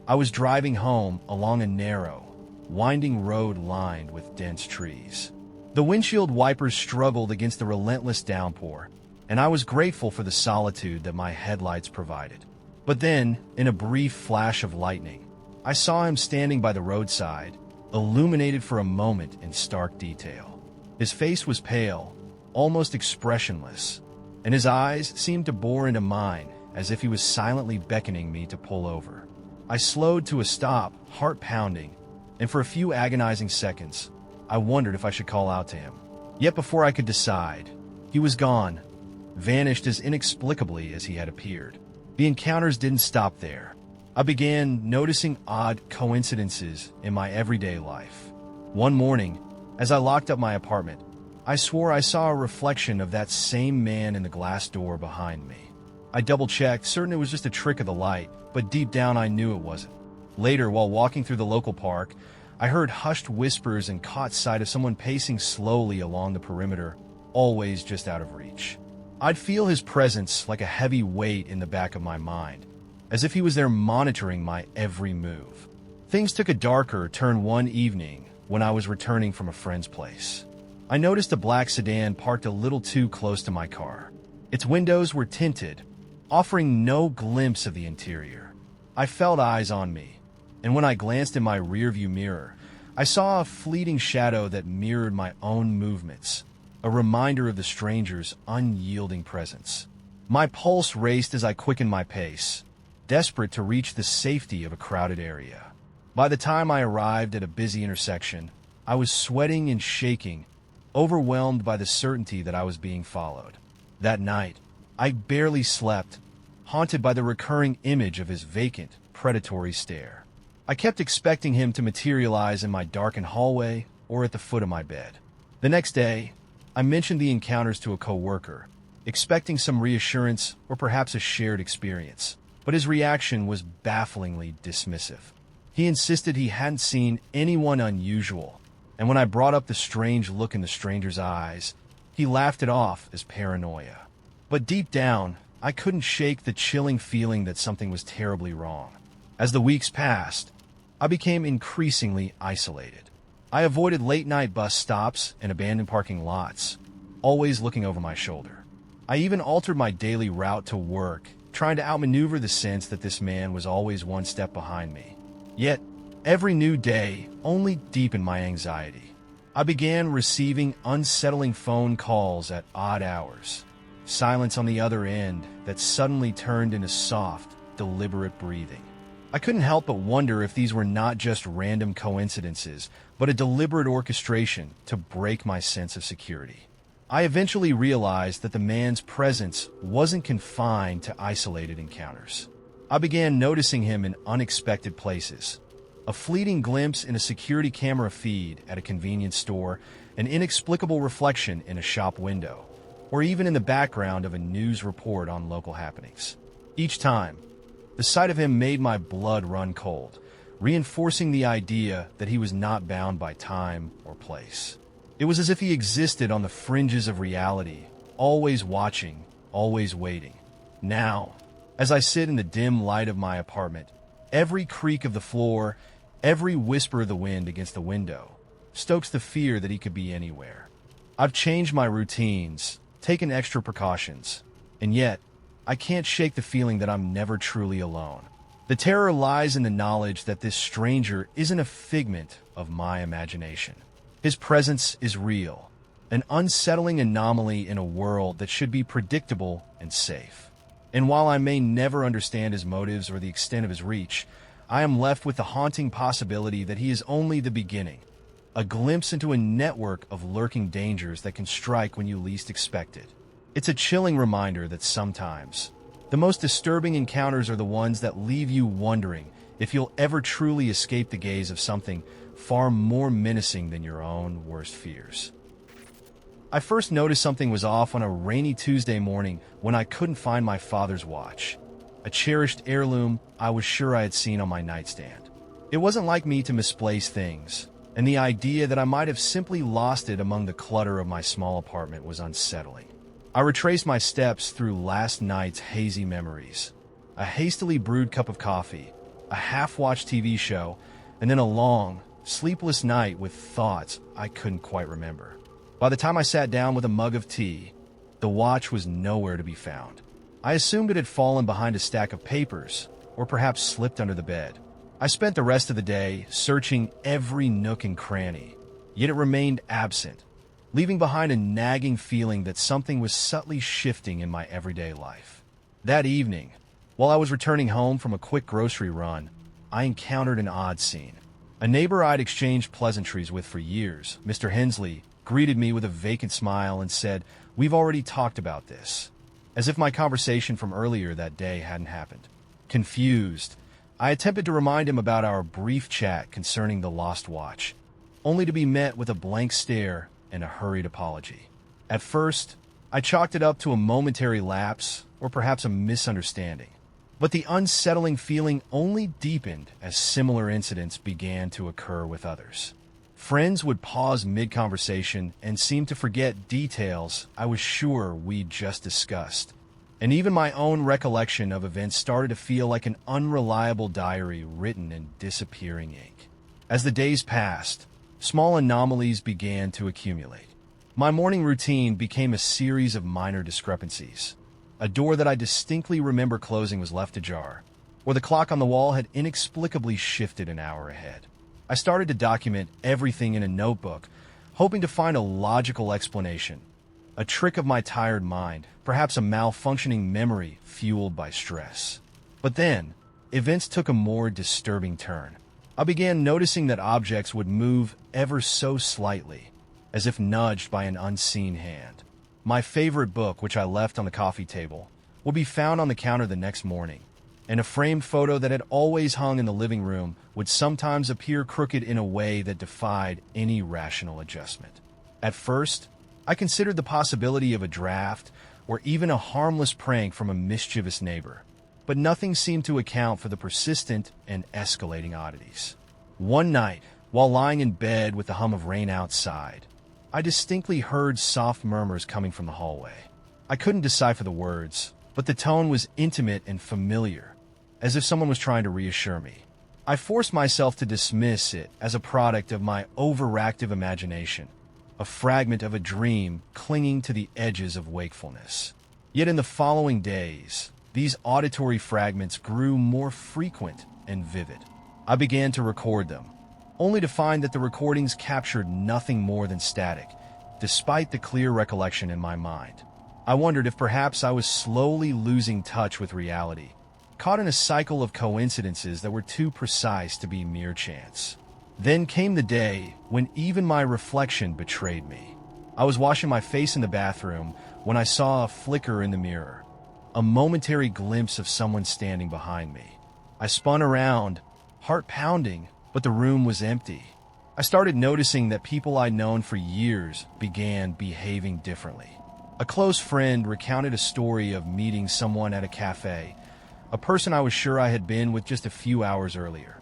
I was driving home along a narrow, winding road lined with dense trees. The windshield wipers struggled against the relentless downpour, and I was grateful for the solitude that my headlights provided. But then, in a brief flash of lightning, I saw him standing by the roadside, illuminated for a moment in stark detail. His face was pale, almost expressionless, and his eyes seemed to bore into mine as if he was silently beckoning me to pull over. I slowed to a stop, heart pounding, and for a few agonizing seconds, I wondered if I should call out to him. Yet before I could decide, he was gone, vanished as inexplicably as he had appeared. The encounters didn't stop there. I began noticing odd coincidences in my everyday life. One morning, as I locked up my apartment, I swore I saw a reflection of that same man in the glass door behind me. I double-checked, certain it was just a trick of the light, but deep down I knew it wasn't. Later, while walking through the local park, I heard hushed whispers and caught sight of someone pacing slowly along the perimeter, always just out of reach. I'd feel his presence like a heavy weight in the back of my mind, as if he was there monitoring my every move. Things took a darker turn one evening when I was returning from a friend's place. I noticed a black sedan parked a little too close to my car. Its windows were tinted, offering no glimpse of the interior. I felt eyes on me, and when I glanced in my rearview mirror, I saw a fleeting shadow that mirrored my own movements, a reminder of the stranger's unyielding presence. My pulse raced as I quickened my pace, desperate to reach the safety of a crowded area. By the time I arrived at a busy intersection, I was sweating and shaking, overwhelmed by the certainty that I was being followed. That night, I barely slept, haunted by the recurring image of his vacant, predatory stare. I kept expecting him to materialize in my darkened hallway or at the foot of my bed. The next day, I mentioned the encounters to a coworker, expecting some reassurance or perhaps a shared experience. But his reaction was bafflingly dismissive. He insisted he hadn't seen anyone unusual, and when I brought up the strange look in the stranger's eyes, he laughed it off as paranoia. But deep down, I couldn't shake the chilling feeling that something was terribly wrong. As the weeks passed, I became increasingly isolated. I avoided late-night bus stops and abandoned parking lots, always looking over my shoulder. I even altered my daily route to work, trying to outmaneuver the sense that this man was always one step behind me. Yet, every new day only deepened my anxiety. I began receiving unsettling phone calls at odd hours, silence on the other end that suddenly turned into soft, deliberate breathing. I couldn't help but wonder if these were not just random coincidences, but a deliberate orchestration to break my sense of security. I eventually realized that the man's presence wasn't confined to isolated encounters. I began noticing him in unexpected places. A fleeting glimpse in a security camera feed at a convenience store, an inexplicable reflection in a shop window, or even in the background of a news report on local happenings. Each time, the sight of him made my blood run cold, reinforcing the idea that he was not bound by time or place. It was as if he existed on the fringes of reality, always watching, always waiting. Now, as I sit in the dim light of my apartment, every creak of the floor, every whisper of the wind against the window, stokes the fear that he could be anywhere. I've changed my routines, taken extra precautions, and yet, I can't shake the feeling that I'm never truly alone. The terror lies in the knowledge that this stranger isn't a figment of my imagination. His presence is real, an unsettling anomaly in a world that should be predictable and safe. And while I may never understand his motives or the extent of his reach, I am left with the haunting possibility that he is only the beginning, a glimpse into a network of lurking dangers that can strike when you least expect it. It's a chilling reminder that sometimes the most disturbing encounters are the ones that leave you wondering if you'll ever truly escape the gaze of something far more menacing than your own worst fears. I first noticed something was off on a rainy Tuesday morning when I couldn't find my father's watch, a cherished heirloom I was sure I had seen on my nightstand. It wasn't like me to misplace things, and the idea that I might have simply lost it among the clutter of my small apartment was unsettling. I retraced my steps through last night's hazy memories. A hastily brewed cup of coffee, a half-watched TV show, and then a long, sleepless night with thoughts I couldn't quite remember. By the time I sat down with a mug of tea, the watch was nowhere to be found. I assumed it had fallen behind a stack of papers, or perhaps slipped under the bed. I spent the rest of the day searching every nook and cranny, yet it remained absent, leaving behind a nagging feeling that something was subtly shifting in my everyday life. That evening, while I was returning home from a quick grocery run, I encountered an odd scene. A neighbor I'd exchanged pleasantries with for years, Mr. Hensley, greeted me with a vacant smile and said, "We've already talked about this," as if my conversation from earlier that day hadn't happened. Confused, I attempted to remind him about our brief chat concerning the lost watch, only to be met with a blank stare and a hurried apology. At first, I chalked it up to a momentary lapse or perhaps a misunderstanding, but the unsettling feeling only deepened as similar incidents began to occur with others. Friends would pause mid-conversation and seem to forget details I was sure we'd just discussed, and even my own recollection of events started to feel like an unreliable diary written in disappearing ink. As the days passed, small anomalies began to accumulate. My morning routine became a series of minor discrepancies. A door that I distinctly remember closing was left ajar, or the clock on the wall had inexplicably shifted an hour ahead. I started to document everything in a notebook, hoping to find a logical explanation. A trick of my tired mind, perhaps a malfunctioning memory fueled by stress. But then, events took a more disturbing turn. I began noticing that objects would move ever so slightly, as if nudged by an unseen hand. My favorite book, which I left on the coffee table, would be found on the counter the next morning, and a framed photo that had always hung in the living room would sometimes appear crooked in a way that defied any rational adjustment. At first, I considered the possibility of a draft or even a harmless prank from a mischievous neighbor, but nothing seemed to account for the persistent and escalating oddities. One night, while lying in bed with the hum of rain outside, I distinctly heard soft murmurs coming from the hallway. I couldn't decipher the words, but the tone was intimate and familiar, as if someone was trying to reassure me. I forced myself to dismiss it as a product of my overactive imagination, a fragment of a dream clinging to the edges of wakefulness. Yet in the following days, these auditory fragments grew more frequent and vivid. I began to record them, only to find that the recordings captured nothing more than static, despite the clear recollection in my mind. I wondered if perhaps I was slowly losing touch with reality, caught in a cycle of coincidences that were too precise to be mere chance. Then came the day when even my reflection betrayed me. I was washing my face in the bathroom when I saw a flicker in the mirror, a momentary glimpse of someone standing behind me. I spun around, heart pounding, but the room was empty. I started noticing that people I'd known for years began behaving differently. A close friend recounted a story of meeting someone at a cafe, a person I was sure I had been with just a few hours earlier,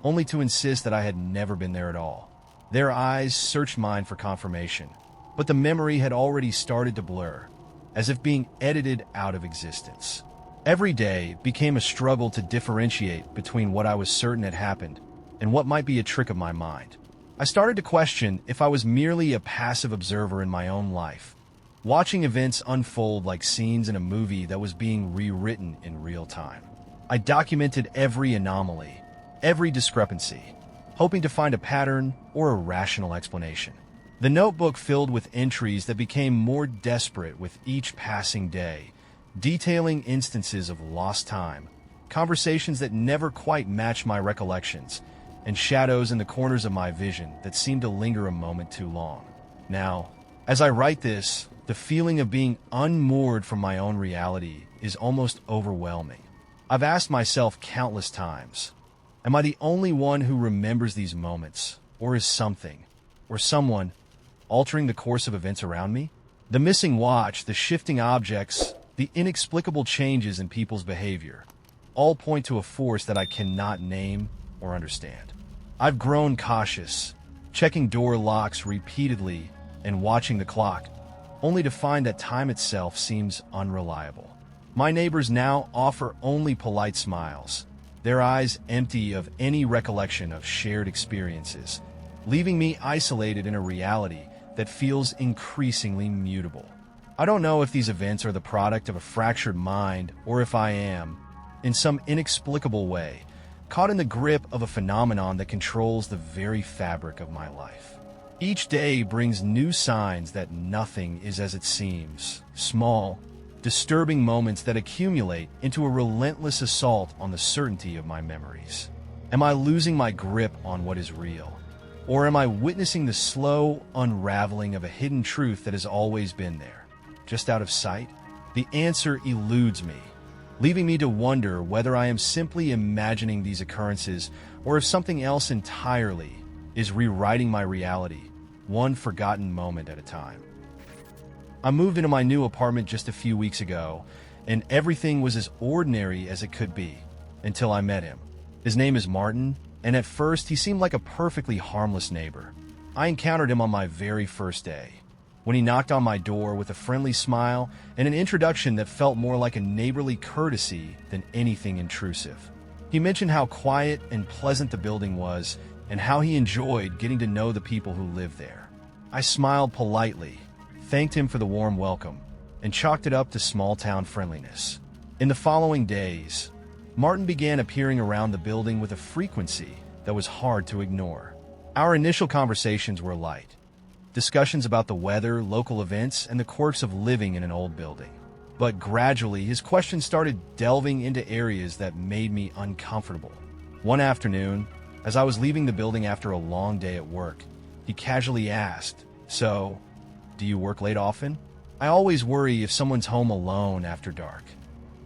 only to insist that I had never been there at all. Their eyes searched mine for confirmation, but the memory had already started to blur, as if being edited out of existence. Every day became a struggle to differentiate between what I was certain had happened and what might be a trick of my mind. I started to question if I was merely a passive observer in my own life, watching events unfold like scenes in a movie that was being rewritten in real time. I documented every anomaly, every discrepancy, hoping to find a pattern or a rational explanation. The notebook filled with entries that became more desperate with each passing day, detailing instances of lost time, conversations that never quite matched my recollections, and shadows in the corners of my vision that seemed to linger a moment too long. Now, as I write this, the feeling of being unmoored from my own reality is almost overwhelming. I've asked myself countless times, am I the only one who remembers these moments, or is something, or someone, altering the course of events around me? The missing watch, the shifting objects, the inexplicable changes in people's behavior, all point to a force that I cannot name or understand. I've grown cautious, checking door locks repeatedly and watching the clock, only to find that time itself seems unreliable. My neighbors now offer only polite smiles, their eyes empty of any recollection of shared experiences, leaving me isolated in a reality that feels increasingly mutable. I don't know if these events are the product of a fractured mind or if I am, in some inexplicable way, caught in the grip of a phenomenon that controls the very fabric of my life. Each day brings new signs that nothing is as it seems, small, disturbing moments that accumulate into a relentless assault on the certainty of my memories. Am I losing my grip on what is real? Or am I witnessing the slow unraveling of a hidden truth that has always been there, just out of sight? The answer eludes me, leaving me to wonder whether I am simply imagining these occurrences or if something else entirely is rewriting my reality, one forgotten moment at a time. I moved into my new apartment just a few weeks ago, and everything was as ordinary as it could be, until I met him. His name is Martin, and at first he seemed like a perfectly harmless neighbor. I encountered him on my very first day, when he knocked on my door with a friendly smile and an introduction that felt more like a neighborly courtesy than anything intrusive. He mentioned how quiet and pleasant the building was and how he enjoyed getting to know the people who lived there. I smiled politely, thanked him for the warm welcome, and chalked it up to small-town friendliness. In the following days, Martin began appearing around the building with a frequency that was hard to ignore. Our initial conversations were light, discussions about the weather, local events, and the quirks of living in an old building. But gradually, his questions started delving into areas that made me uncomfortable. One afternoon, as I was leaving the building after a long day at work, he casually asked, "So, do you work late often?" I always worry if someone's home alone after dark.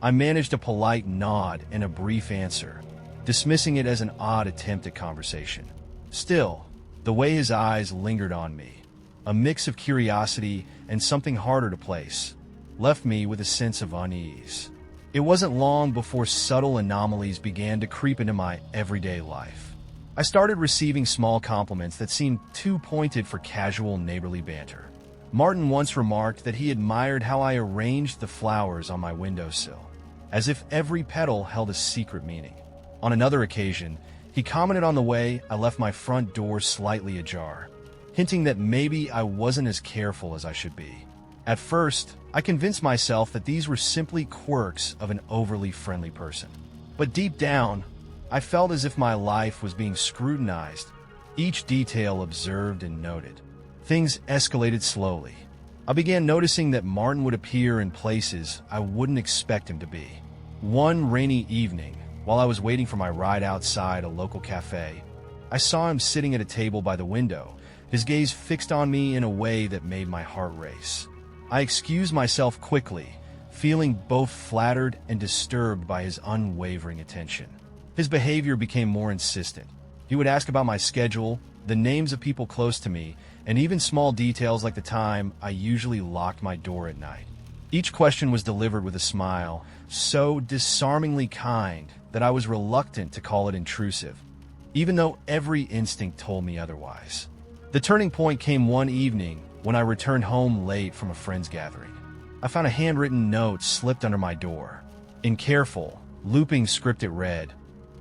I managed a polite nod and a brief answer, dismissing it as an odd attempt at conversation. Still, the way his eyes lingered on me, a mix of curiosity and something harder to place, left me with a sense of unease. It wasn't long before subtle anomalies began to creep into my everyday life. I started receiving small compliments that seemed too pointed for casual neighborly banter. Martin once remarked that he admired how I arranged the flowers on my windowsill, as if every petal held a secret meaning. On another occasion, he commented on the way I left my front door slightly ajar, hinting that maybe I wasn't as careful as I should be. At first, I convinced myself that these were simply quirks of an overly friendly person. But deep down, I felt as if my life was being scrutinized, each detail observed and noted. Things escalated slowly. I began noticing that Martin would appear in places I wouldn't expect him to be. One rainy evening, while I was waiting for my ride outside a local cafe, I saw him sitting at a table by the window, his gaze fixed on me in a way that made my heart race. I excused myself quickly, feeling both flattered and disturbed by his unwavering attention. His behavior became more insistent. He would ask about my schedule, the names of people close to me, and even small details like the time I usually locked my door at night. Each question was delivered with a smile, so disarmingly kind that I was reluctant to call it intrusive, even though every instinct told me otherwise. The turning point came one evening when I returned home late from a friend's gathering. I found a handwritten note slipped under my door. In careful, looping script it read,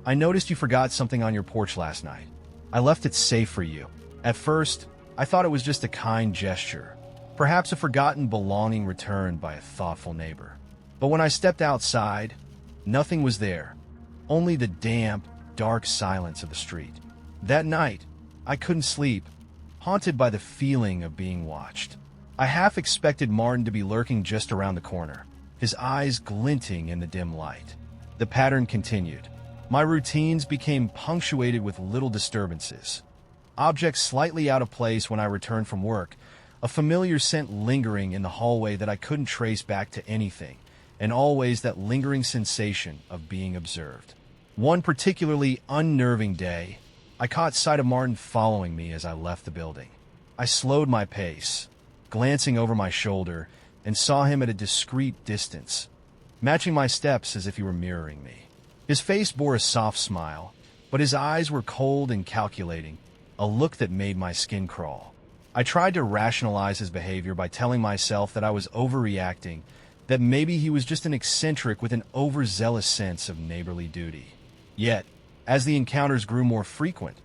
"I noticed you forgot something on your porch last night. I left it safe for you." At first, I thought it was just a kind gesture, perhaps a forgotten belonging returned by a thoughtful neighbor. But when I stepped outside, nothing was there, only the damp, dark silence of the street. That night, I couldn't sleep, haunted by the feeling of being watched. I half expected Martin to be lurking just around the corner, his eyes glinting in the dim light. The pattern continued. My routines became punctuated with little disturbances. Objects slightly out of place when I returned from work, a familiar scent lingering in the hallway that I couldn't trace back to anything, and always that lingering sensation of being observed. One particularly unnerving day, I caught sight of Martin following me as I left the building. I slowed my pace, glancing over my shoulder, and saw him at a discreet distance, matching my steps as if he were mirroring me. His face bore a soft smile, but his eyes were cold and calculating, a look that made my skin crawl. I tried to rationalize his behavior by telling myself that I was overreacting, that maybe he was just an eccentric with an overzealous sense of neighborly duty. Yet, as the encounters grew more frequent,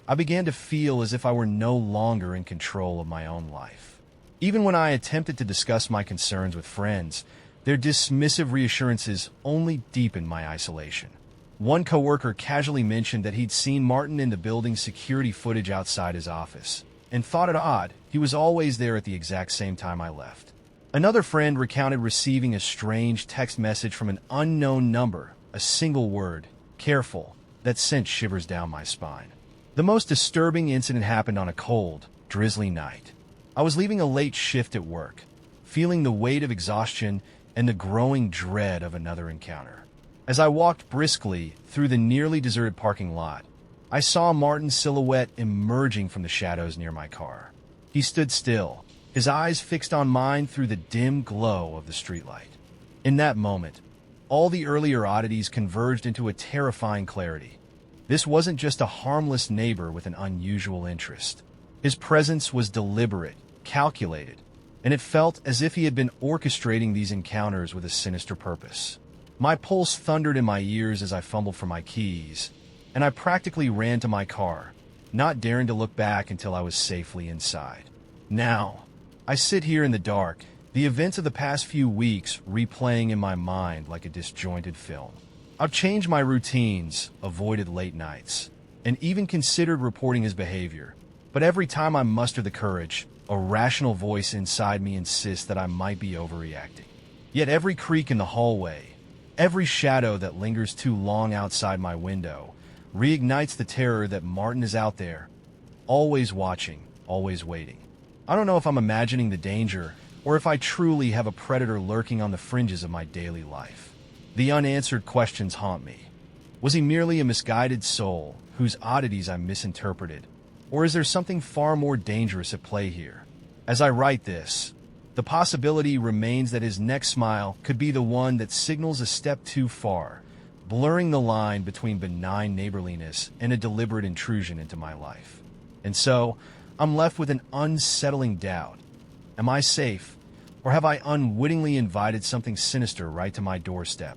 I began to feel as if I were no longer in control of my own life. Even when I attempted to discuss my concerns with friends, their dismissive reassurances only deepened my isolation. One coworker casually mentioned that he'd seen Martin in the building's security footage outside his office, and thought it odd he was always there at the exact same time I left. Another friend recounted receiving a strange text message from an unknown number, a single word, "careful," that sent shivers down my spine. The most disturbing incident happened on a cold, drizzly night. I was leaving a late shift at work, feeling the weight of exhaustion and the growing dread of another encounter. As I walked briskly through the nearly deserted parking lot, I saw Martin's silhouette emerging from the shadows near my car. He stood still, his eyes fixed on mine through the dim glow of the streetlight. In that moment, all the earlier oddities converged into a terrifying clarity. This wasn't just a harmless neighbor with an unusual interest. His presence was deliberate, calculated, and it felt as if he had been orchestrating these encounters with a sinister purpose. My pulse thundered in my ears as I fumbled for my keys, and I practically ran to my car, not daring to look back until I was safely inside. Now, I sit here in the dark, the events of the past few weeks replaying in my mind like a disjointed film. I've changed my routines, avoided late nights, and even considered reporting his behavior. But every time I muster the courage, a rational voice inside me insists that I might be overreacting. Yet every creak in the hallway, every shadow that lingers too long outside my window, reignites the terror that Martin is out there, always watching, always waiting. I don't know if I'm imagining the danger, or if I truly have a predator lurking on the fringes of my daily life. The unanswered questions haunt me. Was he merely a misguided soul whose oddities I misinterpreted? Or is there something far more dangerous at play here? As I write this, the possibility remains that his next smile could be the one that signals a step too far, blurring the line between benign neighborliness and a deliberate intrusion into my life. And so, I'm left with an unsettling doubt. Am I safe, or have I unwittingly invited something sinister right to my doorstep?